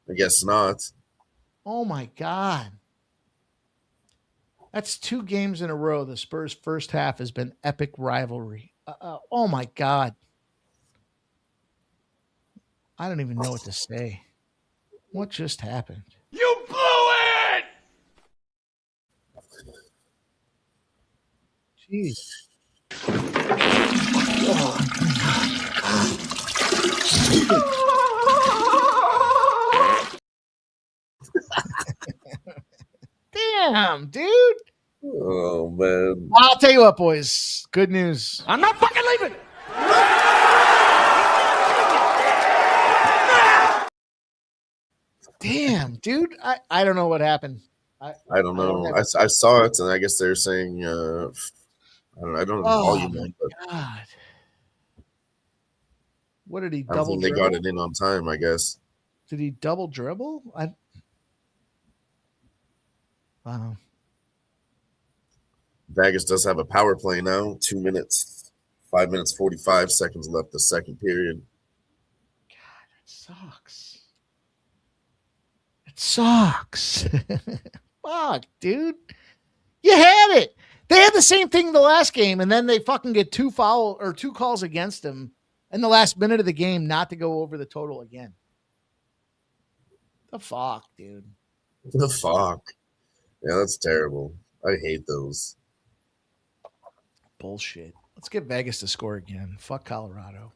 I guess not.
Oh my God. That's 2 games in a row. The Spurs' first half has been epic rivalry. Oh my God. I don't even know what to say. What just happened?
You blew it!
Jeez. Damn, dude.
Oh, man.
Well, I'll tell you what, boys. Good news.
I'm not fucking leaving!
Damn, dude. I don't know what happened.
I don't know. I saw it, and I guess they're saying, I don't know. I don't know the volume on, but
God. What did he
I
double
think they got it in on time, I guess.
Did he double dribble? I don't know.
Vegas does have a power play now. 2 minutes, 5 minutes, 45 seconds left the second period.
God, that sucks. It sucks. Fuck, dude. You had it. They had the same thing the last game, and then they fucking get 2 calls against them in the last minute of the game not to go over the total again. The fuck, dude.
The fuck? Yeah, that's terrible. I hate those.
Bullshit. Let's get Vegas to score again. Fuck Colorado.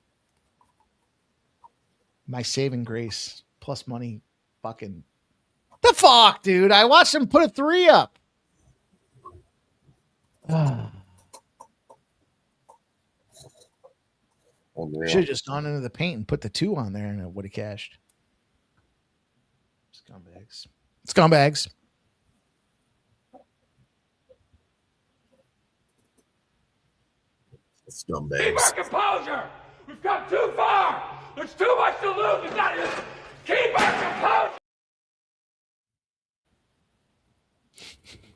My saving grace plus money. Fucking the fuck, dude. I watched him put a 3 up. Should have just gone into the paint and put the 2 on there and it would have cashed. Scumbags. Scumbags.
Scumbags.
Keep our composure. We've come too far. There's too much to lose. We've got to keep our composure.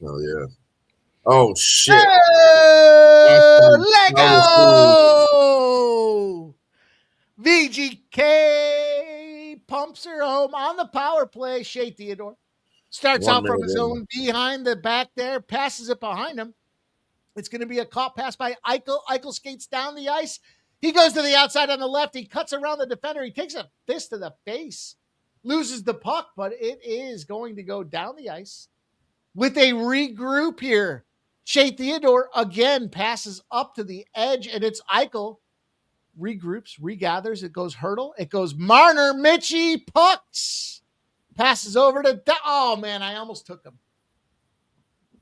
Oh yeah. Oh shit.
Let go. VGK pumps her home on the power play. Shea Theodore starts out from his own behind the back there, passes it behind him. It's going to be a caught pass by Eichel. Eichel skates down the ice. He goes to the outside on the left. He cuts around the defender. He takes a fist to the face, loses the puck, but it is going to go down the ice with a regroup here. Shea Theodore again passes up to the edge, and it's Eichel. Regroups, regathers. It goes Hurdle. It goes Marner. Mitchie pucks. Passes over to... Oh, man, I almost took him.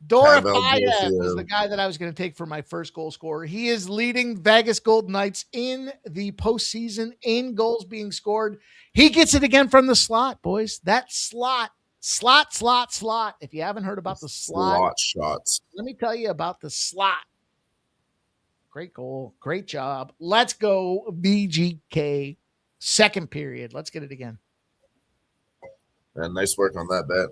Dorofeyev was the guy that I was going to take for my first goal scorer. He is leading Vegas Golden Knights in the postseason in goals being scored. He gets it again from the slot, boys. That slot. If you haven't heard about the slot
shots,
let me tell you about the slot. Great goal. Great job. Let's go VGK. Second period. Let's get it again.
Man, nice work on that bet.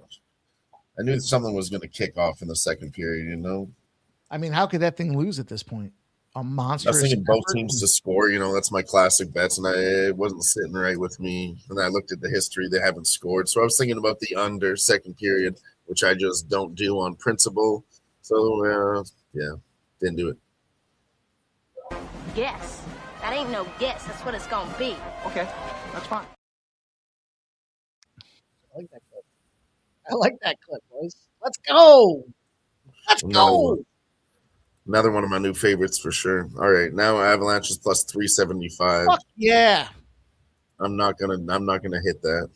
I knew something was going to kick off in the second period, you know?
I mean, how could that thing lose at this point? A monster.
I was thinking both teams to score, you know, that's my classic bets, and it wasn't sitting right with me. And I looked at the history, they haven't scored. So I was thinking about the under second period, which I just don't do on principle. So, yeah, didn't do it.
Guess. That ain't no guess. That's what it's going to be.
Okay, that's fine.
I like that clip. I like that clip, boys. Let's go. Let's go.
Another one of my new favorites for sure. All right, now Avalanche is plus 375.
Fuck yeah.
I'm not gonna hit that.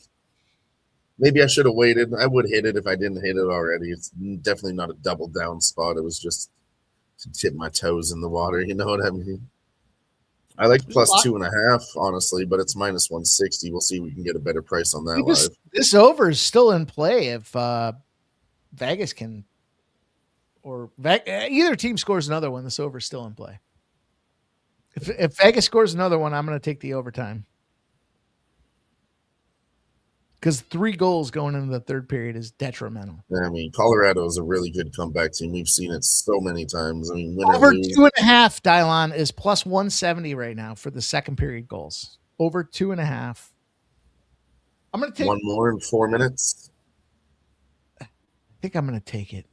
Maybe I should have waited. I would hit it if I didn't hit it already. It's definitely not a double down spot. It was just to tip my toes in the water. You know what I mean? I like plus 2.5, honestly, but it's minus 160. We'll see if we can get a better price on that live.
This over is still in play if Vegas can, or either team scores another one. This over is still in play. If Vegas scores another one, I'm going to take the overtime. Because 3 goals going into the third period is detrimental.
I mean, Colorado is a really good comeback team. We've seen it so many times. I mean,
over 2.5, Dylon is plus 170 right now for the second period goals. Over 2.5. I'm going to take
one more in 4 minutes.
I think I'm going to take it.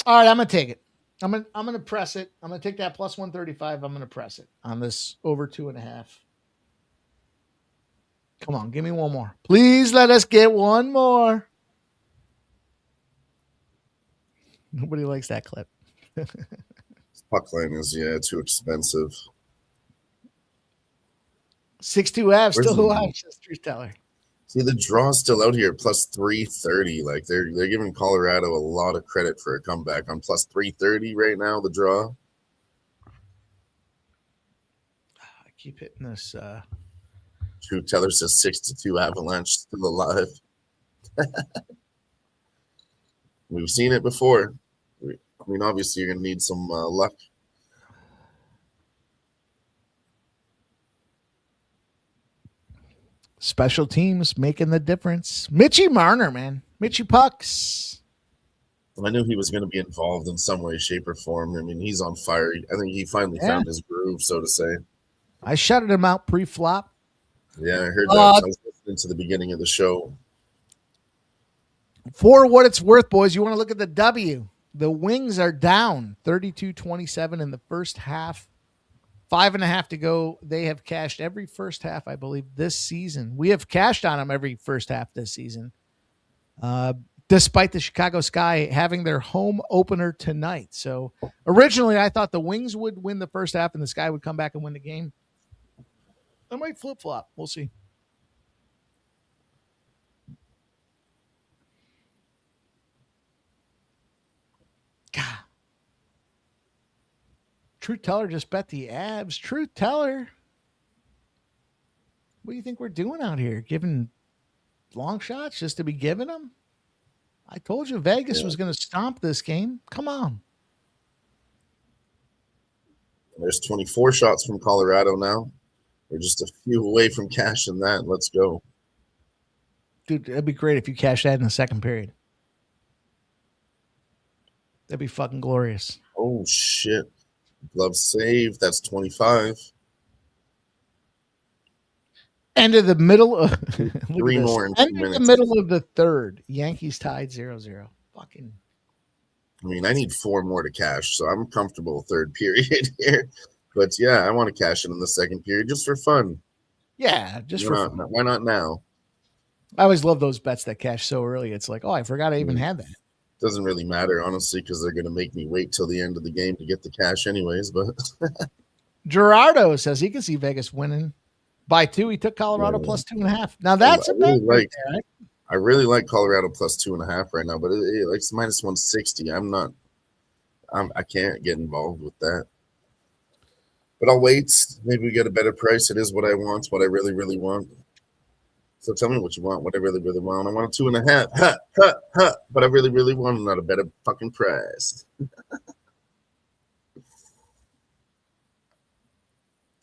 All right, I'm going to take it. I'm gonna press it. I'm gonna take that plus 135. I'm gonna press it on this over 2.5. Come on, give me one more. Please let us get one more. Nobody likes that clip.
Puck line is too expensive.
6-2 Av still alive, says Truth Teller.
See, the draw's still out here, plus 330. Like they're giving Colorado a lot of credit for a comeback on plus 330 right now. The draw.
I keep hitting this.
Truth Teller says 6-2 Avalanche still alive. We've seen it before. I mean, obviously, you're gonna need some luck.
Special teams making the difference. Mitchie Marner, man. Mitchie Pucks.
I knew he was going to be involved in some way, shape, or form. I mean, he's on fire. I think he finally found his groove, so to say.
I shouted him out pre-flop.
Yeah, I heard that. I was listening to the beginning of the show.
For what it's worth, boys, you want to look at the W. The Wings are down 32-27 in the first half. 5.5 to go. They have cashed every first half, I believe, this season. We have cashed on them every first half this season. Despite the Chicago Sky having their home opener tonight. So originally I thought the Wings would win the first half and the Sky would come back and win the game. I might flip-flop. We'll see. God. Truth Teller just bet the Abs. Truth Teller. What do you think we're doing out here? Giving long shots just to be giving them? I told you Vegas was going to stomp this game. Come on.
There's 24 shots from Colorado now. We're just a few away from cashing that. Let's go.
Dude, it'd be great if you cashed that in the second period. That'd be fucking glorious.
Oh, shit. Glove save. That's 25.
End of the middle of
Three more in 2
End
minutes.
of the middle of the third. Yankees tied 0-0. Fucking.
I mean, I need 4 more to cash, so I'm comfortable third period here. But yeah, I want to cash it in the second period just for fun.
Yeah, just for fun.
Why not now?
I always love those bets that cash so early. It's like, oh, I forgot I even had that.
Doesn't really matter, honestly, because they're going to make me wait till the end of the game to get the cash anyways. But
Gerardo says he can see Vegas winning by 2. He took Colorado plus 2.5. Now that's a bet.
I really like Colorado plus 2.5 right now, but it's minus 160. I can't get involved with that. But I'll wait. Maybe we get a better price. It is what I want, what I really, really want. So tell me what you want, what I really, really want. I want a 2.5. But I really, really want not a better fucking price.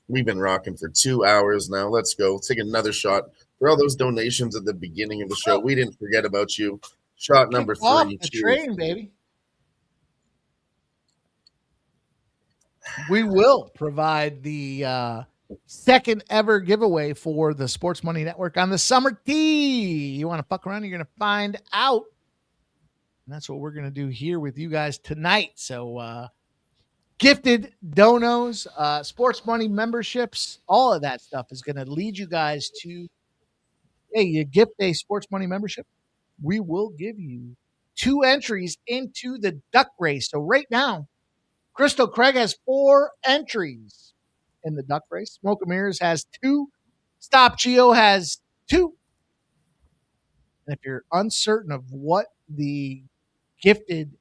We've been rocking for 2 hours now. Let's go. Take another shot. For all those donations at the beginning of the show, we didn't forget about you. Shot number 3.
Off the train, baby. We will provide the second ever giveaway for the Sports Money Network on the Summer Tea. You want to fuck around, you're going to find out. And that's what we're going to do here with you guys tonight. So gifted donos, Sports Money memberships, all of that stuff is going to lead you guys to, hey, you gift a Sports Money membership, we will give you 2 entries into the duck race. So right now, Crystal Craig has 4 entries in the duck race. Smoke Amirs has 2. Stop Geo has 2. And if you're uncertain of what the gifted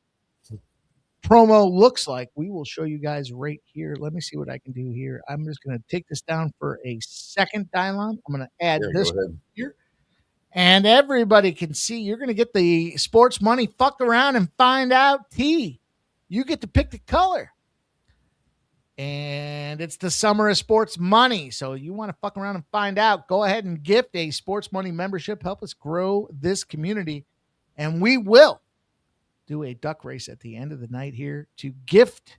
promo looks like, we will show you guys right here. Let me see what I can do here. I'm just going to take this down for a second, Dylon. I'm going to add this here. And everybody can see you're going to get the Sports Money fuck around and find out tea. You get to pick the color. And it's the summer of Sports Money. So you want to fuck around and find out, go ahead and gift a Sports Money membership. Help us grow this community. And we will do a duck race at the end of the night here to gift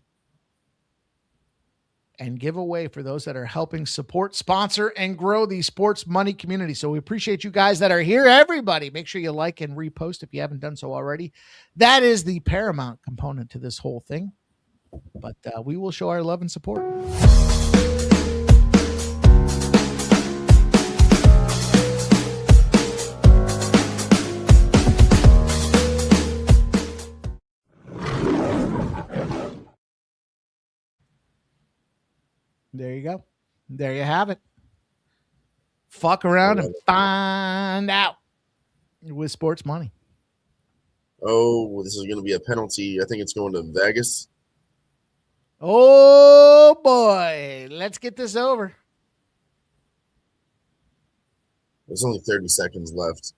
and give away for those that are helping support, sponsor, and grow the Sports Money community. So we appreciate you guys that are here. Everybody, make sure you like and repost if you haven't done so already. That is the paramount component to this whole thing. But we will show our love and support. There you go. There you have it. Fuck around and find out with Sports Money.
Oh, this is going to be a penalty. I think it's going to Vegas.
Oh, boy. Let's get this over.
There's only 30 seconds left.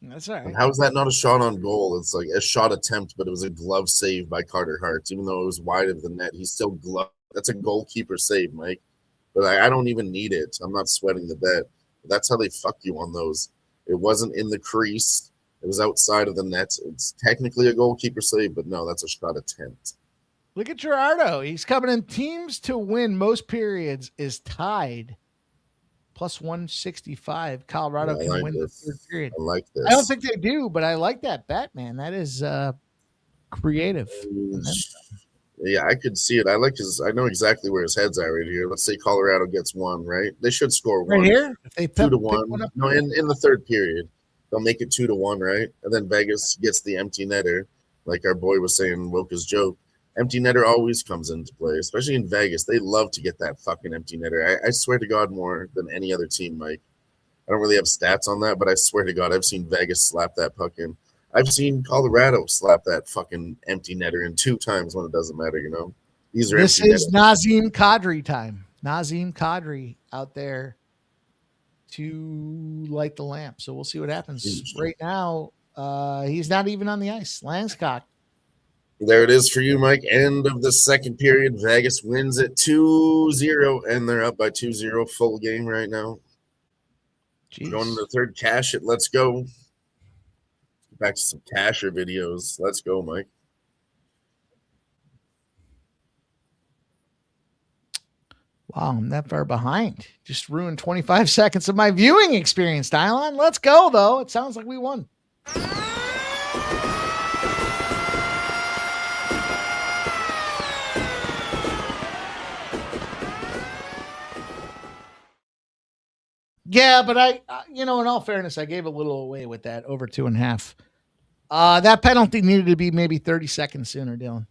That's all right.
And how is that not a shot on goal? It's like a shot attempt, but it was a glove save by Carter Hart. Even though it was wide of the net, he's still glove. That's a goalkeeper save, Mike. But I don't even need it. I'm not sweating the bet. That's how they fuck you on those. It wasn't in the crease. It was outside of the net. It's technically a goalkeeper save, but no, that's a shot attempt.
Look at Gerardo. He's coming in. Teams to win most periods is tied. Plus 165. Colorado can win the third period.
I like this.
I don't think they do, but I like that bet, man. That is creative.
Yeah, I could see it. I know exactly where his head's at right here. Let's say Colorado gets one, right? They should score
Right
one.
here, if they
2-1.
one up,
No, in the third period, they'll make it 2-1, right? And then Vegas gets the empty netter, like our boy was saying, Woka's joke. Empty netter always comes into play, especially in Vegas. They love to get that fucking empty netter. I swear to God, more than any other team, Mike. I don't really have stats on that, but I swear to God, I've seen Vegas slap that puck in. I've seen Colorado slap that fucking empty netter in 2 times when it doesn't matter, you know? These are
this
empty
is
netters.
Nazem Kadri time. Nazem Kadri out there to light the lamp. So we'll see what happens. Right now, he's not even on the ice. Langscock.
There it is for you, Mike. End of the second period. Vegas wins it 2-0, and they're up by 2-0 full game right now.
Jeez.
Going to the third, cash it. Let's go. Back to some casher videos. Let's go, Mike.
Wow, I'm that far behind. Just ruined 25 seconds of my viewing experience, Dylon. Let's go, though. It sounds like we won. Yeah, but in all fairness, I gave a little away with that over 2.5. That penalty needed to be maybe 30 seconds sooner, Dylan.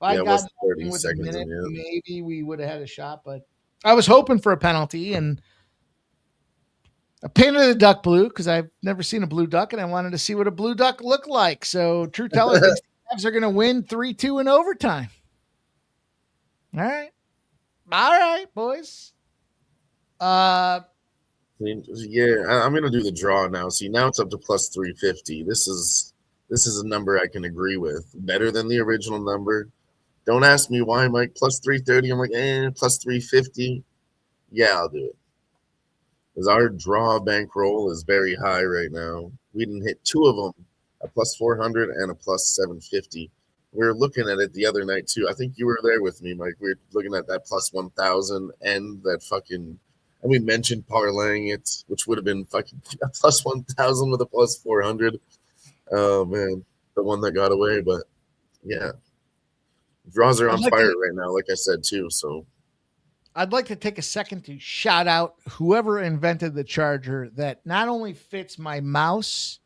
If
Yeah, it was 30
with
seconds.
a minute,
Yeah.
maybe we would have had a shot, but I was hoping for a penalty, and I painted the duck blue because I've never seen a blue duck, and I wanted to see what a blue duck looked like. So, True Teller thinks the Avs are going to win 3-2 in overtime. All right, boys.
Yeah, I'm gonna do the draw now. See, now it's up to plus 350. This is a number I can agree with. Better than the original number. Don't ask me why, Mike. Plus 330. I'm like, plus 350. Yeah, I'll do it. Because our draw bankroll is very high right now. We didn't hit 2 of them, a plus 400 and a plus 750. We were looking at it the other night too. I think you were there with me, Mike. We were looking at that plus 1,000 and that fucking. And we mentioned parlaying it, which would have been fucking a plus 1,000 with a plus 400. Oh, man. The one that got away. But, yeah. Draws are on fire right now, like I said, too. So
I'd like to take a second to shout out whoever invented the charger that not only fits my mouse,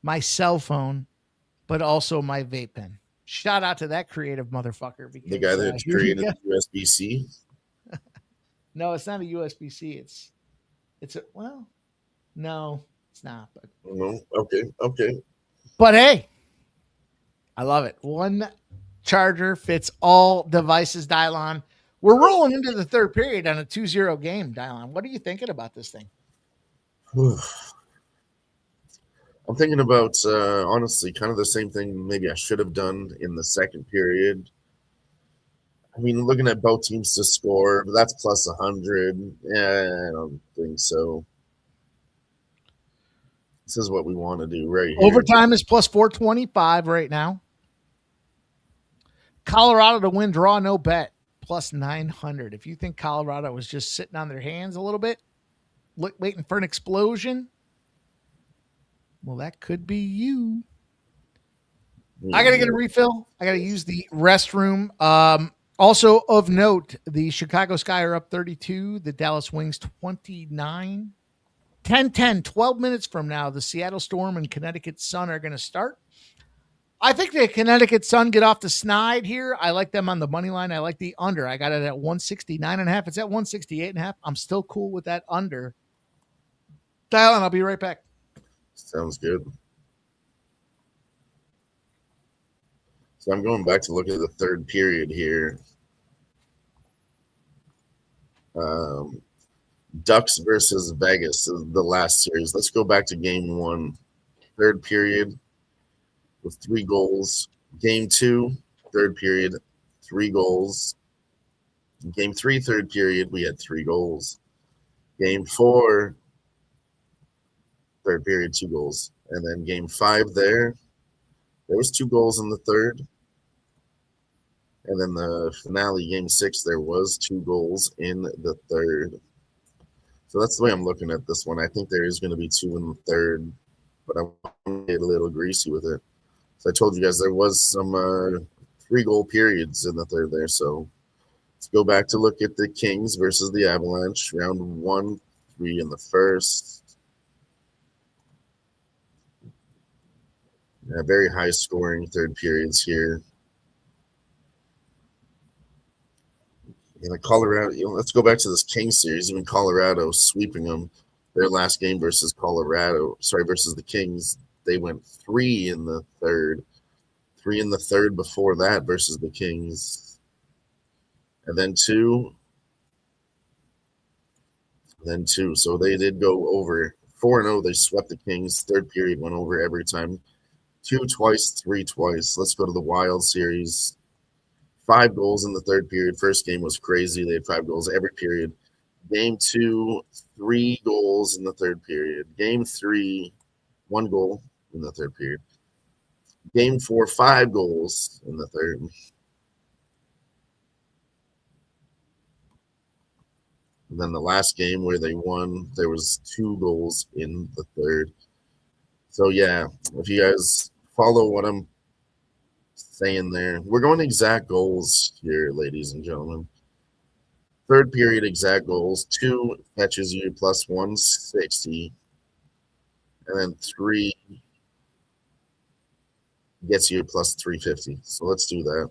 my cell phone, but also my vape pen. Shout out to that creative motherfucker. Because,
the guy that created the USB-C.
No, it's not a USB-C. No, it's not. But
No, okay.
But hey, I love it. One charger fits all devices, Dylon. We're rolling into the third period on a 2-0 game, Dylon. What are you thinking about this thing?
I'm thinking about, honestly, kind of the same thing maybe I should have done in the second period. I mean, looking at both teams to score, but that's plus 100. Yeah, I don't think so. This is what we want to do right here.
Overtime is plus 425 right now. Colorado to win, draw, no bet, plus 900. If you think Colorado was just sitting on their hands a little bit, waiting for an explosion, well, that could be you. I got to get a refill. I got to use the restroom. Also of note, the Chicago Sky are up 32, the Dallas Wings 29. 10-10, 12 minutes from now, the Seattle Storm and Connecticut Sun are going to start. I think the Connecticut Sun get off the snide here. I like them on the money line. I like the under. I got it at 169.5. It's at 168.5. I'm still cool with that under. Dial in. I'll be right back.
Sounds good. So I'm going back to look at the third period here. Ducks versus Vegas, the last series. Let's go back to game 1. Third period with 3 goals. Game 2, third period, 3 goals. Game 3, third period, we had 3 goals. Game 4, third period, 2 goals. And then game 5 there was 2 goals in the third. And then the finale, game 6, there was 2 goals in the third. So that's the way I'm looking at this one. I think there is going to be 2 in the third, but I'm going to get a little greasy with it. So I told you guys there was some 3-goal periods in the third there. So let's go back to look at the Kings versus the Avalanche. Round 1, 3 in the first. Yeah, very high scoring third periods here. In the Colorado, let's go back to this Kings series. Even Colorado sweeping them. Their last game versus versus the Kings, they went 3 in the third. 3 in the third before that versus the Kings. And then 2. Then 2. So they did go over 4-0. They swept the Kings. Third period went over every time. 2 twice, 3 twice. Let's go to the Wild series. 5 goals in the third period. First game was crazy. They had 5 goals every period. Game 2, 3 goals in the third period. Game 3, 1 goal in the third period. Game 4, 5 goals in the third. And then the last game where they won, there was 2 goals in the third. So yeah, if you guys follow what I'm saying there, we're going exact goals here, ladies and gentlemen. Third period exact goals. 2 catches you plus 160, and then 3 gets you plus 350. So let's do that.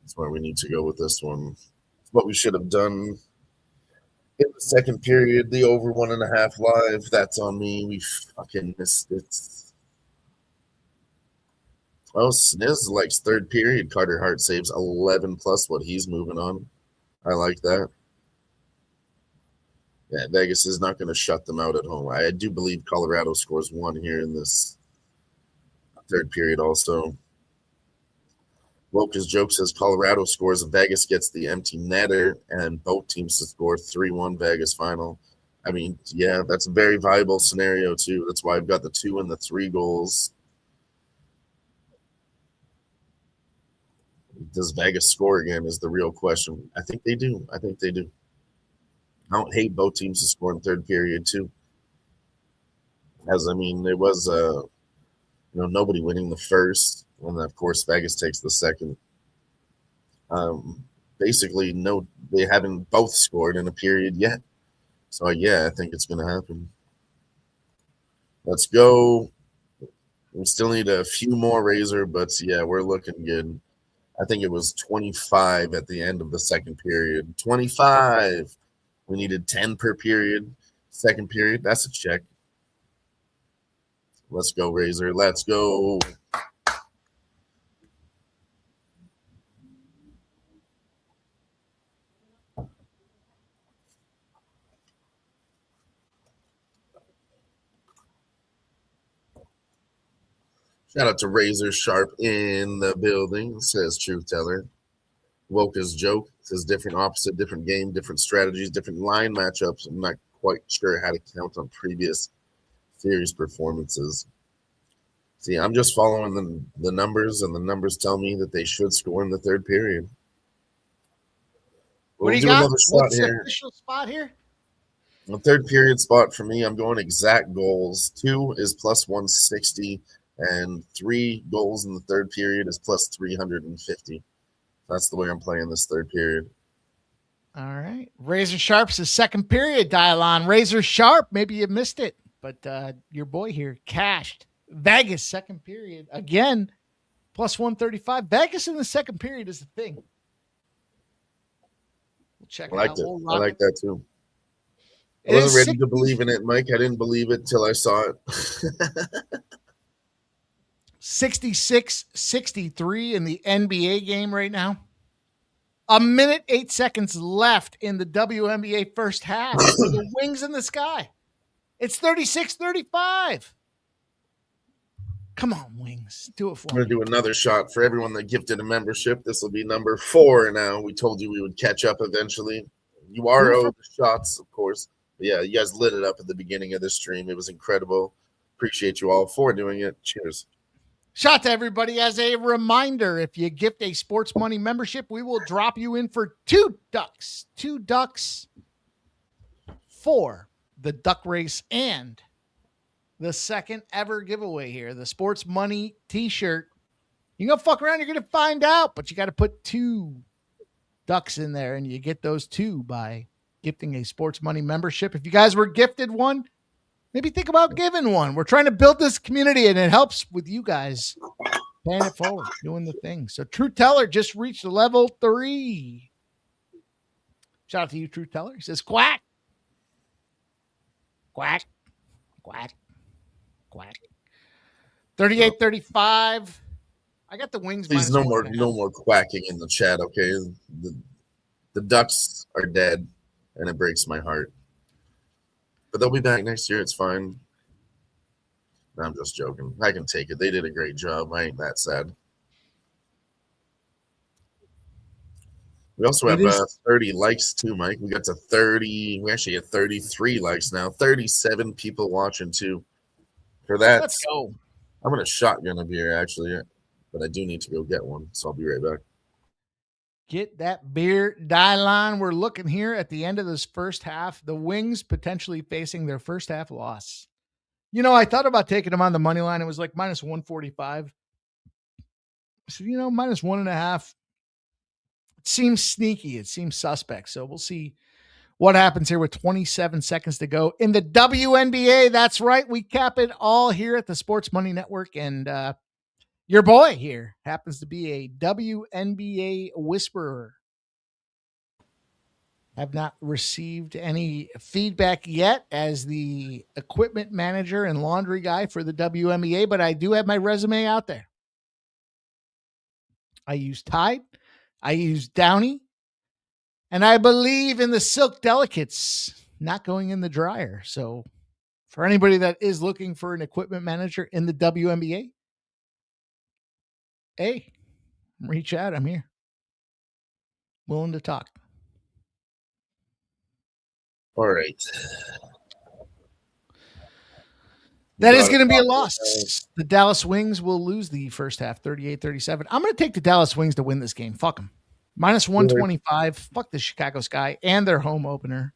That's where we need to go with this one. What we should have done in the second period, the over 1.5 live. That's on me. We fucking missed it. Oh, Sniz likes third period. Carter Hart saves 11 plus what he's moving on. I like that. Yeah, Vegas is not going to shut them out at home. I do believe Colorado scores 1 here in this third period also. Woke's joke says Colorado scores, Vegas gets the empty netter, and both teams to score 3-1 Vegas final. I mean, yeah, that's a very viable scenario too. That's why I've got the 2 and the 3 goals. Does Vegas score again is the real question. I think they do. I don't hate both teams to score in third period too. As I mean, it was nobody winning the first, and of course Vegas takes the second. Basically, no, they haven't both scored in a period yet. So yeah, I think it's going to happen. Let's go. We still need a few more Razor, but yeah, we're looking good. I think it was 25 at the end of the second period. 25. We needed 10 per period. Second period, that's a check. Let's go, Razor. Let's go. Shout out to Razor Sharp in the building, says Truth Teller. Woke's joke says different opposite, different game, different strategies, different line matchups. I'm not quite sure how to count on previous series performances. See, I'm just following the numbers, and the numbers tell me that they should score in the third period.
What do you got? What's the official spot here?
The third period spot for me, I'm going exact goals. 2 is plus 160, and 3 goals in the third period is plus 350. That's the way I'm playing this third period.
All right. Razor Sharp's the second period dial on. Razor Sharp, maybe you missed it, but your boy here cashed. Vegas second period again, plus 135. Vegas in the second period is the thing. We'll check it out.
I like that too. I wasn't ready to believe in it, Mike. I didn't believe it till I saw it.
66-63 in the NBA game right now. 1 minute, 8 seconds left in the WNBA first half for the Wings in the sky. It's 36-35. Come on, Wings. Do it for me.
I'm going to do another shot for everyone that gifted a membership. This will be number 4 now. We told you we would catch up eventually. You are owed the shots, of course. But yeah, you guys lit it up at the beginning of this stream. It was incredible. Appreciate you all for doing it. Cheers.
Shout to everybody. As a reminder, if you gift a Sports Money membership, we will drop you in for 2 ducks. 2 ducks for the duck race and the second ever giveaway here, the Sports Money t-shirt. You can go fuck around, you're going to find out, but you got to put 2 ducks in there, and you get those 2 by gifting a Sports Money membership. If you guys were gifted one, maybe think about giving one. We're trying to build this community, and it helps with you guys paying it forward, doing the thing. So True Teller just reached level 3. Shout out to you, True Teller. He says, quack, quack, quack, quack. 38-35. I got the Wings.
Please, no more quacking in the chat, okay? The Ducks are dead, and it breaks my heart. But they'll be back next year. It's fine. No, I'm just joking. I can take it. They did a great job. I ain't that sad. We also have 30 likes too, Mike. We got to 30. We actually have 33 likes now. 37 people watching too. For that,
let's go.
I'm going to shotgun a beer, actually. But I do need to go get one, so I'll be right back.
Get that beer die line. We're looking here at the end of this first half. The Wings potentially facing their first half loss. You know, I thought about taking them on the money line. It was like minus 145. So, you know, minus 1.5. It seems sneaky. It seems suspect. So we'll see what happens here with 27 seconds to go in the WNBA. That's right. We cap it all here at the Sports Money Network. And, your boy here happens to be a WNBA whisperer. Have not received any feedback yet as the equipment manager and laundry guy for the WNBA, but I do have my resume out there. I use Tide, I use Downy, and I believe in the Silk Delicates not going in the dryer. So for anybody that is looking for an equipment manager in the WNBA, hey, reach out. I'm here. Willing to talk.
All right.
That is going to be a loss. The Dallas Wings will lose the first half, 38-37. I'm going to take the Dallas Wings to win this game. Fuck them. Minus 125. Fuck the Chicago Sky and their home opener.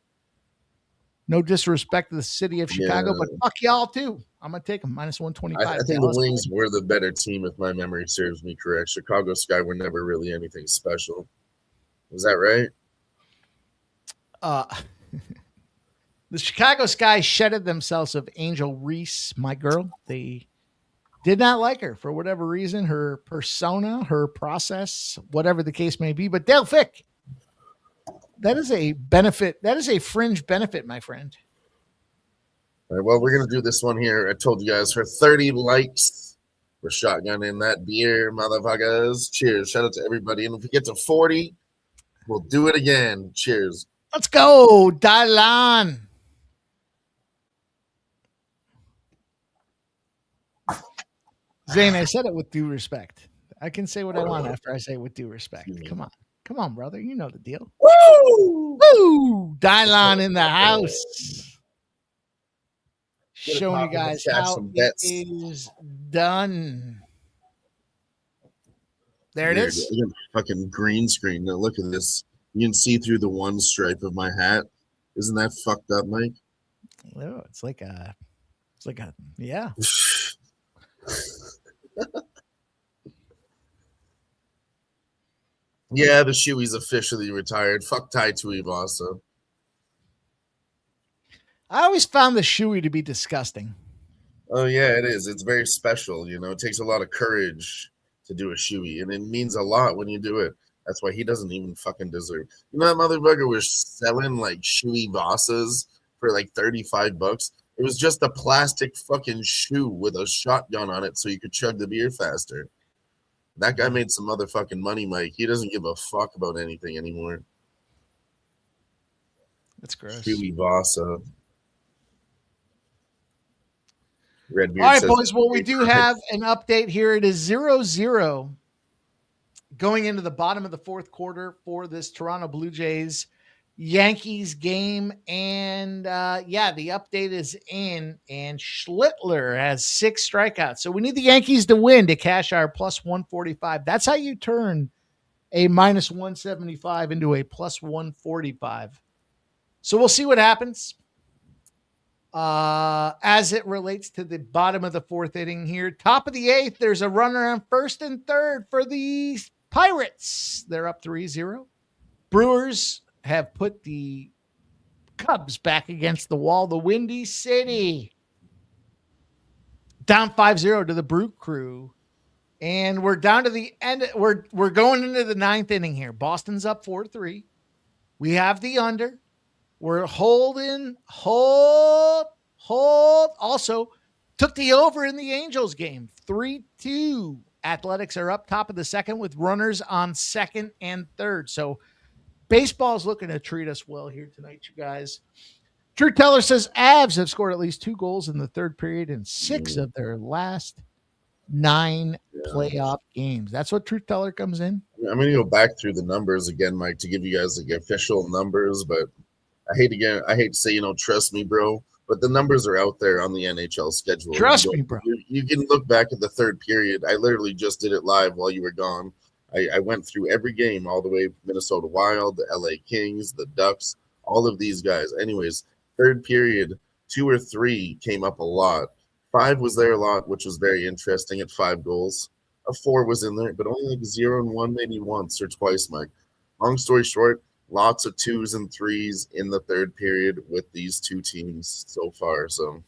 No disrespect to the city of Chicago, but fuck y'all too. I'm going to take them. Minus 125.
I think the Wings were the better team, if my memory serves me correct. Chicago Sky were never really anything special. Is that right?
The Chicago Sky shedded themselves of Angel Reese, my girl. They did not like her for whatever reason, her persona, her process, whatever the case may be. But Dale Fick, that is a benefit. That is a fringe benefit, my friend.
All right, well, we're going to do this one here. I told you guys for 30 likes. We're shotgunning that beer, motherfuckers. Cheers. Shout out to everybody. And if we get to 40, we'll do it again. Cheers.
Let's go, Dylan. Zane, I said it with due respect. I can say what I want after I say with due respect. Come on. Come on, brother. You know the deal.
Woo!
Woo! Dylan in the house. Showing you guys how it is done. There it is.
Fucking green screen. Now look at this. You can see through the one stripe of my hat. Isn't that fucked up, Mike?
Oh, it's like a, yeah.
Yeah, the Shoey's officially retired. Fuck Ty Tuivasa.
I always found the Shoey to be disgusting.
Oh, yeah, it is. It's very special. You know, it takes a lot of courage to do a Shoey, and it means a lot when you do it. That's why he doesn't even fucking deserve. You know, that motherfucker was selling like Shoey Vossas for like $35. It was just a plastic fucking shoe with a shotgun on it so you could chug the beer faster. That guy made some motherfucking money, Mike. He doesn't give a fuck about anything anymore.
That's gross.
Shoey Vossa. Redbeard.
All right, boys. Well, we do have an update here. It is 0-0 going into the bottom of the fourth quarter for this Toronto Blue Jays Yankees game. And the update is in. And Schlittler has 6 strikeouts. So we need the Yankees to win to cash our plus 145. That's how you turn a minus 175 into a plus 145. So we'll see what happens. As it relates to the bottom of the 4th inning here, top of the 8th, there's a runner on 1st and 3rd for the Pirates. They're up 3-0. Brewers have put the Cubs back against the wall. The Windy City down 5-0 to the Brew Crew. And we're down to the end. We're going into the 9th inning here. Boston's up 4-3. We have the under. We're holding, hold. Also, took the over in the Angels game, 3-2. Athletics are up top of the 2nd with runners on 2nd and 3rd. So baseball's looking to treat us well here tonight, you guys. Drew Teller says Avs have scored at least 2 goals in the 3rd period in 6 of their last 9 playoff games. That's what Truth Teller comes in.
I'm going to go back through the numbers again, Mike, to give you guys the official numbers, but I hate to say, trust me, bro, but the numbers are out there on the NHL schedule.
Trust me, bro.
You can look back at the 3rd period. I literally just did it live while you were gone. I went through every game, all the way Minnesota Wild, the LA Kings, the Ducks, all of these guys. Anyways, 3rd period, 2 or 3 came up a lot. 5 was there a lot, which was very interesting at 5 goals. A 4 was in there, but only like 0 and 1, maybe once or twice, Mike. Long story short, lots of 2s and 3s in the 3rd period with these 2 teams so far. So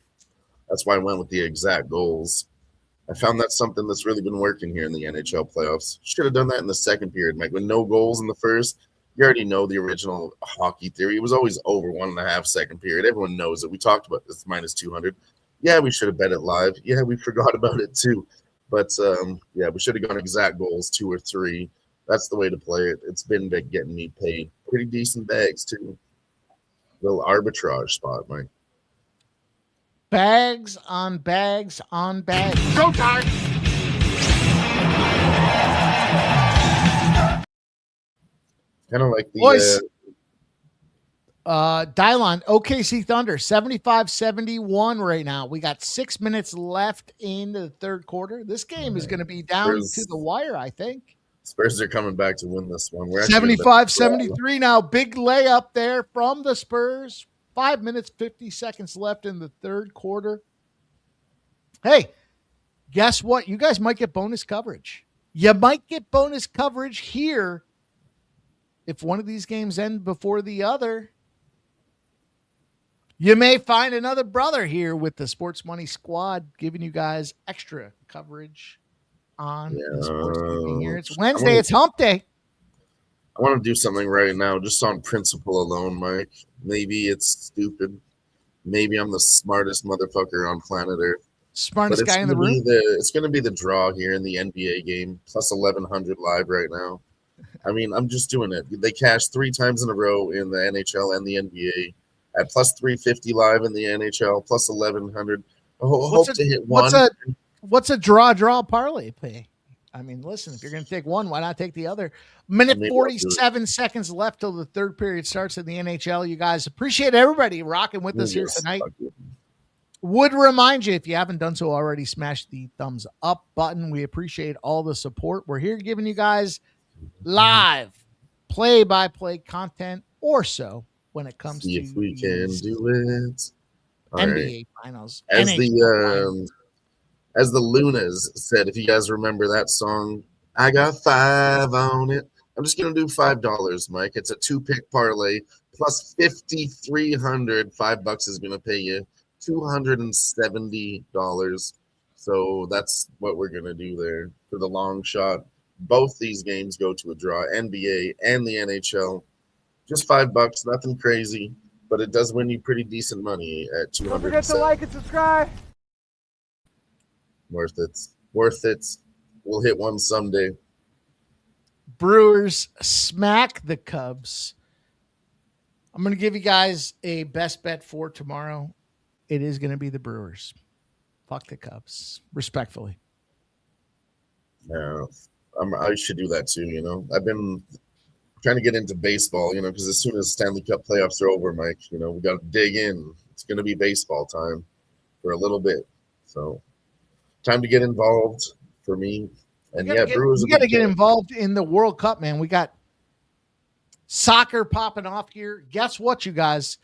that's why I went with the exact goals. I found that's something that's really been working here in the NHL playoffs. Should have done that in the 2nd period, Mike. With no goals in the 1st, you already know the original hockey theory. It was always over 1.5 2nd period. Everyone knows it. We talked about this minus 200. Yeah, we should have bet it live. Yeah, we forgot about it too. But, we should have gone exact goals, 2 or 3. That's the way to play it. It's been getting me paid pretty decent bags, too. Little arbitrage spot, Mike.
Bags on bags on bags.
Showtime!
Kind of like the
Boys, Dylon, OKC Thunder, 75-71 right now. We got 6 minutes left in the 3rd quarter. This game is going to be down to the wire, I think.
Spurs are coming back to win this one. We're
75-73 now. Big layup there from the Spurs. 5 minutes, 50 seconds left in the 3rd quarter. Hey, guess what? You guys might get bonus coverage. You might get bonus coverage here if one of these games end before the other. You may find another brother here with the Sports Money Squad giving you guys extra coverage on the sports TV here. It's Wednesday. It's hump day.
I want to do something right now just on principle alone, Mike. Maybe it's stupid. Maybe I'm the smartest motherfucker on planet Earth.
Smartest guy in the room.
It's going to be the draw here in the NBA game, plus 1,100 live right now. I mean, I'm just doing it. They cashed 3 times in a row in the NHL and the NBA at plus 350 live in the NHL, plus 1,100. Hope to hit one.
What's a draw parlay pay? I mean, listen, if you're going to take one, why not take the other? Minute 47 seconds left till the 3rd period starts in the NHL. You guys, appreciate everybody rocking with us here tonight. Would remind you, if you haven't done so already, smash the thumbs up button. We appreciate all the support. We're here giving you guys live play-by-play content or so when it comes to
if we can do it.
NBA Finals.
As the Lunas said, if you guys remember that song, I got 5 on it. I'm just going to do $5, Mike. It's a 2-pick parlay plus 5,300. $5 is going to pay you $270. So that's what we're going to do there for the long shot. Both these games go to a draw, NBA and the NHL. Just $5, nothing crazy, but it does win you pretty decent money at $200.
Don't forget to like and subscribe.
Worth it. We'll hit one someday.
Brewers smack the Cubs. I'm going to give you guys a best bet for tomorrow. It is going to be the Brewers. Fuck the Cubs, respectfully.
Yeah, I should do that too. I've been trying to get into baseball, because as soon as Stanley Cup playoffs are over, Mike, we got to dig in. It's going to be baseball time for a little bit. So time to get involved for me. And Brewers.
We got to get involved in the World Cup, man. We got soccer popping off here. Guess what, you guys?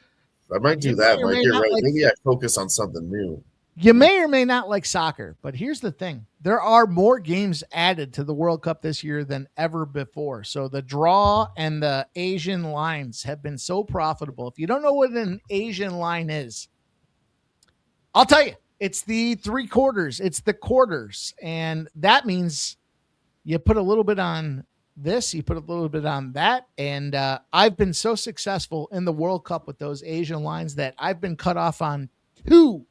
I might do that, Mike. You're right. Maybe I focus on something new.
You may or may not like soccer, but here's the thing. There are more games added to the World Cup this year than ever before. So the draw and the Asian lines have been so profitable. If you don't know what an Asian line is, I'll tell you. It's the 3/4. It's the quarters. And that means you put a little bit on this, you put a little bit on that. And I've been so successful in the World Cup with those Asian lines that I've been cut off on 2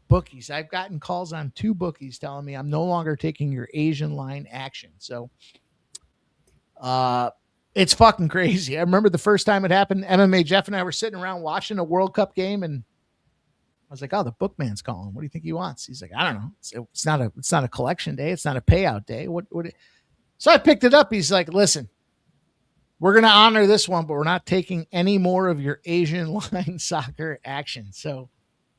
bookies. I've gotten calls on 2 bookies telling me I'm no longer taking your Asian line action. So it's fucking crazy. I remember the first time it happened, MMA Jeff and I were sitting around watching a World Cup game, and I was like, "Oh, the bookman's calling. What do you think he wants?" He's like, "I don't know. It's not a collection day. It's not a payout day. What?" So I picked it up. He's like, "Listen, we're going to honor this one, but we're not taking any more of your Asian line soccer action." So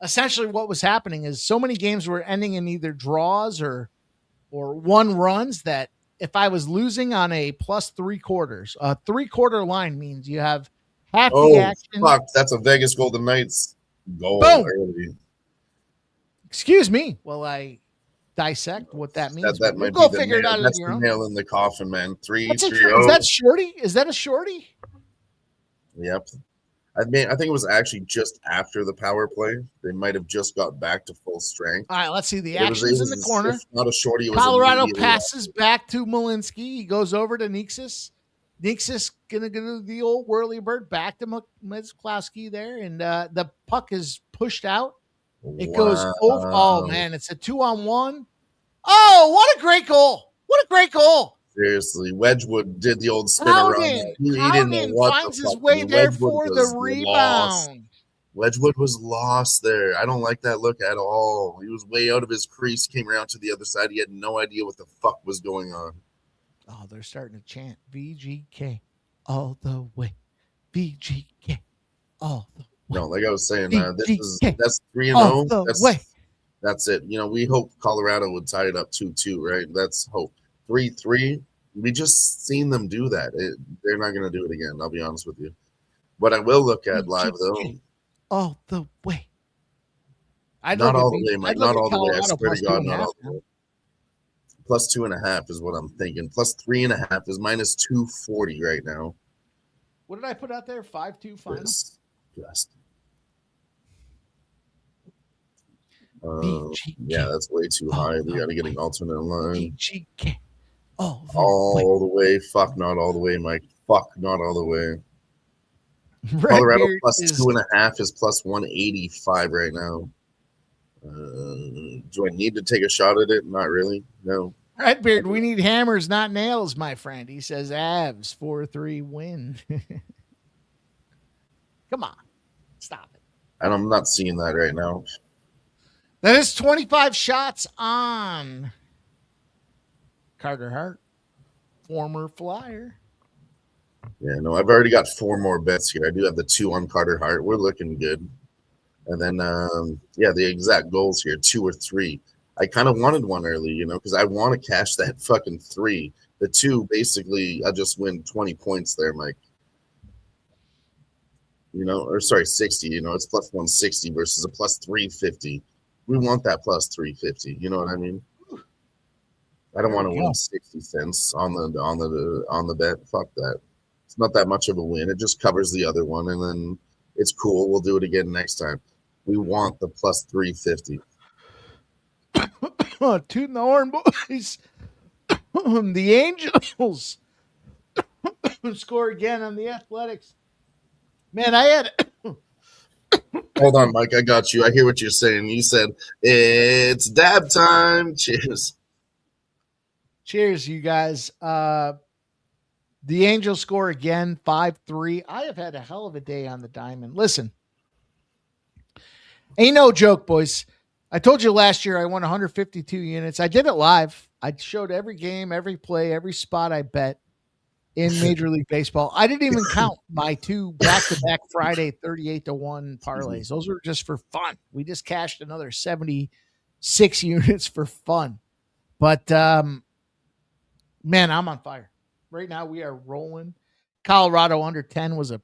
essentially what was happening is so many games were ending in either draws or 1 runs that if I was losing on a plus 3/4, a 3/4 line means you have half the action.
Fuck, that's a Vegas Golden Knights goal. Early.
Excuse me. Well, I dissect what that means.
That might
go
be
figure it out.
That's the nail in the coffin, man. 3-3.
Is that shorty? Is that a shorty?
Yep. I think it was actually just after the power play. They might have just got back to full strength.
All right, let's see. The action's in the corner.
Not a shorty. It was
Colorado passes back to Malinsky. He goes over to Nixis. Nixis gonna do the old whirly bird back to Mezklowski there, and the puck is pushed out. It goes over. Oh man, it's a 2-on-1. Oh, what a great goal! What a great goal!
Seriously, Wedgwood did the old spin around. He didn't know what
finds his way there for the rebound.
Wedgwood was lost there. I don't like that look at all. He was way out of his crease, came around to the other side. He had no idea what the fuck was going on.
Oh, they're starting to chant VGK all the way. VGK all the way.
No, like I was saying, that's 3-0. That's it. We hope Colorado would tie it up 2-2, right? That's hope. 3-3. We just seen them do that. They're not going to do it again. I'll be honest with you. What I will look at live though.
All the way.
Not all the way, Mike. Not all the way. I swear to God, not all the way. Plus 2.5 is what I'm thinking. Plus 3.5 is minus 240 right now.
What did I put out there? 5-2 final.
Just. Yeah, that's way too high. We got to get an alternate line.
VGK.
All the way. Fuck, not all the way, Mike. Fuck, not all the way. Colorado plus 2.5 is plus 185 right now. Do I need to take a shot at it? Not really. No.
Redbeard, we need hammers, not nails, my friend. He says Avs 4-3 win. Come on. Stop it.
And I'm not seeing that right now.
That is 25 shots on Carter Hart, former Flyer.
Yeah, no, I've already got 4 more bets here. I do have the 2 on Carter Hart. We're looking good. And then, the exact goals here, 2 or 3. I kind of wanted one early, because I want to cash that fucking 3. The 2, basically, I just win 20 points there, Mike. 60. It's plus 160 versus a plus 350. We want that plus 350. You know what I mean? I don't want to win 60 cents on the bet. Fuck that. It's not that much of a win. It just covers the other one, and then it's cool. We'll do it again next time. We want the plus 350.
Tooting the horn, boys. The Angels score again on the Athletics. Man, I had.
Hold on, Mike. I got you. I hear what you're saying. You said it's dab time. Cheers.
Cheers, you guys. The Angels score again, 5-3. I have had a hell of a day on the diamond. Listen, ain't no joke, boys. I told you last year I won 152 units. I did it live. I showed every game, every play, every spot I bet. in Major League Baseball. I didn't even count my 2 back-to-back Friday 38-1 parlays. Those were just for fun. We just cashed another 76 units for fun. But, man, I'm on fire. Right now we are rolling. Colorado under 10 was a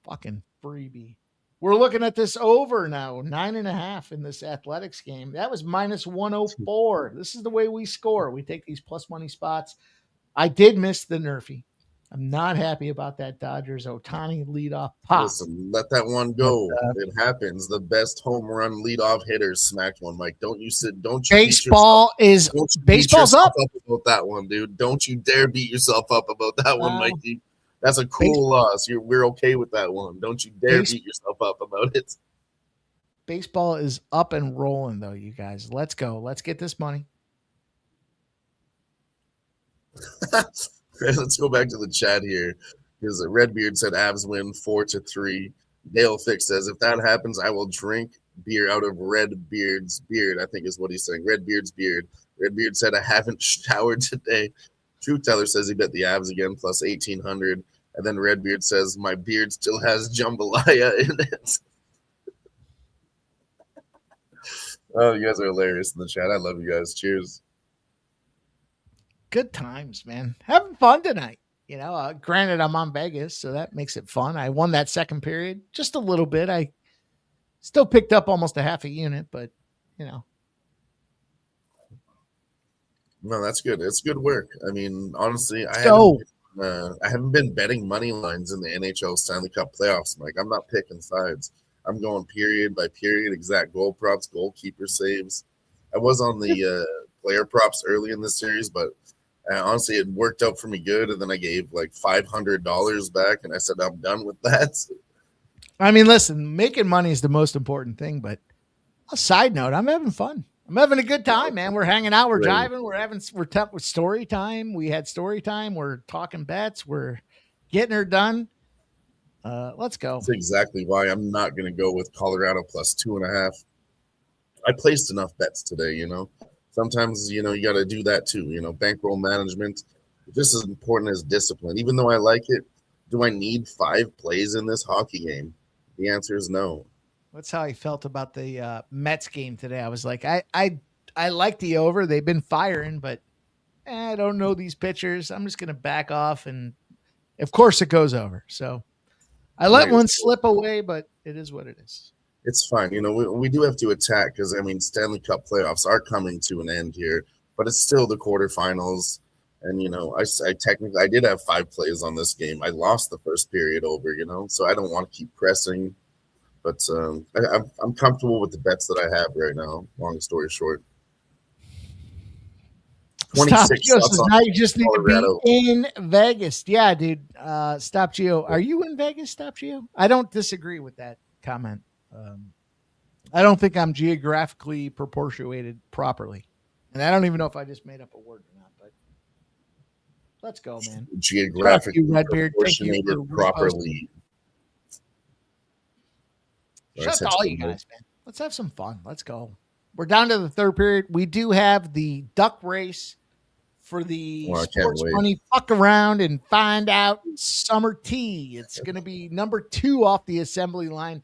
fucking freebie. We're looking at this over now, 9.5 in this Athletics game. That was minus 104. This is the way we score. We take these plus money spots. I did miss the Nerfy. I'm not happy about that Dodgers Ohtani leadoff pop.
Listen, let that one go. It happens. The best home run leadoff hitters smacked one, Mike. Don't you
Baseball's up
about that one, dude. Don't you dare beat yourself up about that one, Mikey. That's a cool loss. We're okay with that one. Don't you dare beat yourself up about it.
Baseball is up and rolling, though, you guys. Let's go. Let's get this money.
Let's go back to the chat here because Redbeard said Avs win 4-3. Dale Fix says, if that happens, I will drink beer out of Redbeard's beard, I think is what he's saying. Redbeard's beard. Redbeard said, I haven't showered today. Truth Teller says he bet the Avs again plus 1,800. And then Redbeard says, my beard still has jambalaya in it. Oh, you guys are hilarious in the chat. I love you guys. Cheers.
Good times, man. Having fun tonight. You know, granted, I'm on Vegas, so that makes it fun. I won that second period just a little bit. I still picked up almost a half a unit, but, you know.
No, that's good. It's good work. I mean, honestly, I haven't been betting money lines in the NHL Stanley Cup playoffs, Mike. I'm not picking sides. I'm going period by period, exact goal props, goalkeeper saves. I was on the player props early in this series, but honestly, it worked out for me good. And then I gave like $500 back, and I said, I'm done with that.
I mean, listen, making money is the most important thing, but a side note, I'm having fun. I'm having a good time, man. We're hanging out. We're jiving. We're tough with story time. We had story time. We're talking bets. We're getting her done. Let's go.
That's exactly why I'm not going to go with Colorado plus 2.5. I placed enough bets today, you know. Sometimes, you know, you got to do that too. You know, bankroll management, just as important as discipline. Even though I like it, do I need 5 plays in this hockey game? The answer is no.
That's how I felt about the Mets game today. I was like, I like the over. They've been firing, but I don't know these pitchers. I'm just going to back off, and of course it goes over. So I let one slip away, but it is what it is.
It's fine. You know, we do have to attack because, I mean, Stanley Cup playoffs are coming to an end here, but it's still the quarterfinals. And, you know, I did have 5 plays on this game. I lost the first period over, you know, so I don't want to keep pressing. But I'm comfortable with the bets that I have right now, long story short. 26 shots on
now you just need
Colorado.
to be in Vegas. Yeah, dude. Stop Geo. Are you in Vegas, Stop Geo? I don't disagree with that comment. I don't think I'm geographically proportionated properly. And I don't even know if I just made up a word or not, but let's go, man.
Geographically
proportionated
properly.
Shout out to all you guys, man. Let's have some fun. Let's go. We're down to the third period. We do have the duck race for the sports money fuck around and find out summer tea. It's going to be number 2 off the assembly line.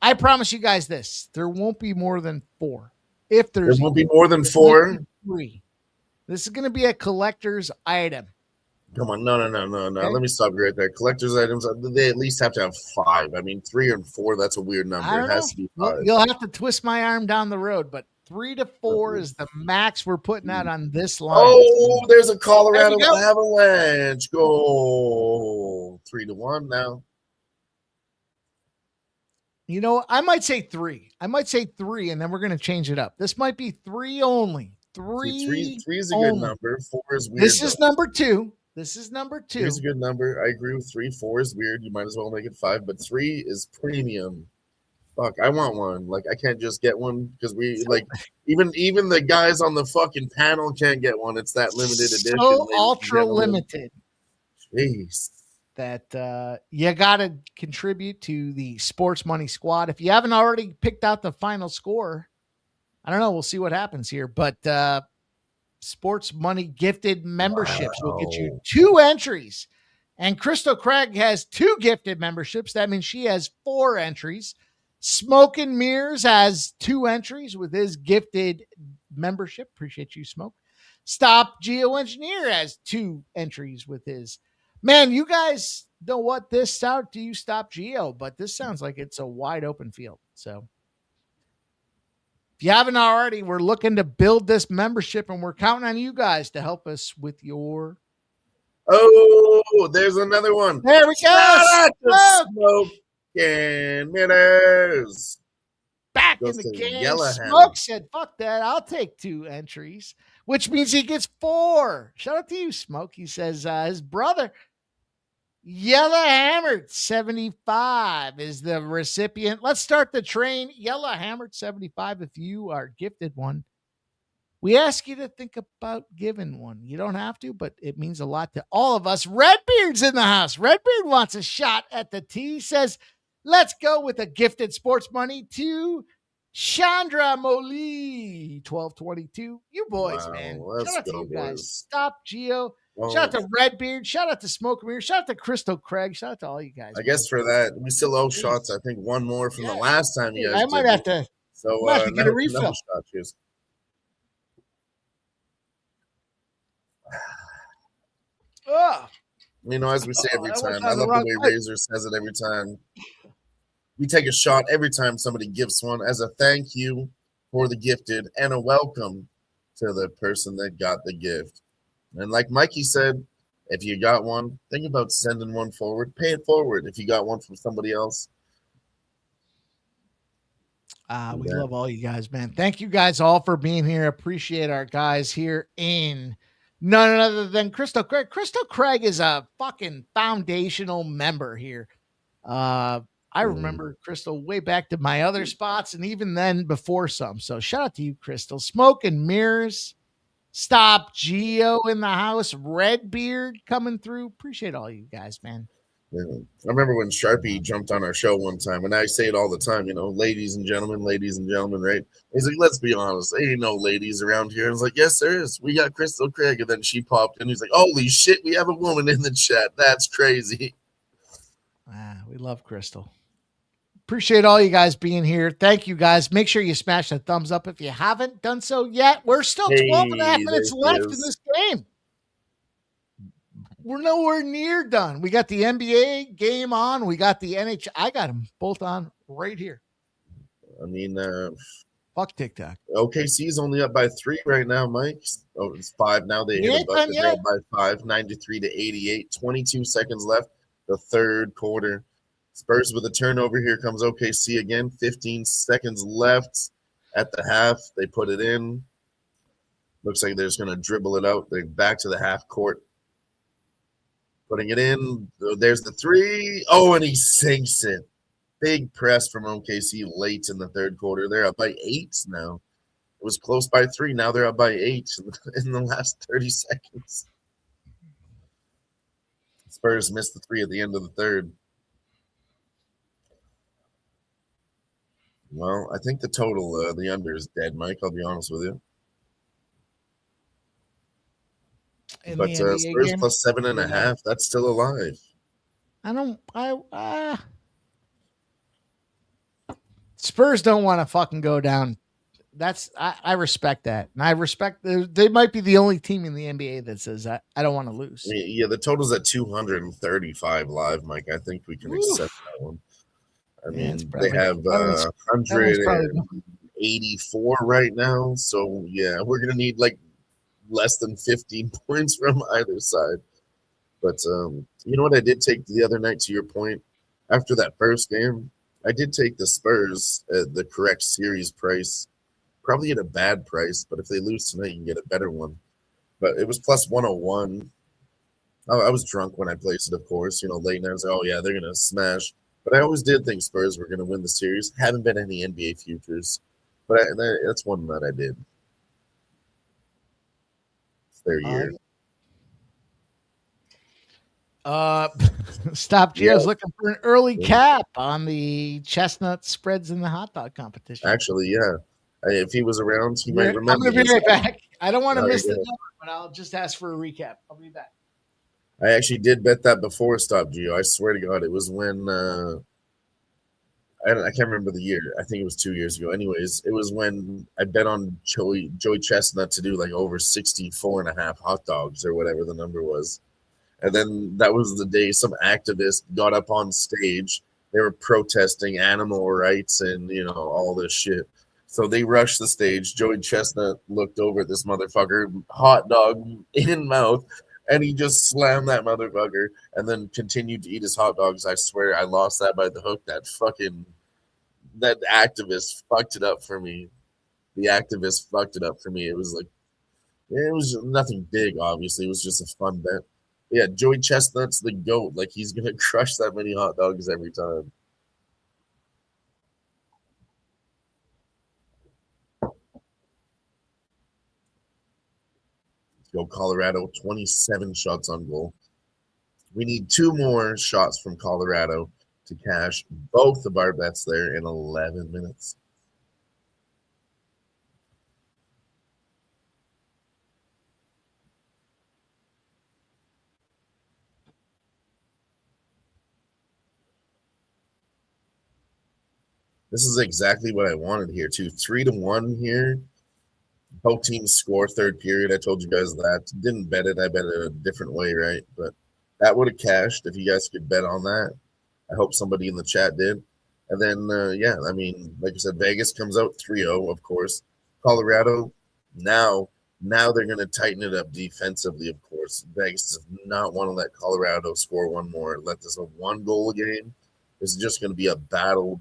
I promise you guys this. There won't be more than 4. If there
won't be more than 4.
3. This is going to be a collector's item.
Come on, no.
Okay.
Let me stop you right there. Collector's items, they at least have to have 5. I mean, 3 and 4, that's a weird number. It has to be 5.
You'll have to twist my arm down the road, but 3 to 4 is the max we're putting out on this line.
Oh, there's a Colorado Avalanche. Go 3-1 now.
You know, I might say 3. And then we're going to change it up. This might be 3 only. 3
is a good number. 4 is weird.
This is number 2. 3
is a good number. I agree with 3. 4 is weird. You might as well make it 5, but 3 is premium. Fuck, I want one. Like, I can't just get one because even the guys on the fucking panel can't get one. It's that limited edition.
So ultra limited.
Jeez.
That you got to contribute to the Sports Money Squad. If you haven't already picked out the final score, I don't know. We'll see what happens here. But Sports Money gifted memberships. We'll get you 2 entries. And Crystal Craig has 2 gifted memberships. That means she has 4 entries. Smoke and Mirrors has 2 entries with his gifted membership. Appreciate you, Smoke. Stop Geoengineer has 2 entries with his. Man, you guys know what this out to you, Stop Geo, but this sounds like it's a wide open field. So if you haven't already, we're looking to build this membership, and we're counting on you guys to help us with your.
Oh, there's another one.
There we go.
Shout out to Smoke and Mitters.
Back
Goes
in the
to
game.
Yellowhammer.
Smoke said, fuck that. I'll take 2 entries, which means he gets 4. Shout out to you, Smoke. He says his brother, Yellowhammered 75 is the recipient. Let's start the train. Yellowhammered 75. If you are gifted one, we ask you to think about giving one. You don't have to, but it means a lot to all of us. Redbeard's in the house. Redbeard wants a shot at the T. Says, let's go with a gifted sports money to Chandra Moli, 1222. You boys,
Wow,
man.
let's
Shout out to
go,
you guys.
boys.
Stop Geo.
Well,
Shout out to Redbeard. Shout out to Smoke Mirror. Shout out to Crystal Craig. Shout out to all you guys.
I guess for that, we still owe shots. I think one more from the last time you guys
I might
did
have
it.
to.
So
might have to get a
another
refill.
shot, cheers.
Oh,
You know, as we say every
that went
time,
down
I
the
love
wrong
the way
pipe.
Razor says it every time. We take a shot every time somebody gives one as a thank you for the gifted and a welcome to the person that got the gift. And like Mikey said, if you got one, think about sending one forward. Pay it forward if you got one from somebody else.
We love all you guys, man. Thank you guys all for being here. Appreciate our guys here in none other than Crystal Craig. Crystal Craig is a fucking foundational member here. I remember Crystal way back to my other spots and even then before some. So shout out to you, Crystal. Smoke and Mirrors. Stop Geo in the house. Redbeard coming through. Appreciate all you guys, man.
Yeah. I remember when Sharpie jumped on our show one time, and I say it all the time, you know, ladies and gentlemen, right? He's like, let's be honest, there ain't no ladies around here. I was like, yes, there is. We got Crystal Craig. And then she popped in. He's like, holy shit, we have a woman in the chat. That's crazy.
We love Crystal. Appreciate all you guys being here. Thank you, guys. Make sure you smash the thumbs up if you haven't done so yet. We're still 12 and a half minutes left in this game. We're nowhere near done. We got the NBA game on. We got the NHL. I got them both on right here.
I mean,
fuck TikTok.
OKC's only up by 3 right now, Mike. Oh, it's 5 now. They hit about they're up by 5, 93-88. 22 seconds left. The third quarter. Spurs with a turnover. Here comes OKC again. 15 seconds left at the half. They put it in. Looks like they're just going to dribble it out. They're back to the half court. Putting it in. There's the 3. Oh, and he sinks it. Big press from OKC late in the third quarter. They're up by 8 now. It was close by 3. Now they're up by 8 in the last 30 seconds. Spurs missed the 3 at the end of the third. Well, I think the total, the under is dead, Mike. I'll be honest with you. But Spurs game? Plus 7.5, that's still alive.
Spurs don't want to fucking go down. I respect that. And I respect, they might be the only team in the NBA that says, I don't want to lose.
Yeah, the total's at 235 live, Mike. I think we can accept that one. I mean, they have 184 right now. So, yeah, we're going to need like less than 15 points from either side. But you know what I did take the other night, to your point? After that first game, I did take the Spurs at the correct series price. Probably at a bad price, but if they lose tonight, you can get a better one. But it was plus 101. I was drunk when I placed it, of course. You know, late night, I was like, oh, yeah, they're going to smash. But I always did think Spurs were going to win the series. Haven't been any NBA futures. But that's one that I did. It's their year.
Stop Geo's looking for an early cap on the chestnut spreads in the hot dog competition.
Actually, yeah. If he was around, he might remember.
I'm going to be right back. I don't want to
Oh,
miss the
yeah.
number, but I'll just ask for a recap. I'll be back.
I actually did bet that before Stop Geo. I swear to God, it was when I can't remember the year. I think it was 2 years ago. Anyways, it was when I bet on Joey Chestnut to do like over 64.5 hot dogs or whatever the number was. And then that was the day some activist got up on stage. They were protesting animal rights and, all this shit. So they rushed the stage. Joey Chestnut looked over at this motherfucker, hot dog in mouth, and he just slammed that motherfucker and then continued to eat his hot dogs. I swear I lost that by the hook. That activist fucked it up for me. The activist fucked it up for me. It was like, it was nothing big, obviously. It was just a fun bet. Yeah, Joey Chestnut's the GOAT. Like, he's going to crush that many hot dogs every time. Let's go Colorado, 27 shots on goal. We need 2 more shots from Colorado to cash both of our bets there in 11 minutes. This is exactly what I wanted here, too. 3-1 here. Both teams score third period. I told you guys that. Didn't bet it. I bet it a different way, right? But that would have cashed if you guys could bet on that. I hope somebody in the chat did. And then, like I said, Vegas comes out 3-0, of course. Colorado, now they're going to tighten it up defensively, of course. Vegas does not want to let Colorado score one more. Let this a 1 goal a game. This is just going to be a battle.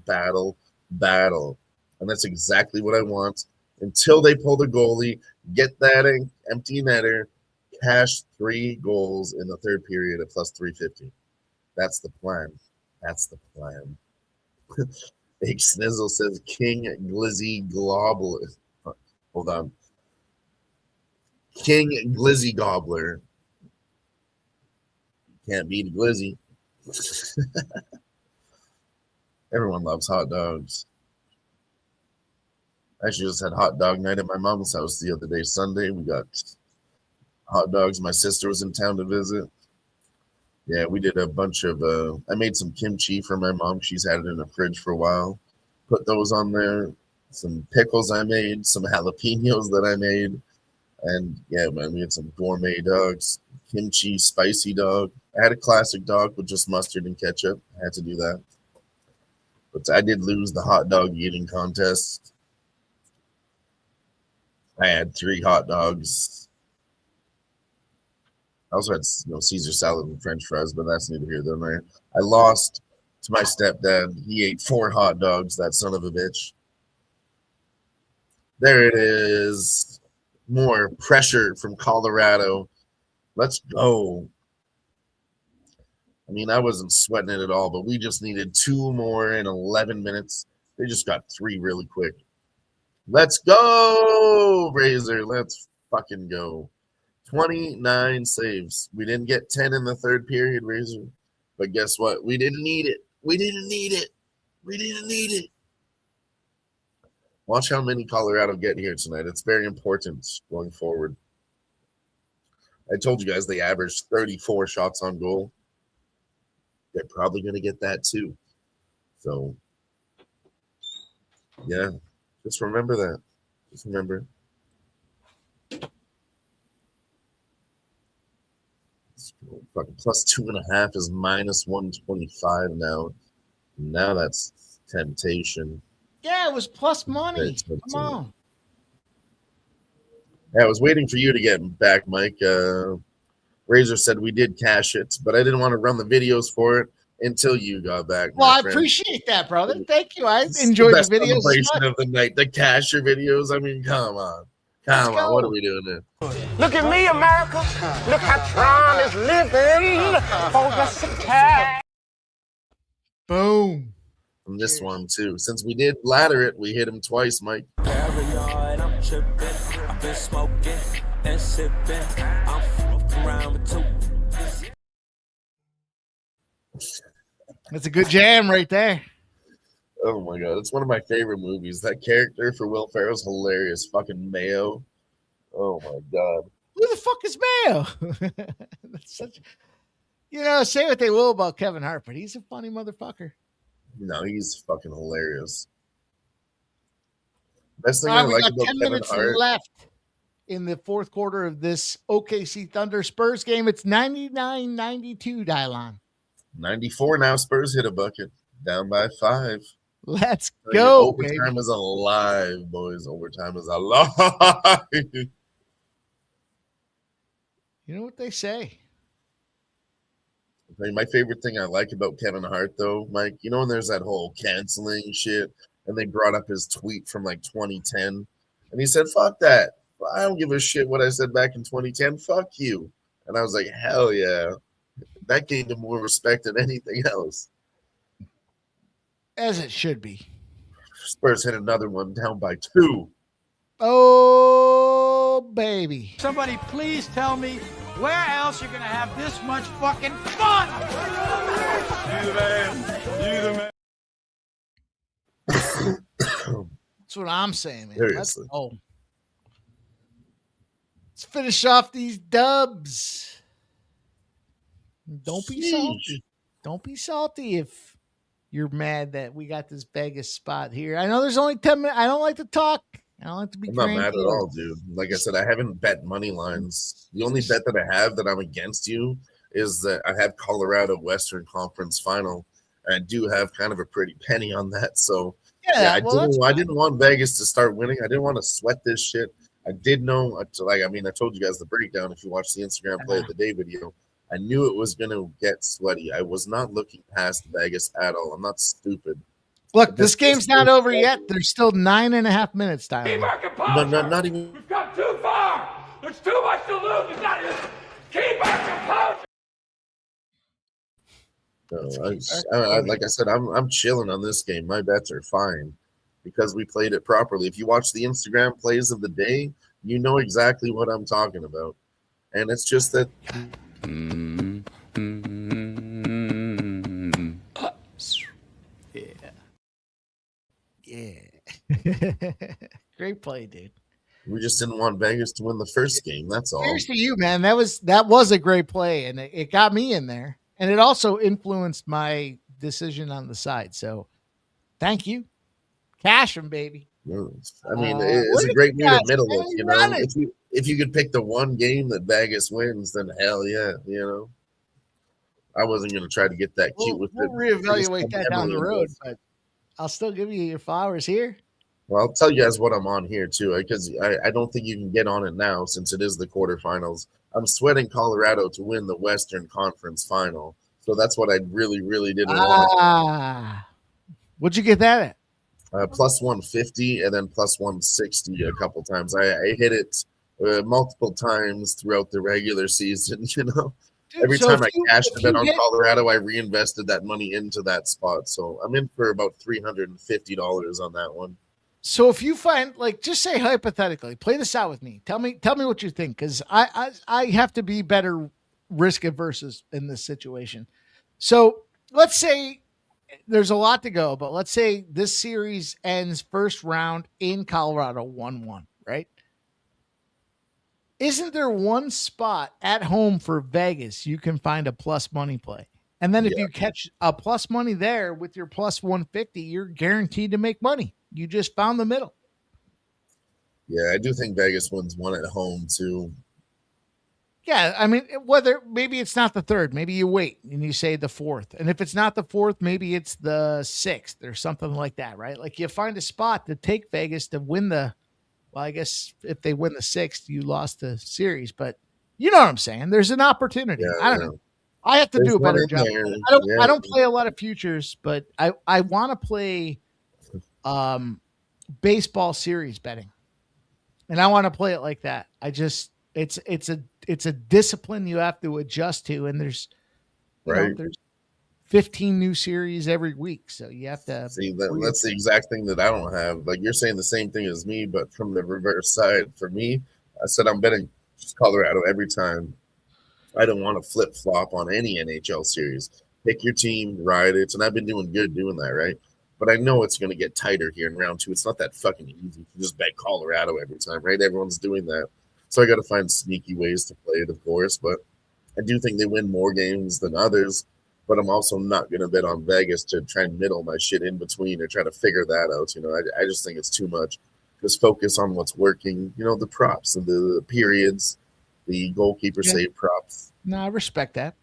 And that's exactly what I want. Until they pull the goalie, get that empty netter, cash 3 goals in the third period at plus 350. That's the plan. Big Snizzle says King Glizzy Gobbler. Hold on. King Glizzy Gobbler. Can't beat Glizzy. Everyone loves hot dogs. I actually just had hot dog night at my mom's house the other day, Sunday. We got hot dogs. My sister was in town to visit. Yeah, we did a bunch of, I made some kimchi for my mom. She's had it in the fridge for a while. Put those on there. Some pickles I made, some jalapenos that I made. And yeah, man, we had some gourmet dogs, kimchi, spicy dog. I had a classic dog with just mustard and ketchup. I had to do that. But I did lose the hot dog eating contest. I had 3 hot dogs. I also had Caesar salad and French fries, but that's neither here nor there. I lost to my stepdad. He ate 4 hot dogs, that son of a bitch. There it is. More pressure from Colorado. Let's go. I mean, I wasn't sweating it at all, but we just needed 2 more in 11 minutes. They just got 3 really quick. Let's go, Razor. Let's fucking go. 29 saves. We didn't get 10 in the third period, Razor. But guess what? We didn't need it. Watch how many Colorado get here tonight. It's very important going forward. I told you guys they averaged 34 shots on goal. They're probably going to get that too. So, yeah. Just remember that. Just remember. Fucking plus 2.5 is minus 125 now. Now that's temptation.
Yeah, it was plus money. Come on.
Yeah, I was waiting for you to get back, Mike. Razor said we did cash it, but I didn't want to run the videos for it until you got back.
Well, I appreciate that, brother. Thank you. I enjoyed the videos.
Celebration of the night, the casher videos. I mean, come on. What are we doing here?
Look at me, America. Look how Tron is living. For just a tad.
Boom.
From this one, too. Since we did ladder it, we hit him twice, Mike.
I'm tripping. I've been smoking and sipping. I'm around with 2.
That's a good jam right there.
Oh my god, it's one of my favorite movies. That character for Will Ferrell's hilarious. Fucking Mayo. Oh my god.
Who the fuck is Mayo? That's such, say what they will about Kevin Hart, but he's a funny motherfucker.
No, he's fucking hilarious. Best thing
All right,
I
we
like
got
about
10
Kevin
minutes
Hart.
left in the fourth quarter of this OKC Thunder Spurs game. It's 99-92, Dylon.
94 now. Spurs hit a bucket. Down by 5.
Let's go,
Overtime
baby.
is alive, boys. Overtime is alive.
You know what they say.
My favorite thing I like about Kevin Hart, though, Mike, when there's that whole canceling shit, and they brought up his tweet from like 2010, and he said, fuck that. I don't give a shit what I said back in 2010. Fuck you. And I was like, hell yeah. That gained him more respect than anything else.
As it should be.
Spurs hit another one down by 2.
Oh, baby.
Somebody please tell me where else you're going to have this much fucking fun.
You the man.
That's what I'm saying, man.
Seriously.
Let's go. Let's finish off these dubs. Don't be salty. Don't be salty if you're mad that we got this Vegas spot here. I know there's only 10 minutes. I don't like to talk. I don't like to be
I'm not mad at
cranky.
all, dude. Like I said, I haven't bet money lines. The only bet that I have that I'm against you is that I have Colorado Western Conference Final. And I do have kind of a pretty penny on that. So
Yeah,
I
well,
didn't want Vegas to start winning. I didn't want to sweat this shit. I did know, I told you guys the breakdown if you watch the Instagram play of the day video. I knew it was going to get sweaty. I was not looking past Vegas at all. I'm not stupid.
Look, this game's not over yet. There's still 9.5 minutes time.
Keep our composure.
Not even.
We've got too far. There's too much to lose. We've got to keep our composure.
No, like I said, I'm chilling on this game. My bets are fine because we played it properly. If you watch the Instagram plays of the day, you know exactly what I'm talking about. And it's just that.
Yeah. Great play, dude.
We just didn't want Vegas to win the first game. That's all.
Here's to you, man. That was a great play, and it got me in there. And it also influenced my decision on the side. So thank you. Cash him, baby.
I mean, it's a great way to middle it. If you could pick the one game that Vegas wins, then hell yeah, I wasn't going to try to get that cute with
we'll
it.
reevaluate that down the road, but I'll still give you your flowers here.
Well, I'll tell you guys what I'm on here too, because I don't think you can get on it now since it is the quarterfinals. I'm sweating Colorado to win the Western Conference Final, so that's what I really, really didn't want.
What'd you get that at?
Plus 150 and then plus 160 a couple times. I hit it multiple times throughout the regular season.
Dude,
every
so
time I cashed a bet on
hit-
Colorado, I reinvested that money into that spot. So I'm in for about $350 on that one.
So if you find, like, just say hypothetically, play this out with me. Tell me what you think, because I have to be better risk averse in this situation. So let's say there's a lot to go, but let's say this series ends first round in Colorado 1-1, right? Isn't there one spot at home for Vegas you can find a plus money play? And then if you catch a plus money there with your plus 150, you're guaranteed to make money. You just found the middle.
Yeah, I do think Vegas wins one at home too.
Yeah, I mean, whether maybe it's not the third, maybe you wait and you say the fourth. And if it's not the fourth, maybe it's the sixth or something like that, right? Like you find a spot to take Vegas to win the, well, I guess if they win the sixth, you lost the series, but you know what I'm saying? There's an opportunity.
Yeah,
I don't know. I have to do a better job.
There.
I don't play a lot of futures, but I want to play baseball series betting. And I want to play it like that. It's a discipline you have to adjust to, and there's there's 15 new series every week, so you have to
see that's the exact thing that I don't have. Like you're saying the same thing as me, but from the reverse side. For me, I said I'm betting just Colorado every time. I don't want to flip flop on any NHL series. Pick your team, ride it, and I've been doing good doing that, right? But I know it's going to get tighter here in round two. It's not that fucking easy to just bet Colorado every time, right? Everyone's doing that. So I got to find sneaky ways to play it, of course. But I do think they win more games than others. But I'm also not going to bet on Vegas to try and middle my shit in between or try to figure that out. I just think it's too much. Just focus on what's working. The props and the periods, the goalkeeper save props.
No, I respect that.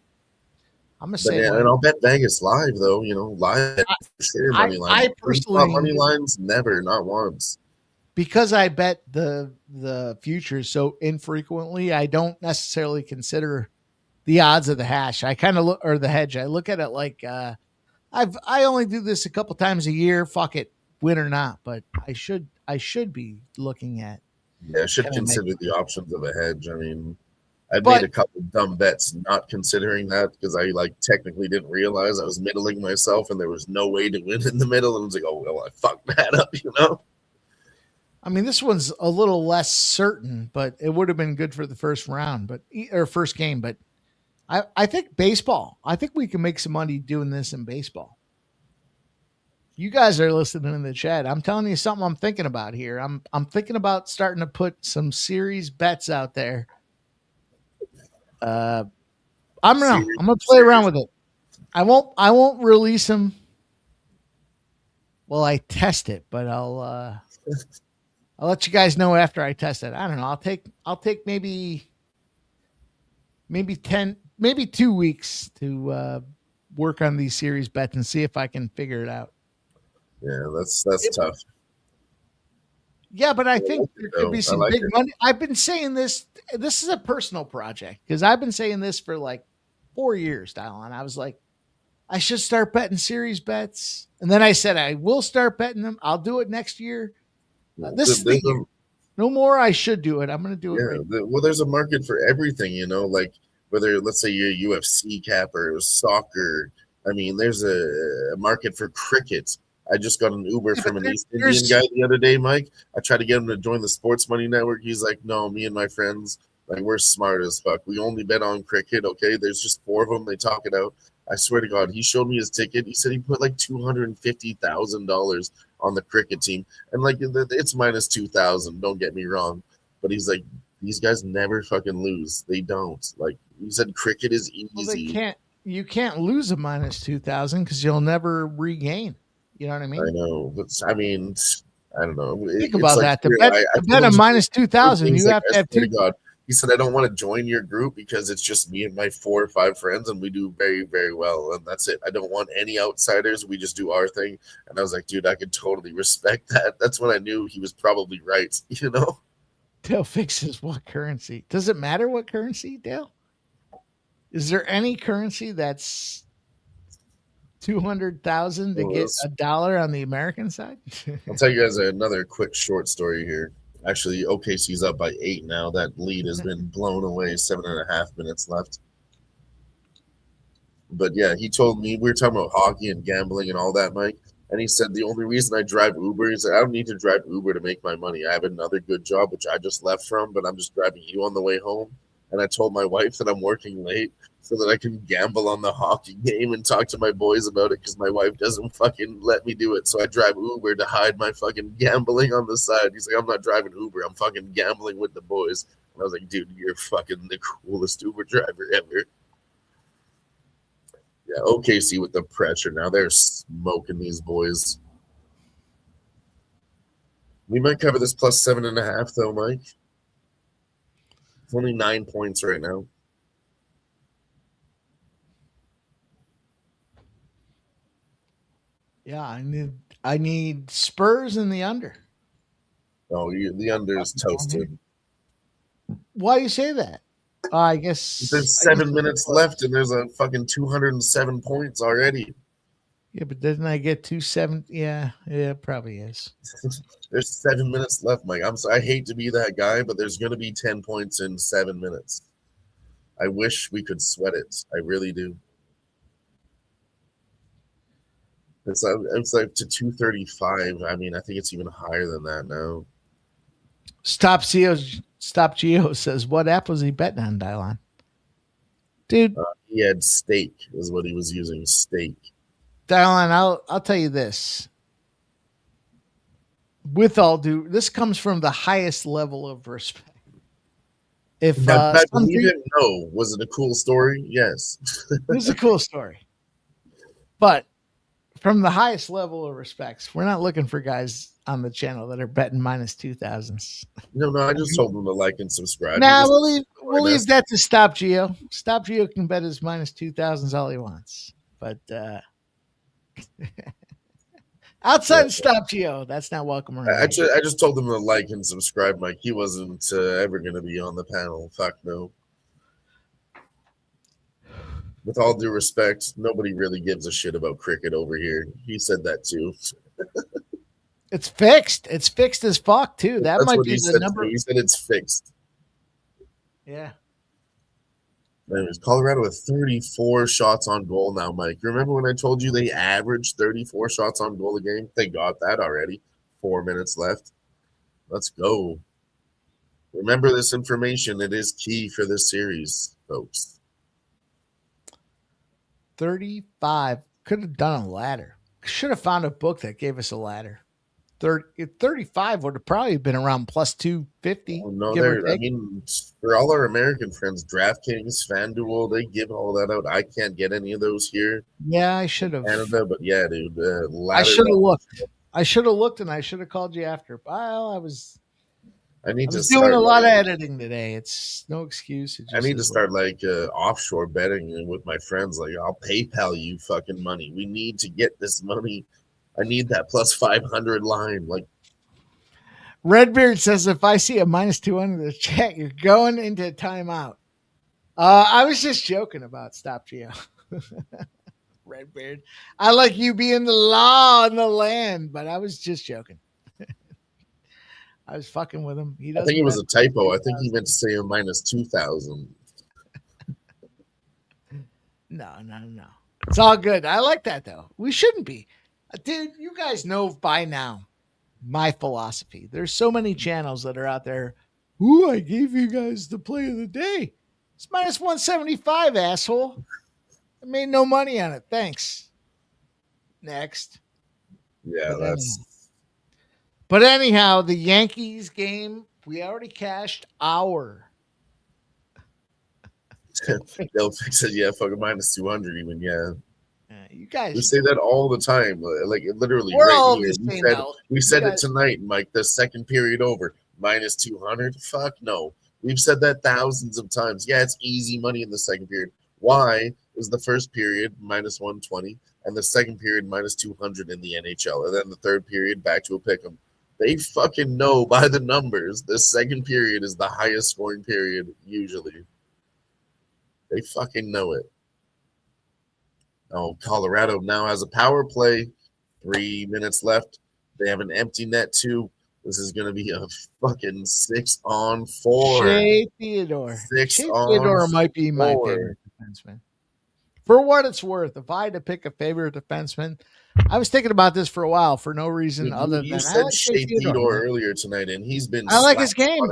I'm gonna
But
say,
and I'll bet Vegas live though. Live for sure money lines.
I personally
money lines never, not once.
Because I bet the futures so infrequently, I don't necessarily consider the odds of the hash. I kind of look, or the hedge. I look at it like I only do this a couple times a year. Fuck it, win or not. But I should be looking at.
Yeah, I should consider the options of a hedge. I mean, I
But-
made a couple dumb bets not considering that because I technically didn't realize I was middling myself and there was no way to win in the middle. And I was like, oh well, I fucked that up.
I mean, this one's a little less certain, but it would have been good for the first round, or first game. But I think baseball. I think we can make some money doing this in baseball. You guys are listening in the chat. I'm telling you something I'm thinking about here. I'm thinking about starting to put some series bets out there. I'm gonna play around with it. I won't release them. Well, I test it, but I'll let you guys know after I test it. I don't know. I'll take maybe 2 weeks to work on these series bets and see if I can figure it out.
Yeah, that's tough.
Yeah, but I think there could be some big money. I've been saying this. This is a personal project because I've been saying this for like 4 years, Dylan. I was like, I should start betting series bets. And then I said, I will start betting them. I'll do it next year. This is the year. No more. I should do it. I'm going to do it.
Yeah. Well, there's a market for everything, like whether, let's say, you're UFC capper or soccer. I mean, there's a market for cricket. I just got an Uber from an East Indian guy the other day, Mike. I tried to get him to join the Sports Money Network. He's like, no, me and my friends, we're smart as fuck. We only bet on cricket, okay? There's just 4 of them. They talk it out. I swear to God, he showed me his ticket. He said he put $250,000 on the cricket team. And it's minus 2,000, don't get me wrong. But he's like, these guys never fucking lose. They don't. He said cricket is easy.
Well, you can't lose a minus 2,000 because you'll never regain. You know what I mean?
I know, but I mean, I don't know.
Think about that. To bet a minus 2,000, you have to have 2.
God. He said, I don't want to join your group because it's just me and my 4 or 5 friends and we do very, very well. And that's it. I don't want any outsiders. We just do our thing. And I was like, dude, I could totally respect that. That's when I knew he was probably right.
Dale fixes what currency? Does it matter what currency, Dale? Is there any currency that's 200,000 to get $1 on the American side?
I'll tell you guys another quick short story here. Actually, OKC's up by 8 now. That lead has been blown away. 7.5 minutes left. But yeah, he told me, we were talking about hockey and gambling and all that, Mike. And he said, the only reason I drive Uber is I don't need to drive Uber to make my money. I have another good job, which I just left from, but I'm just driving you on the way home. And I told my wife that I'm working late so that I can gamble on the hockey game and talk to my boys about it because my wife doesn't fucking let me do it. So I drive Uber to hide my fucking gambling on the side. He's like, I'm not driving Uber. I'm fucking gambling with the boys. And I was like, dude, you're fucking the coolest Uber driver ever. Yeah, OKC with the pressure now. They're smoking these boys. We might cover this plus 7.5 though, Mike. It's only 9 points right now.
Yeah, I need Spurs in the under.
Oh, the under is toasted.
Why do you say that? I guess
there's 7 minutes left, and there's a fucking 207 points already.
Yeah, but doesn't I get 270? Yeah, it probably is.
There's 7 minutes left, Mike. I hate to be that guy, but there's going to be 10 points in 7 minutes. I wish we could sweat it. I really do. It's like to 235. I mean, I think it's even higher than that now.
Stop Geo says, what app was he betting on, Dylan? Dude.
He had Stake is what he was using. Stake.
Dylan, I'll tell you this. With all due, this comes from the highest level of respect. If
Now, did I
some
believe it? No. Was it a cool story? Yes.
It was a cool story. But from the highest level of respects, we're not looking for guys on the channel that are betting minus 2,000s.
No, I just told them to like and subscribe.
Nah, we'll leave that to Stop Geo. Stop Geo can bet his minus 2,000s all he wants. But outside of Stop Geo, that's not welcome around.
I just told them to like and subscribe, Mike. He wasn't ever going to be on the panel. Fuck no. With all due respect, nobody really gives a shit about cricket over here. He said that too.
It's fixed. It's fixed as fuck too. That's might
what
be
he
the
said
number.
He said it's fixed.
Yeah.
Anyways, Colorado with 34 shots on goal now, Mike. You remember when I told you they averaged 34 shots on goal a game? They got that already. 4 minutes left. Let's go. Remember this information. It is key for this series, folks.
35. Could have done a ladder. Should have found a book that gave us a ladder. 35 would have probably been around plus 250.
Oh, no, I mean, for all our American friends, DraftKings, FanDuel, they give all that out. I can't get any of those here.
Yeah, I should have.
Canada, but yeah, dude.
I should have looked. I should have looked, and I should have called you after. Well, I was doing a lot of editing today. It's no excuse.
I need to start offshore betting with my friends. Like, I'll PayPal you fucking money. We need to get this money. I need that plus 500 line. Like,
Redbeard says, if I see a minus 200 in the chat, you're going into timeout. I was just joking about Stop Geo. Redbeard. I like you being the law in the land, but I was just joking. I was fucking with him.
I think it was a typo. I think he meant to say a minus 2,000.
No. It's all good. I like that, though. We shouldn't be. Dude, you guys know by now my philosophy. There's so many channels that are out there. Ooh, I gave you guys the play of the day. It's minus 175, asshole. I made no money on it. Thanks. Next.
Yeah,
But anyhow, the Yankees game, we already cashed our.
They'll fix it. Yeah, fucking minus 200 even. Yeah.
You guys.
We say that all the time. Like, literally.
We're
right
all
here. We said it tonight, Mike. The second period over. Minus 200. Fuck no. We've said that thousands of times. Yeah, it's easy money in the second period. Why is the first period minus 120 and the second period minus 200 in the NHL? And then the third period back to a pick'em. They fucking know by the numbers the second period is the highest scoring period usually. They fucking know it. Oh, Colorado now has a power play. 3 minutes left. They have an empty net too. This is going to be a fucking 6-on-4.
Shea Theodore.
Theodore
might be my favorite defenseman. For what it's worth, if I had to pick a favorite defenseman, I was thinking about this for a while for no reason other than
you said Shea Theodore earlier tonight, and he's been.
I like his game.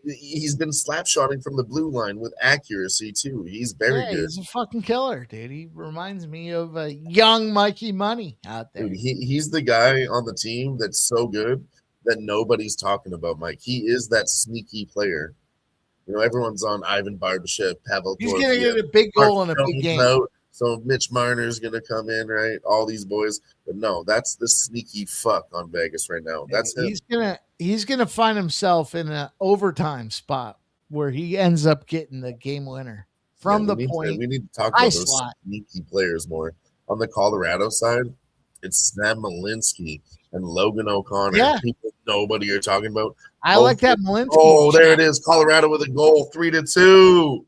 He's been slap-shotting from the blue line with accuracy too. He's very good.
He's a fucking killer, dude. He reminds me of a young Mikey Money out there.
Dude, he's the guy on the team that's so good that nobody's talking about, Mike. He is that sneaky player. You know, everyone's on Ivan Barbashev, Pavel.
He's going to get a big goal in a big game.
Out, so Mitch Marner's going to come in, right? All these boys. But no, that's the sneaky fuck on Vegas right now. That's him.
He's gonna find himself in an overtime spot where he ends up getting the game winner from the point.
We need to talk about those sneaky players more. On the Colorado side, it's Sam Malinsky and Logan O'Connor.
Yeah.
People nobody are talking about.
I like that Malinsky.
Oh, there it is. Colorado with a goal, 3-2.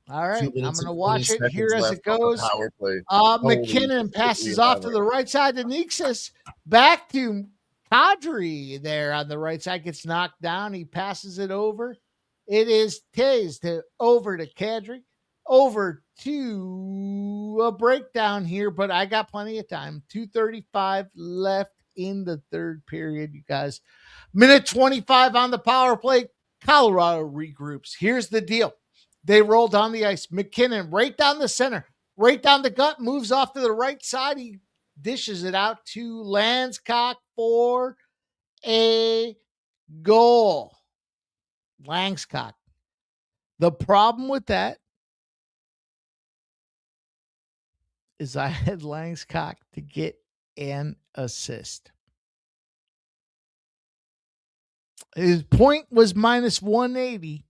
All right, I'm going to watch it here as it goes.
Power play.
McKinnon passes off to the right side to Nixis. Back to Kadri there on the right side. Gets knocked down. He passes it over. It is tased over to Kadri. Over to a breakdown here, but I got plenty of time. 2:35 left in the third period, you guys. Minute 25 on the power play. Colorado regroups. Here's the deal. They roll down the ice. McKinnon right down the center, right down the gut, moves off to the right side. He dishes it out to Landeskog for a goal. Landeskog The problem with that is I had Langscock to get an assist. His point was minus 180.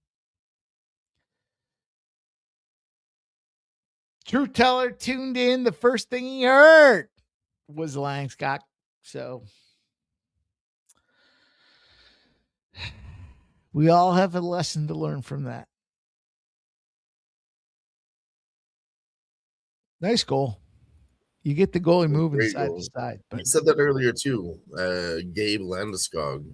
True Teller tuned in. The first thing he heard was Langscock. So we all have a lesson to learn from that. Nice goal. You get the goalie moving side to side.
But you said that earlier too. Gabe Landeskog,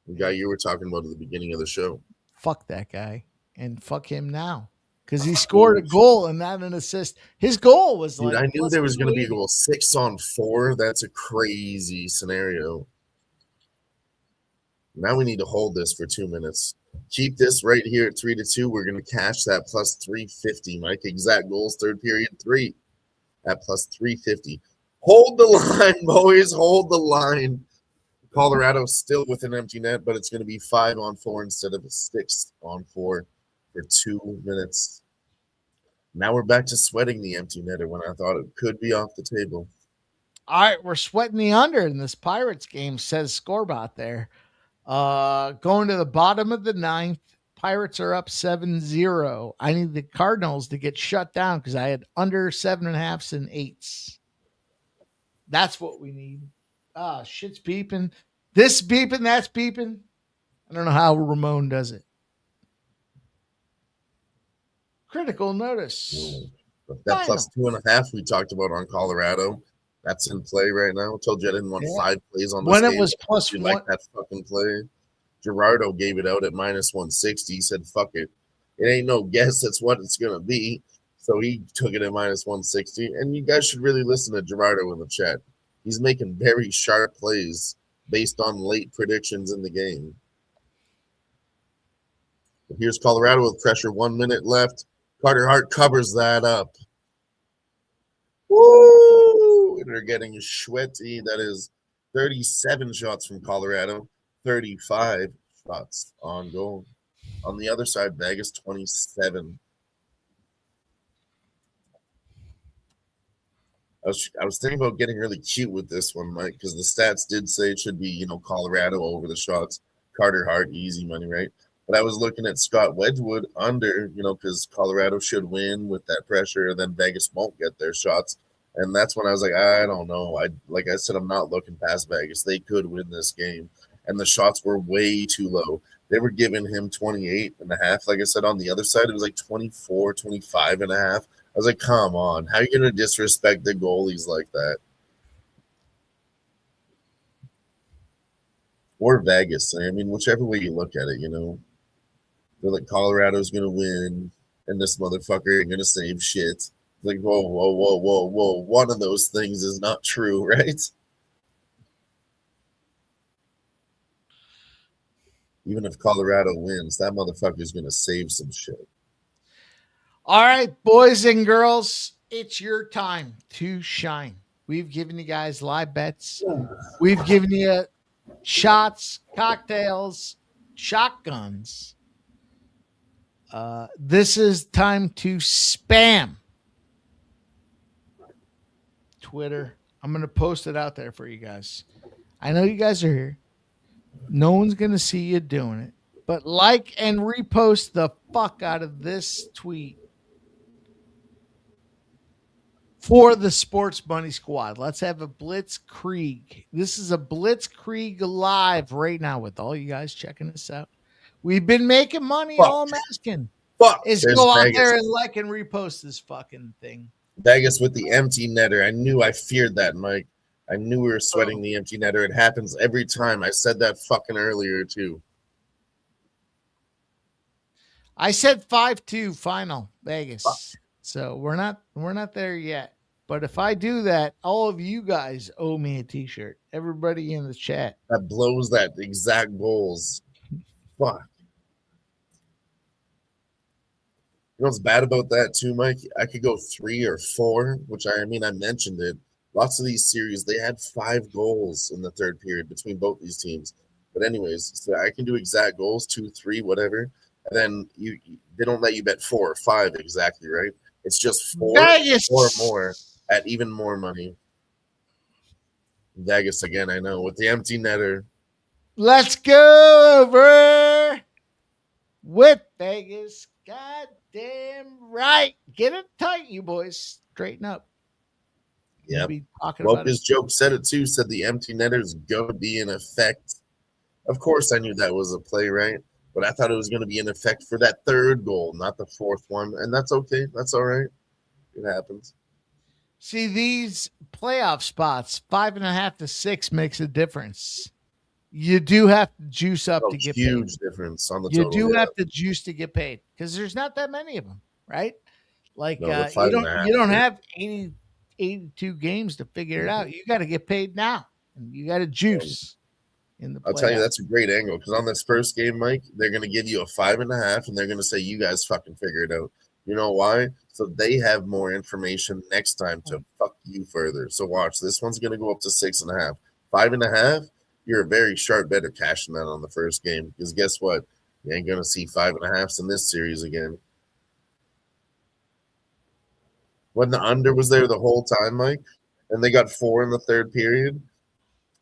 the guy you were talking about at the beginning of the show.
Fuck that guy and fuck him now. Because he scored a goal and not an assist. His goal was
Dude, I knew there was going to be a goal 6-on-4. That's a crazy scenario. Now we need to hold this for 2 minutes. Keep this right here at 3-2. We're going to cash that plus 350, Mike. Exact goals, third period, 3 at plus 350. Hold the line, boys. Hold the line. Colorado still with an empty net, but it's going to be 5-on-4 instead of a 6-on-4 for 2 minutes. Now we're back to sweating the empty netter when I thought it could be off the table.
All right, we're sweating the under in this Pirates game, says Scorebot there. Going to the bottom of the 9th. Pirates are up 7-0. I need the Cardinals to get shut down because I had under 7.5s and 8s. That's what we need. Shit's beeping. This beeping, that's beeping. I don't know how Ramon does it. Critical notice.
That plus 2.5 we talked about on Colorado. That's in play right now. I told you I didn't want 5 plays on this
when
game.
It was plus
you
1.
like that fucking play. Gerardo gave it out at minus 160. He said, fuck it. It ain't no guess. That's what it's going to be. So he took it at minus 160. And you guys should really listen to Gerardo in the chat. He's making very sharp plays based on late predictions in the game. But here's Colorado with pressure. 1 minute left. Carter Hart covers that up. Woo! They're getting sweaty. That is 37 shots from Colorado, 35 shots on goal. On the other side, Vegas 27. I was thinking about getting really cute with this one, Mike, because the stats did say it should be, Colorado over the shots. Carter Hart, easy money, right? But I was looking at Scott Wedgwood under, because Colorado should win with that pressure, and then Vegas won't get their shots. And that's when I was like, I don't know. Like I said, I'm not looking past Vegas. They could win this game. And the shots were way too low. They were giving him 28.5. Like I said, on the other side, it was like 24, 25.5. I was like, come on. How are you going to disrespect the goalies like that? Or Vegas. I mean, whichever way you look at it, They're like, Colorado's going to win, and this motherfucker ain't going to save shit. Like, whoa. One of those things is not true, right? Even if Colorado wins, that motherfucker's going to save some shit.
All right, boys and girls, it's your time to shine. We've given you guys live bets. We've given you shots, cocktails, shotguns. This is time to spam Twitter. I'm going to post it out there for you guys. I know you guys are here. No one's going to see you doing it. But like and repost the fuck out of this tweet for the Sports Money Squad. Let's have a Blitzkrieg. This is a Blitzkrieg live right now with all you guys checking this out. We've been making money. All I'm asking is go out there and like and repost this fucking thing.
Vegas with the empty netter. I feared that, Mike. I knew we were sweating the empty netter. It happens every time. I said that fucking earlier, too.
I said 5-2 final Vegas. So we're not there yet. But if I do that, all of you guys owe me a t-shirt. Everybody in the chat.
That blows that exact goals. Fuck. You know what's bad about that too, Mike? I could go 3 or 4, which I mentioned it. Lots of these series, they had 5 goals in the third period between both these teams. But anyways, so I can do exact goals, 2, 3, whatever. And then they don't let you bet 4 or 5 exactly, right? It's just 4
Vegas.
or more at even more money. Vegas again, I know, with the empty netter.
Let's go over with Vegas. Goddamn right. Get it tight, you boys. Straighten up.
Yeah.
Talking
Well,
about
his joke said it too. Said the empty netter is going to be in effect. Of course, I knew that was a play, right? But I thought it was going to be in effect for that 3rd goal, not the 4th one. And that's okay. That's all right. It happens.
See, these playoff spots, 5.5 to 6 makes a difference. You do have to juice up to get
huge
paid.
Difference on the
you
total.
do have to juice to get paid because there's not that many of them, right? Like
No,
you don't have 82 games to figure it out. You got to get paid now, and you got to juice in the playoffs.
I'll tell you, that's a great angle because on this first game, Mike, they're going to give you a 5.5, and they're going to say, "You guys fucking figure it out." You know why? So they have more information next time to fuck you further. So watch, this one's going to go up to 6.5, 5.5. You're a very sharp bet of cashing that on the first game because guess what? You ain't going to see 5.5s in this series again. When the under was there the whole time, Mike, and they got 4 in the 3rd period,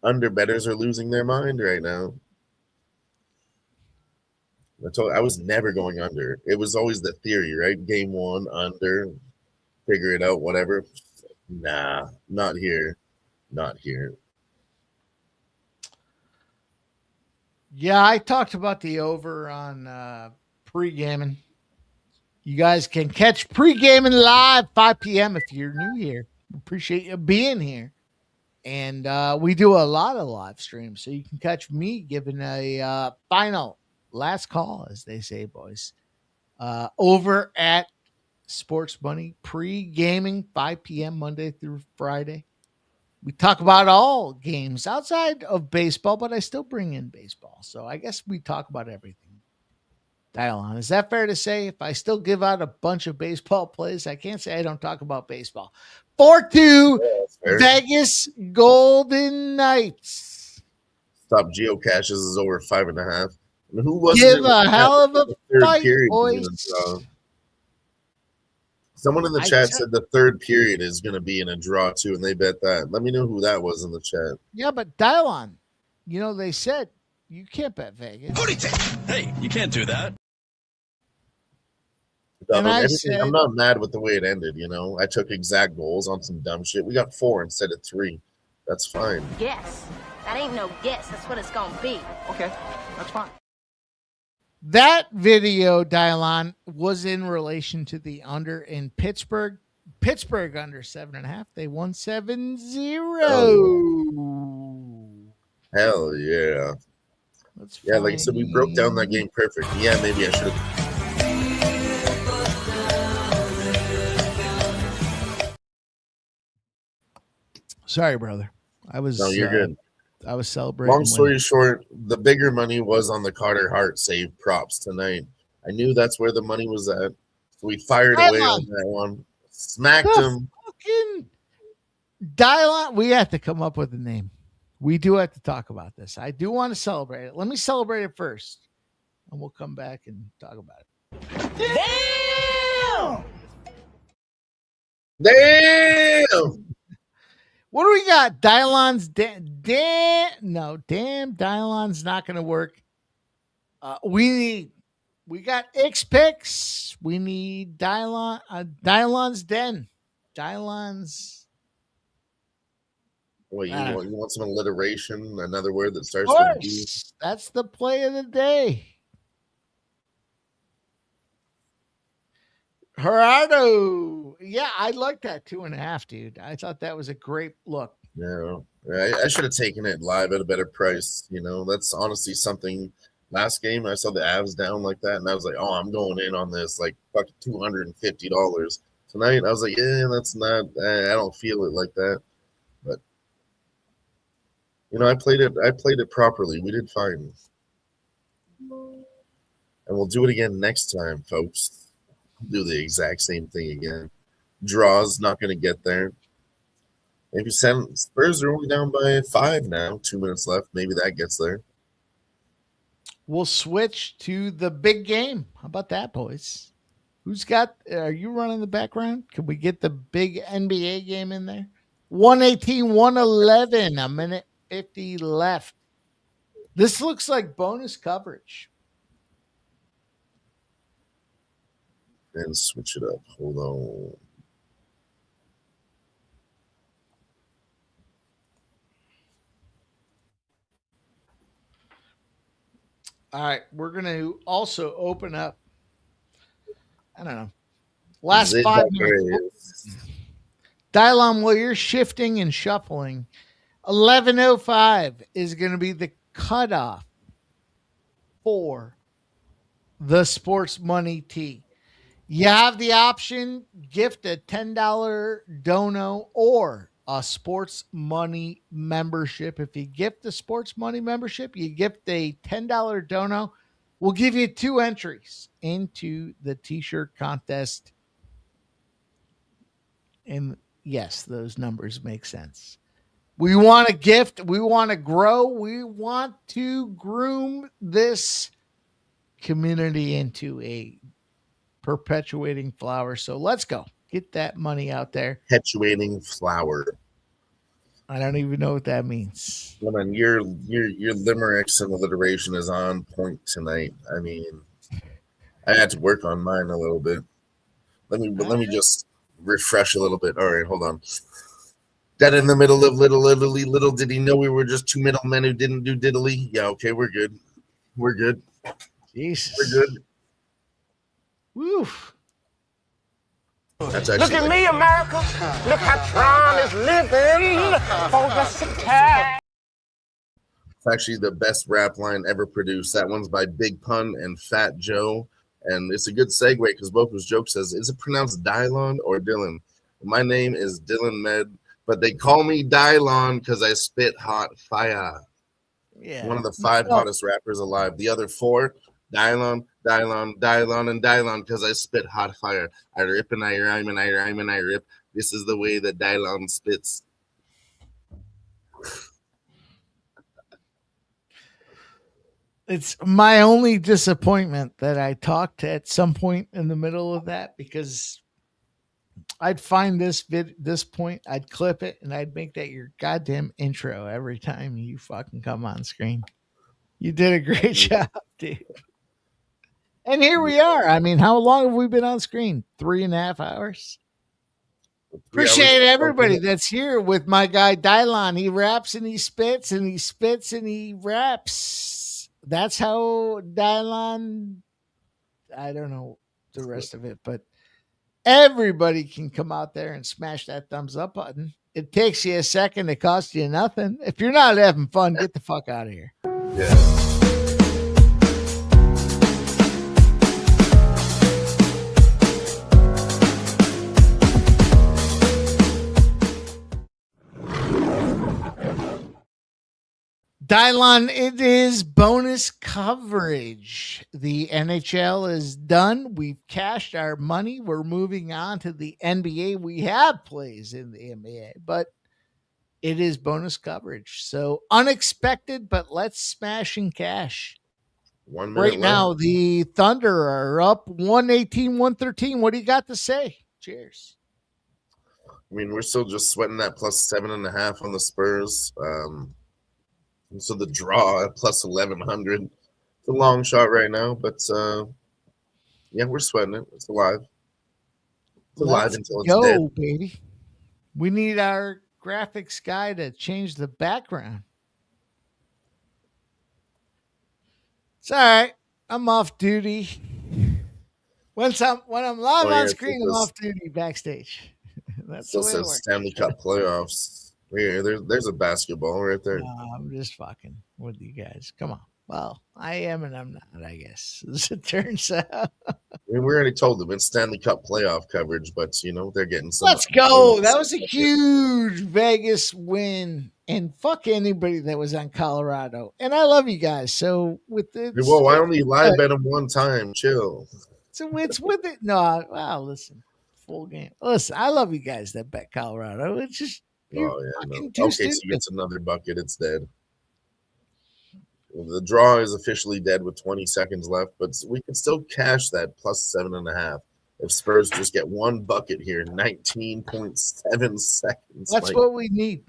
under bettors are losing their mind right now. I was never going under. It was always the theory, right? Game 1, under, figure it out, whatever. Nah, not here. Not here.
Yeah, I talked about the over on pre-gaming. You guys can catch pre-gaming live 5 p.m. if you're new here. Appreciate you being here. And we do a lot of live streams, so you can catch me giving a final last call, as they say, boys, over at Sports Money pre-gaming 5 p.m. Monday through Friday. We talk about all games outside of baseball, but I still bring in baseball. So I guess we talk about everything. Dial on. Is that fair to say? If I still give out a bunch of baseball plays, I can't say I don't talk about baseball. 4-2 Vegas Golden Knights.
Stop geocaches is over 5.5. And who was
Give a hell of a fight, boys.
Someone in the chat said the 3rd period is going to be in a draw too, and they bet that. Let me know who that was in the chat.
Yeah, but dial on. You know, they said you can't bet Vegas.
Hey, you can't do that.
I'm not mad with the way it ended, you know. I took exact goals on some dumb shit. We got 4 instead of 3. That's fine.
Guess. That ain't no guess. That's what it's gonna be.
Okay, that's fine.
That video, Dialon, was in relation to the under in Pittsburgh. Pittsburgh under 7.5. They won 7-0.
Hell yeah. Yeah, like I said, we broke down that game perfect. Yeah, maybe I should have.
Sorry, brother.
No, you're good.
I was celebrating.
Long story short, the bigger money was on the Carter Hart save props tonight. I knew that's where the money was at. So we fired away on that one. Smacked him.
Fucking dial on. We have to come up with a name. We do have to talk about this. I do want to celebrate it. Let me celebrate it first, and we'll come back and talk about it.
Damn!
Damn!
What do we got? Dialon's damn. Dialon's not going to work. We got X picks. We need Dialon's den. Dialon's.
Wait, you want some alliteration? Another word that starts
with
D?
That's the play of the day. Gerardo. Yeah, I like that 2.5, dude. I thought that was a great look.
Yeah, I should have taken it live at a better price. You know, that's honestly something. Last game, I saw the Avs down like that, and I was like, "Oh, I'm going in on this like fucking $250." Tonight, I was like, "Yeah, that's not. I don't feel it like that." But you know, I played it properly. We did fine, and we'll do it again next time, folks. Do the exact same thing again. Draws not going to get there. Maybe Spurs are only down by 5 now. 2 minutes left. Maybe that gets there.
we'll switch to the big game. How about that, boys? Are you running the background? Can we get the big NBA game in there? 118-111, a minute 50 left. This looks like bonus coverage.
And switch it up. Hold on.
All right, we're going to also open up, I don't know, last 5 minutes. Dylon, while you're shifting and shuffling, 11:05 is going to be the cutoff for the Sports Money Tee. You have the option, gift a $10 dono or a Sports Money membership. If you gift the Sports Money membership, you gift a $10 dono. We'll give you 2 entries into the t-shirt contest. And yes, those numbers make sense. We want to gift. We want to grow. We want to groom this community into a perpetuating flower. So let's go. Get that money out there.
Perpetuating flower.
I don't even know what that means.
I mean, your limericks and alliteration is on point tonight. I mean, I had to work on mine a little bit. Let me just refresh a little bit. All right, hold on. That in the middle of little did he know we were just 2 middlemen who didn't do diddly. Yeah, okay, we're good. We're good.
Jesus.
We're good.
Woo.
Look at me, America. Look how Tron is living for the city.
It's actually the best rap line ever produced. That one's by Big Pun and Fat Joe. And it's a good segue because Boku's joke says, is it pronounced Dylon or Dylan? My name is Dylan Med, but they call me Dylon because I spit hot fire.
Yeah.
One of the 5 hottest rappers alive. The other 4, Dylon, and Dylon because I spit hot fire. I rip and I rhyme and I rhyme and I rip. This is the way that Dylon spits.
It's my only disappointment that I talked at some point in the middle of that, because I'd find this point, I'd clip it, and I'd make that your goddamn intro every time you fucking come on screen. You did a great job, dude. And here we are. I mean, how long have we been on screen? 3.5 hours. Appreciate everybody that's here with my guy Dylon. He raps and he spits and he spits and he raps. That's how Dylon, I don't know the rest of it, but everybody can come out there and smash that thumbs up button. It takes you a second. It costs you nothing. If you're not having fun, get the fuck out of here.
Yeah.
Dylon, it is bonus coverage. The NHL is done. We've cashed our money. We're moving on to the NBA. We have plays in the NBA, but it is bonus coverage. So unexpected, but let's smash and cash.
1 minute
Right
left.
now, the Thunder are up 118-113. What do you got to say? Cheers.
I mean, we're still just sweating that plus 7.5 on the Spurs. So the draw at plus 1,100. It's a long shot right now, but yeah, we're sweating it. It's alive. It's alive until it's dead.
Baby. We need our graphics guy to change the background. It's all right. I'm off duty. When I'm live on screen, I'm off duty backstage. That's
still
the way it
says
works.
Stanley Cup Playoffs. Yeah, there's a basketball right there.
I'm just fucking with you guys. Come on. Well, I am and I'm not, I guess, as it turns out.
I mean, we already told them it's Stanley Cup playoff coverage, but you know they're getting some.
Let's go. That was a huge Vegas win, and fuck anybody that was on Colorado. And I love you guys. So with the
Whoa, I only live bet them one time. Chill.
So it's with it. No, well, listen, full game. Listen, I love you guys that bet Colorado. It's just.
Oh yeah. No. Okay, so gets another bucket. It's dead. The draw is officially dead with 20 seconds left, but we can still cash that plus 7.5. If Spurs just get one bucket here, 19.7 seconds.
That's what we need.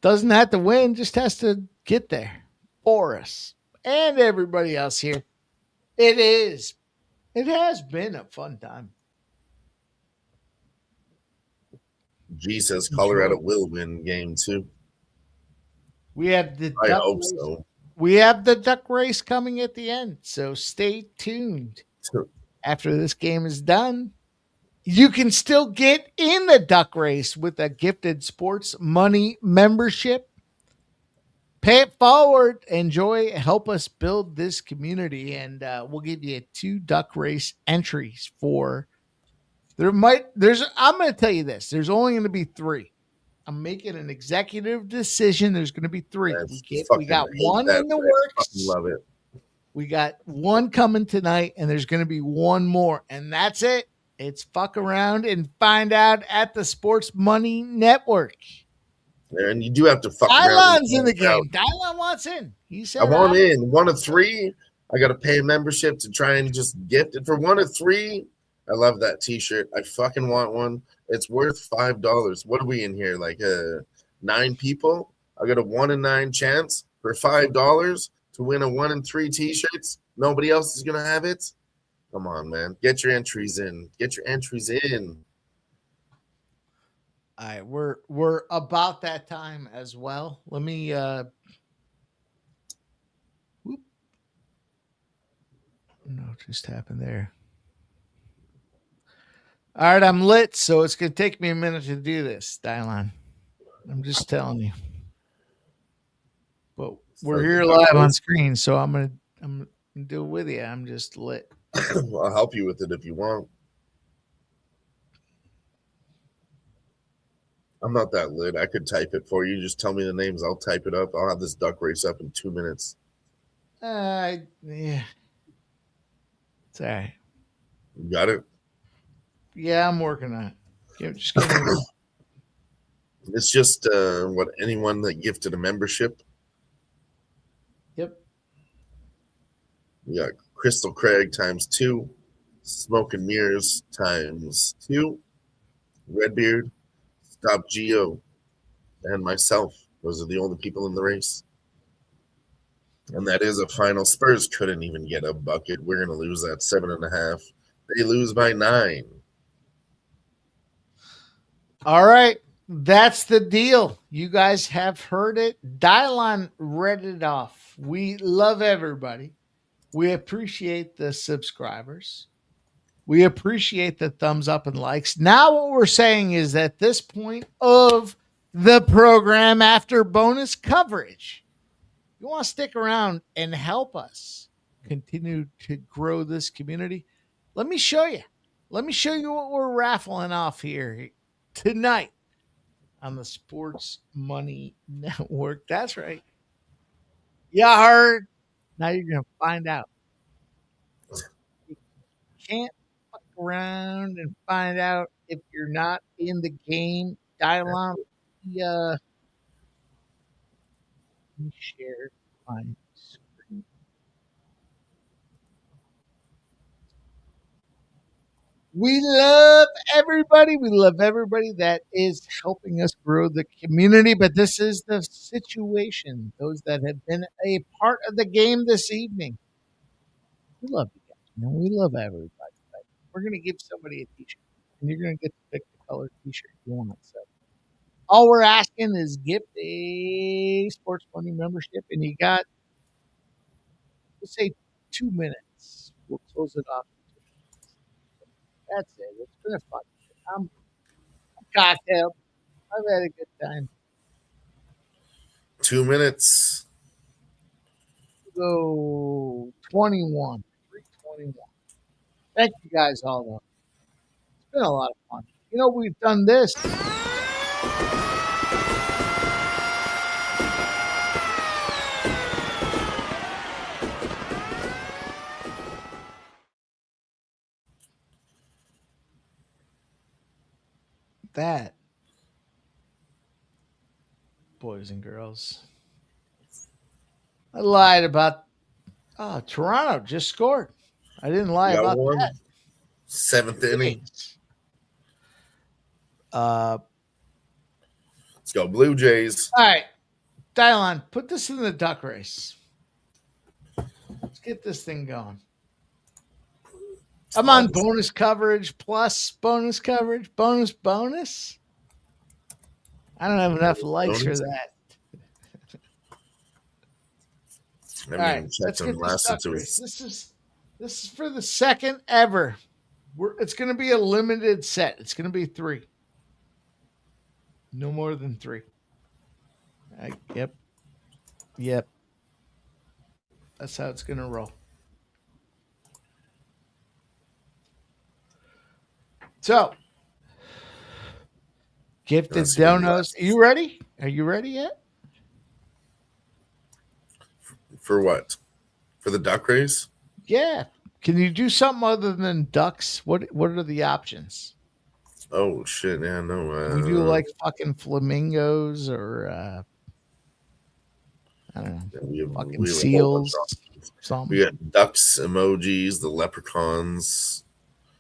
Doesn't have to win, just has to get there for us and everybody else here. It has been a fun time.
G says Colorado will win game 2.
We have the
I
duck
hope
race.
so.
We have the duck race coming at the end, so stay tuned. After this game is done, you can still get in the duck race with a Gifted Sports Money membership. Pay it forward, enjoy, help us build this community, and we'll give you 2 duck race entries for. I'm going to tell you this. There's only going to be 3. I'm making an executive decision. There's going to be 3. We got one in the works.
Love it.
We got one coming tonight, and there's going to be one more, and that's it. It's fuck around and find out at the Sports Money Network.
And you do have to fuck around.
Dylon's in the game. Dylon wants in. He said,
I want in. 1 of 3. I got to pay a membership to try and just gift it for 1 of 3. I love that T-shirt. I fucking want one. It's worth $5. What are we in here? Like 9 people? I got a 1 in 9 chance for $5 to win a 1 in 3 T-shirts. Nobody else is gonna have it. Come on, man. Get your entries in. Get your entries in.
All right, we're about that time as well. Let me whoop. No, it just happened there. All right, I'm lit, so it's gonna take me a minute to do this, Dylon. I'm just telling you. But we're here live on screen, so I'm gonna do it with you. I'm just lit.
I'll help you with it if you want. I'm not that lit. I could type it for you. Just tell me the names. I'll type it up. I'll have this duck race up in 2 minutes.
Yeah. It's all right.
You got it?
Yeah, I'm working on it. Just give me
It's just anyone that gifted a membership.
Yep.
We got Crystal Craig times 2, Smoke and Mirrors times 2, Redbeard, Stop Geo, and myself. Those are the only people in the race. And that is a final. Spurs couldn't even get a bucket. We're going to lose that 7.5. They lose by 9.
All right. That's the deal. You guys have heard it. Dylon read it off. We love everybody. We appreciate the subscribers. We appreciate the thumbs up and likes. Now what we're saying is at this point of the program, after bonus coverage, you want to stick around and help us continue to grow this community. Let me show you. Let me show you what we're raffling off here tonight on the Sports Money Network. That's right. You heard. Now you're going to find out. You can't fuck around and find out if you're not in the game. Dylon, let me share my screen. We love everybody. We love everybody that is helping us grow the community. But this is the situation. Those that have been a part of the game this evening. We love you guys. Man. We love everybody. We're going to give somebody a t-shirt. And you're going to get to pick the color t-shirt you want. So all we're asking is gift a Sports Money membership. And you got, let's say, 2 minutes. We'll close it off. That's it. It's been a fun. I'm cocktail. I've had a good time.
2 minutes.
Go 21. 321. Thank you guys all though. It's been a lot of fun. You know, we've done this. That, boys and girls, I lied about. Oh, Toronto just scored. I didn't lie
Got
about
one.
that.
7th inning.
All
Let's go Blue Jays.
right, Dylon, put this in the duck race. Let's get this thing going. I'm on bonus coverage plus bonus coverage, bonus. I don't have enough likes for that.
I
All right,
mean,
let's get this duck
to
race. This is for the second ever. It's going to be a limited set. It's going to be 3. No more than 3. Yep. That's how it's going to roll. So, gifted donos. Are you ready? Are you ready yet?
For what? For the duck race?
Yeah. Can you do something other than ducks? What are the options?
Oh shit! Yeah, no.
We do like fucking flamingos or I don't know. Fucking seals. Something.
We got ducks emojis, the leprechauns.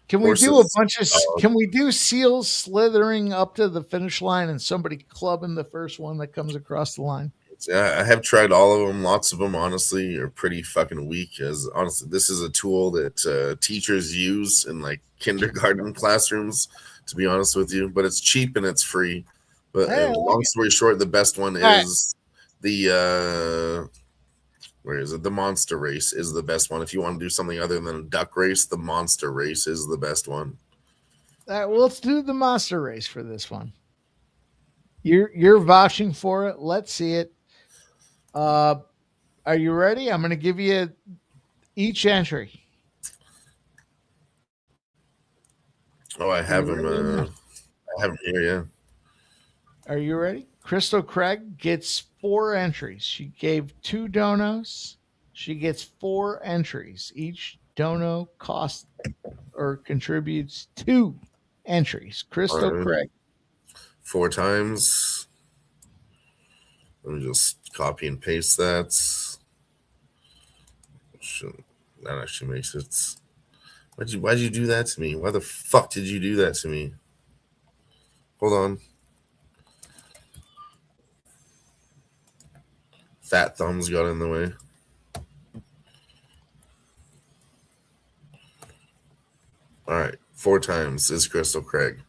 Can we do a bunch of? Can we do seals slithering up to the finish line and somebody clubbing the first one that comes across the line?
I have tried all of them. Lots of them, honestly, are pretty fucking weak. As honestly, this is a tool that teachers use in like kindergarten classrooms. To be honest with you, but it's cheap and it's free. But long story short, the best one is the where is it? The monster race is the best one. If you want to do something other than a duck race, the monster race is the best one.
All right, well, let's do the monster race for this one. You're vouching for it. Let's see it. Are you ready? I'm going to give you each entry.
Oh, I have him. I have him here. Yeah.
Are you ready? Crystal Craig gets 4 entries. She gave 2 donos. She gets 4 entries. Each dono costs or contributes 2 entries. Crystal Craig.
4 times. Let me just copy and paste that. That actually makes it. Why'd you do that to me? Why the fuck did you do that to me? Hold on. Fat thumbs got in the way. All right. 4 times is Crystal Craig.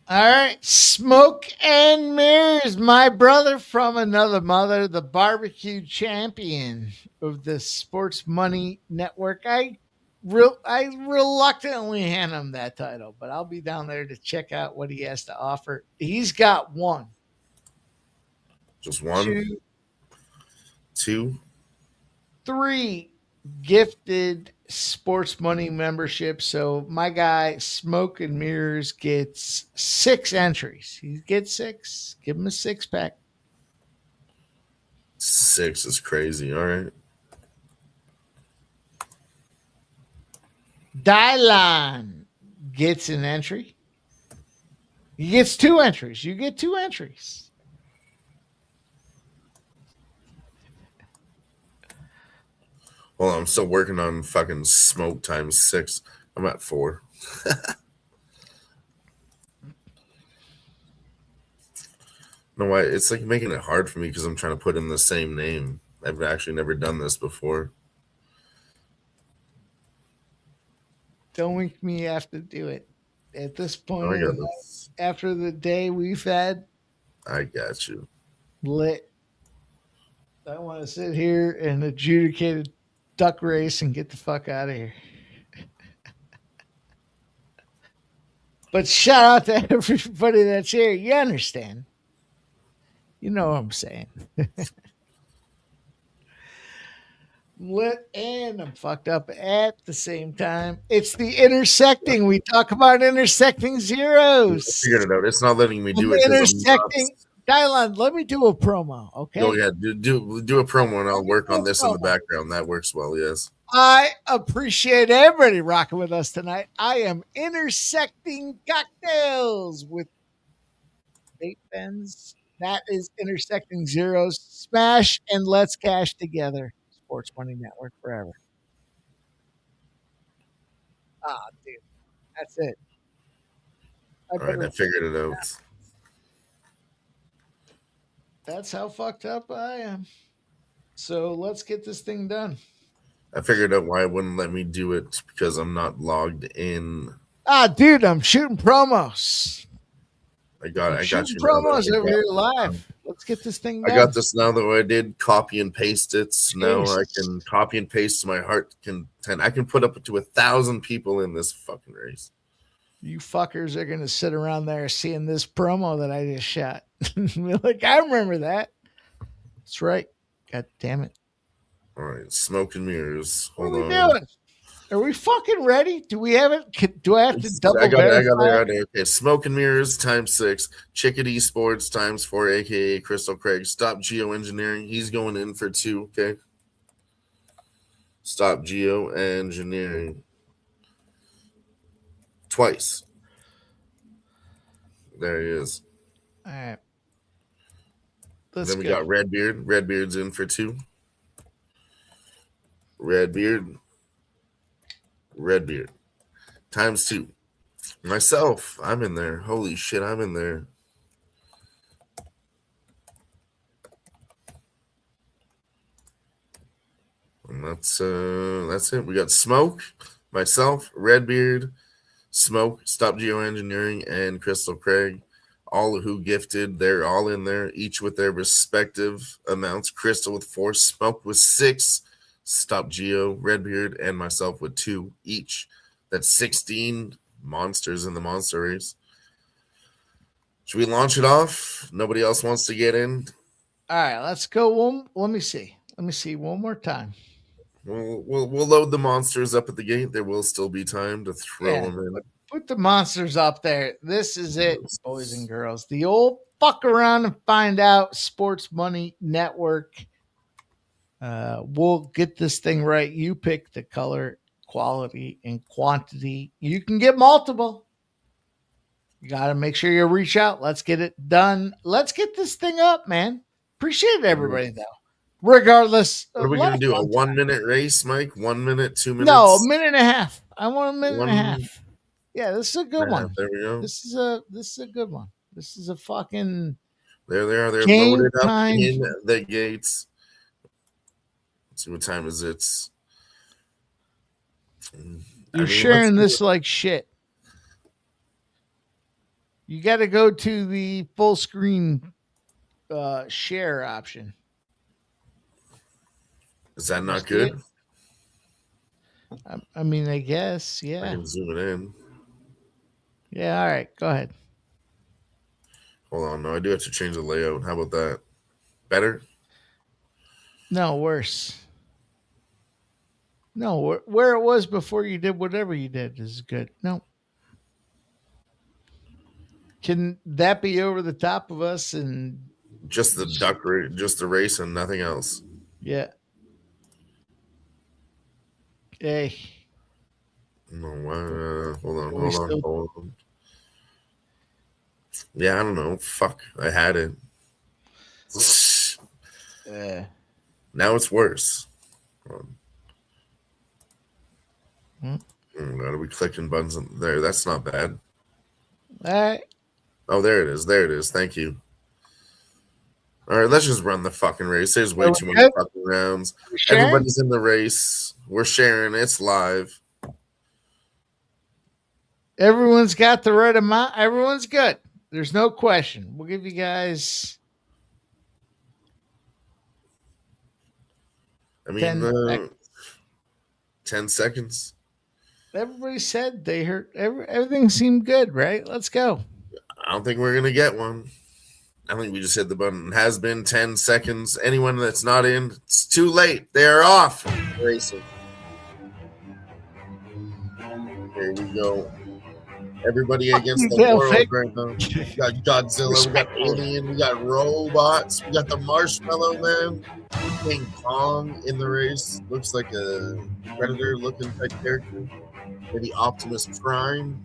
All right. Smoke and Mirrors, my brother from another mother, the barbecue champion of the Sports Money Network. I reluctantly hand him that title, but I'll be down there to check out what he has to offer. He's got 1.
Just 1? 2?
3 gifted Sports Money membership. So my guy, Smoke and Mirrors, gets 6 entries. He gets 6. Give him a 6-pack.
6 is crazy. All right.
Dylon gets an entry. He gets 2 entries. You get 2 entries.
Well, I'm still working on fucking smoke times 6. I'm at 4. No, why? It's like making it hard for me because I'm trying to put in the same name. I've actually never done this before.
Don't make me have to do it. At this point, after the day we've had,
I got you.
Lit. I want to sit here and adjudicate a duck race and get the fuck out of here. But shout out to everybody that's here. You understand. You know what I'm saying. Lit and I'm fucked up at the same time. It's the intersecting. We talk about intersecting zeros.
I figured it out. It's not letting me do it.
Intersecting. Dylon, let me do a promo, okay?
Oh yeah, do a promo and I'll work on this in the background. That works well, yes.
I appreciate everybody rocking with us tonight. I am intersecting cocktails with vape pens That is Intersecting Zeros. Smash and let's cash together. Sports Money Network forever. Ah, dude. That's it.
All right, I figured it out.
That's how fucked up I am. So let's get this thing done.
I figured out why it wouldn't let me do it because I'm not logged in.
Ah, dude, I'm shooting promos.
I got you.
Promos over here live. Let's get this thing done.
I got this now that I did copy and paste it. So now I can copy and paste my heart content. I can put up to 1,000 people in this fucking race.
You fuckers are gonna sit around there seeing this promo that I just shot. Like, I remember that. That's right. God damn it.
All right, smoke and mirrors.
Hold on. What are we doing? Are we fucking ready? Do we have it? Do I have to double
I got it. Okay, smoke and mirrors times 6. Chickadee Sports times 4, aka Crystal Craig. Stop Geoengineering. He's going in for 2. Okay. Stop Geoengineering. Twice. There he is.
All right.
Then we got Redbeard. Redbeard's in for 2. Redbeard times 2. Myself, I'm in there. Holy shit, I'm in there. And that's it. We got Smoke, myself, Redbeard, Smoke, Stop Geoengineering, and Crystal Craig. All who gifted, they're all in there, each with their respective amounts. Crystal with 4, Smoke with 6, Stop Geo, Redbeard, and myself with 2 each. That's 16 monsters in the monster race. Should we launch it off? Nobody else wants to get in.
All right, let's go. Let me see one more time.
We'll load the monsters up at the gate. There will still be time to throw them in.
Put the monsters up there. This is it, boys and girls. The old fuck around and find out Sports Money Network. We'll get this thing right. You pick the color, quality, and quantity. You can get multiple. You got to make sure you reach out. Let's get it done. Let's get this thing up, man. Appreciate everybody, though. Regardless.
What are we going to do? A 1-minute race, Mike? 1 minute, 2 minutes?
No, a minute and a half. I want a minute and a half. Yeah, this is a good one.
There we go.
This is a good one. This is a fucking.
There they are. They're loaded up in the gates. Let's see what time is it.
You're sharing this like shit. You got to go to the full screen share option.
Is that not good?
I mean, I guess, yeah.
I can zoom it in.
Yeah, all right. Go ahead.
Hold on. No, I do have to change the layout. How about that? Better?
No, worse. No, where it was before you did whatever you did is good. No. Can that be over the top of us and
just the just the race and nothing else?
Yeah. Hey.
No, hold on. Yeah, I don't know. Fuck, I had it. Now it's worse. Are we clicking buttons there? That's not bad.
All right.
Oh, there it is. There it is. Thank you. All right, let's just run the fucking race. There's way too many fucking rounds. Everybody's in the race. We're sharing. It's live.
Everyone's got the right amount. Everyone's good. There's no question. We'll give you guys
10 seconds.
Everybody said they heard everything seemed good, right? Let's go.
I don't think we're going to get one. I think we just hit the button. It has been 10 seconds. Anyone that's not in, it's too late. They are off. Racing. Here we go. Everybody against the world right now. We got Godzilla, we got Alien, we got robots, we got the Marshmallow Man, King Kong in the race. Looks like a Predator looking type character. Maybe Optimus Prime.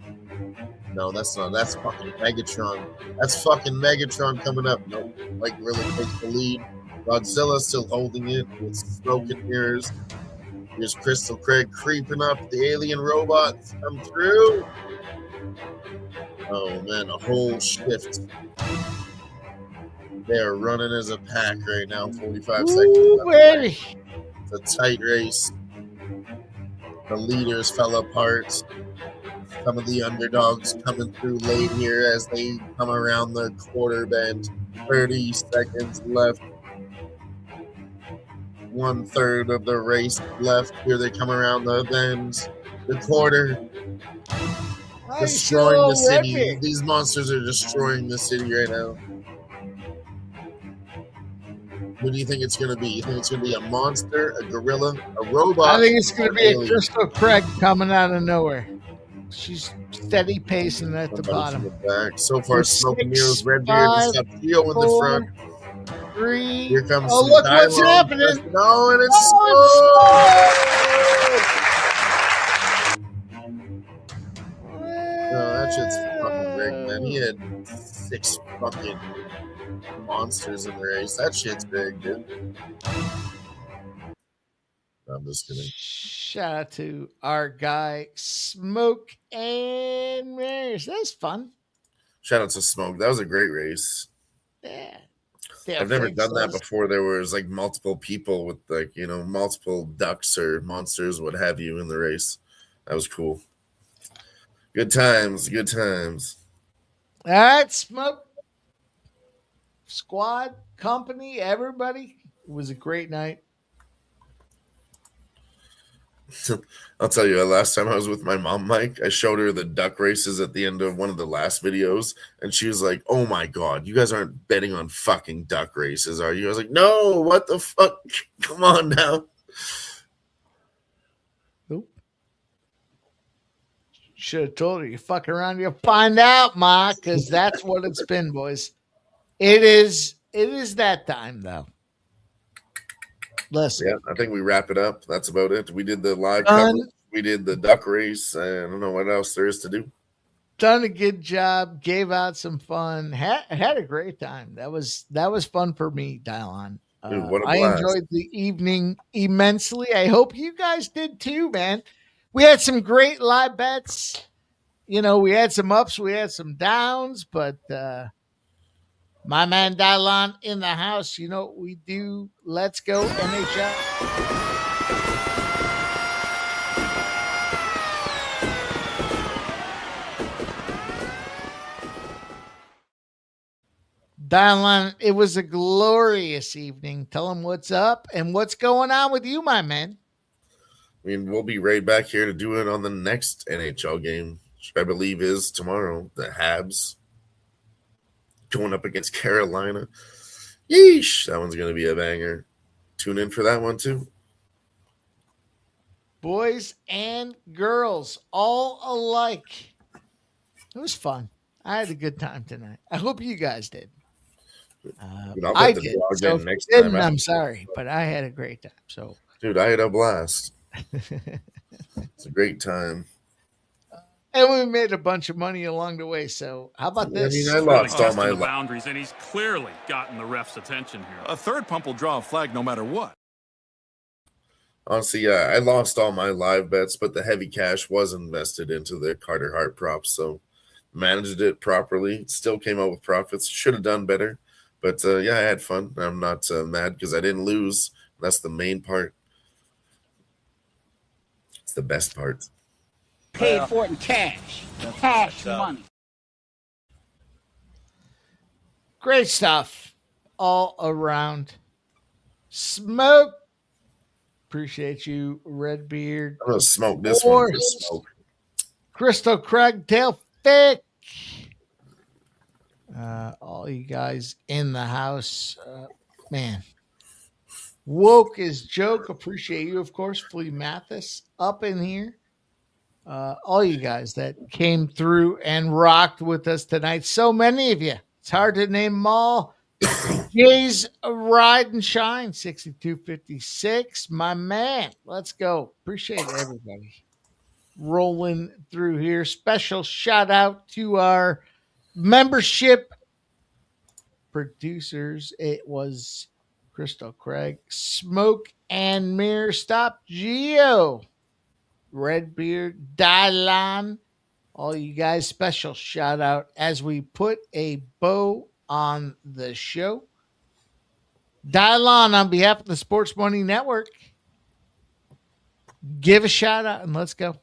No, that's not. That's fucking Megatron. That's fucking Megatron coming up. Nope. White Gorilla takes the lead. Godzilla still holding it with smoke and mirrors. Here's Crystal Craig creeping up. The alien robots come through. Oh man, a whole shift. They are running as a pack right now. 45 seconds.
Ooh, baby.
It's a tight race. The leaders fell apart. Some of the underdogs coming through late here as they come around the quarter bend. 30 seconds left. 1/3 of the race left. Here they come around the bend. The quarter. Destroying the city. These monsters are destroying the city right now. Who do you think it's going to be? You think it's going to be a monster, a gorilla, a robot?
I think it's going to be a Crystal Craig coming out of nowhere. She's steady pacing at the bottom.
Back. So far, Smoke and Mirrors, Redbeard, and Sub-Trio in the front.
3.
Here comes
oh, look what's happening.
No, and it's No, that shit's fucking big, man. He had 6 fucking monsters in the race. That shit's big, dude. I'm just kidding.
Shout out to our guy Smoke and Mirrors. That's fun.
Shout out to Smoke. That was a great race.
Yeah.
I've never done that before. There was like multiple people with like, you know, multiple ducks or monsters, what have you, in the race. That was cool. Good times, good times.
All right, Smoke. Squad, company, everybody. It was a great night.
I'll tell you, last time I was with my mom, Mike, I showed her the duck races at the end of one of the last videos, and she was like, oh my God, you guys aren't betting on fucking duck races, are you? I was like, no, what the fuck? Come on now.
Nope. Should have told her, you fuck around, you'll find out, Ma, because that's what it's been, boys. It is that time, though. Listen.
Yeah, I think we wrap it up. That's about it. We did the live coverage. We did the duck race. I don't know what else there is to do.
Done a good job. Gave out some fun. Had a great time. That was fun for me, Dylon.
Dude, what a
I
blast.
enjoyed the evening immensely. I hope you guys did too, man. We had some great live bets. You know, we had some ups, we had some downs, but my man Dylon in the house. You know what we do? Let's go NHL. Dylon, it was a glorious evening. Tell them what's up and what's going on with you, my man.
I mean, we'll be right back here to do it on the next NHL game, which I believe is tomorrow. The Habs going up against Carolina. Yeesh, that one's going to be a banger. Tune in for that one too.
Boys and girls, all alike. It was fun. I had a good time tonight. I hope you guys did. I did. So if
next
you didn't,
time
I'm sorry, but I had a great time. So,
dude, I had a blast. It's a great time.
And we made a bunch of money along the way. So how about this?
I mean, I lost all my
boundaries, and he's clearly gotten the ref's attention here. A third pump will draw a flag no matter what.
Honestly, yeah, I lost all my live bets, but the heavy cash was invested into the Carter Hart props, so managed it properly. Still came out with profits. Should have done better, but yeah, I had fun. I'm not mad because I didn't lose. That's the main part. It's the best part.
Paid for it in cash. Cash money.
Great stuff all around. Smoke. Appreciate you, Redbeard.
I'm going to smoke this one. Smoke.
Crystal Craig, Tail Thick. All you guys in the house. Man. Woke is joke. Appreciate you, of course. Flea Mathis up in here. All you guys that came through and rocked with us tonight. So many of you. It's hard to name them all. Jay's Ride and Shine, 6256. My man. Let's go. Appreciate everybody. rolling through here. Special shout out to our membership producers. It was Crystal Craig, Smoke and Mirror Stop, Geo, Redbeard, Dylan, all you guys. Special shout out as we put a bow on the show. Dylan, on behalf of the Sports Money Network, give a shout out and let's go.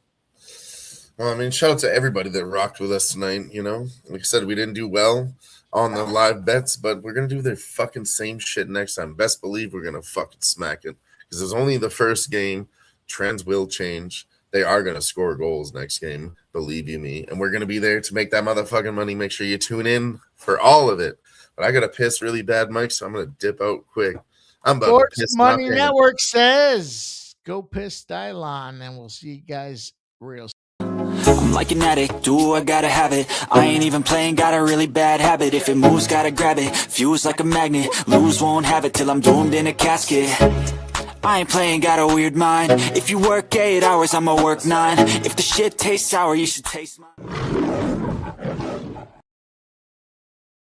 Well, I mean, shout out to everybody that rocked with us tonight. You know, like I said, we didn't do well on the live bets, but we're going to do the fucking same shit next time. Best believe we're going to fucking smack it because it's only the first game. Trends will change. They are going to score goals next game, believe you me. And we're going to be there to make that motherfucking money. Make sure you tune in for all of it. But I got to piss really bad, Mike, so I'm going to dip out quick. I'm about
Sports
to piss
Money Network says, go piss Dylan, and we'll see you guys real soon.
I'm like an addict, do I gotta have it. I ain't even playing, got a really bad habit. If it moves, gotta grab it, fuse like a magnet. Lose, won't have it till I'm doomed in a casket. I ain't playing, got a weird mind. If you work 8 hours, I'ma work 9. If the shit tastes sour, you should taste mine.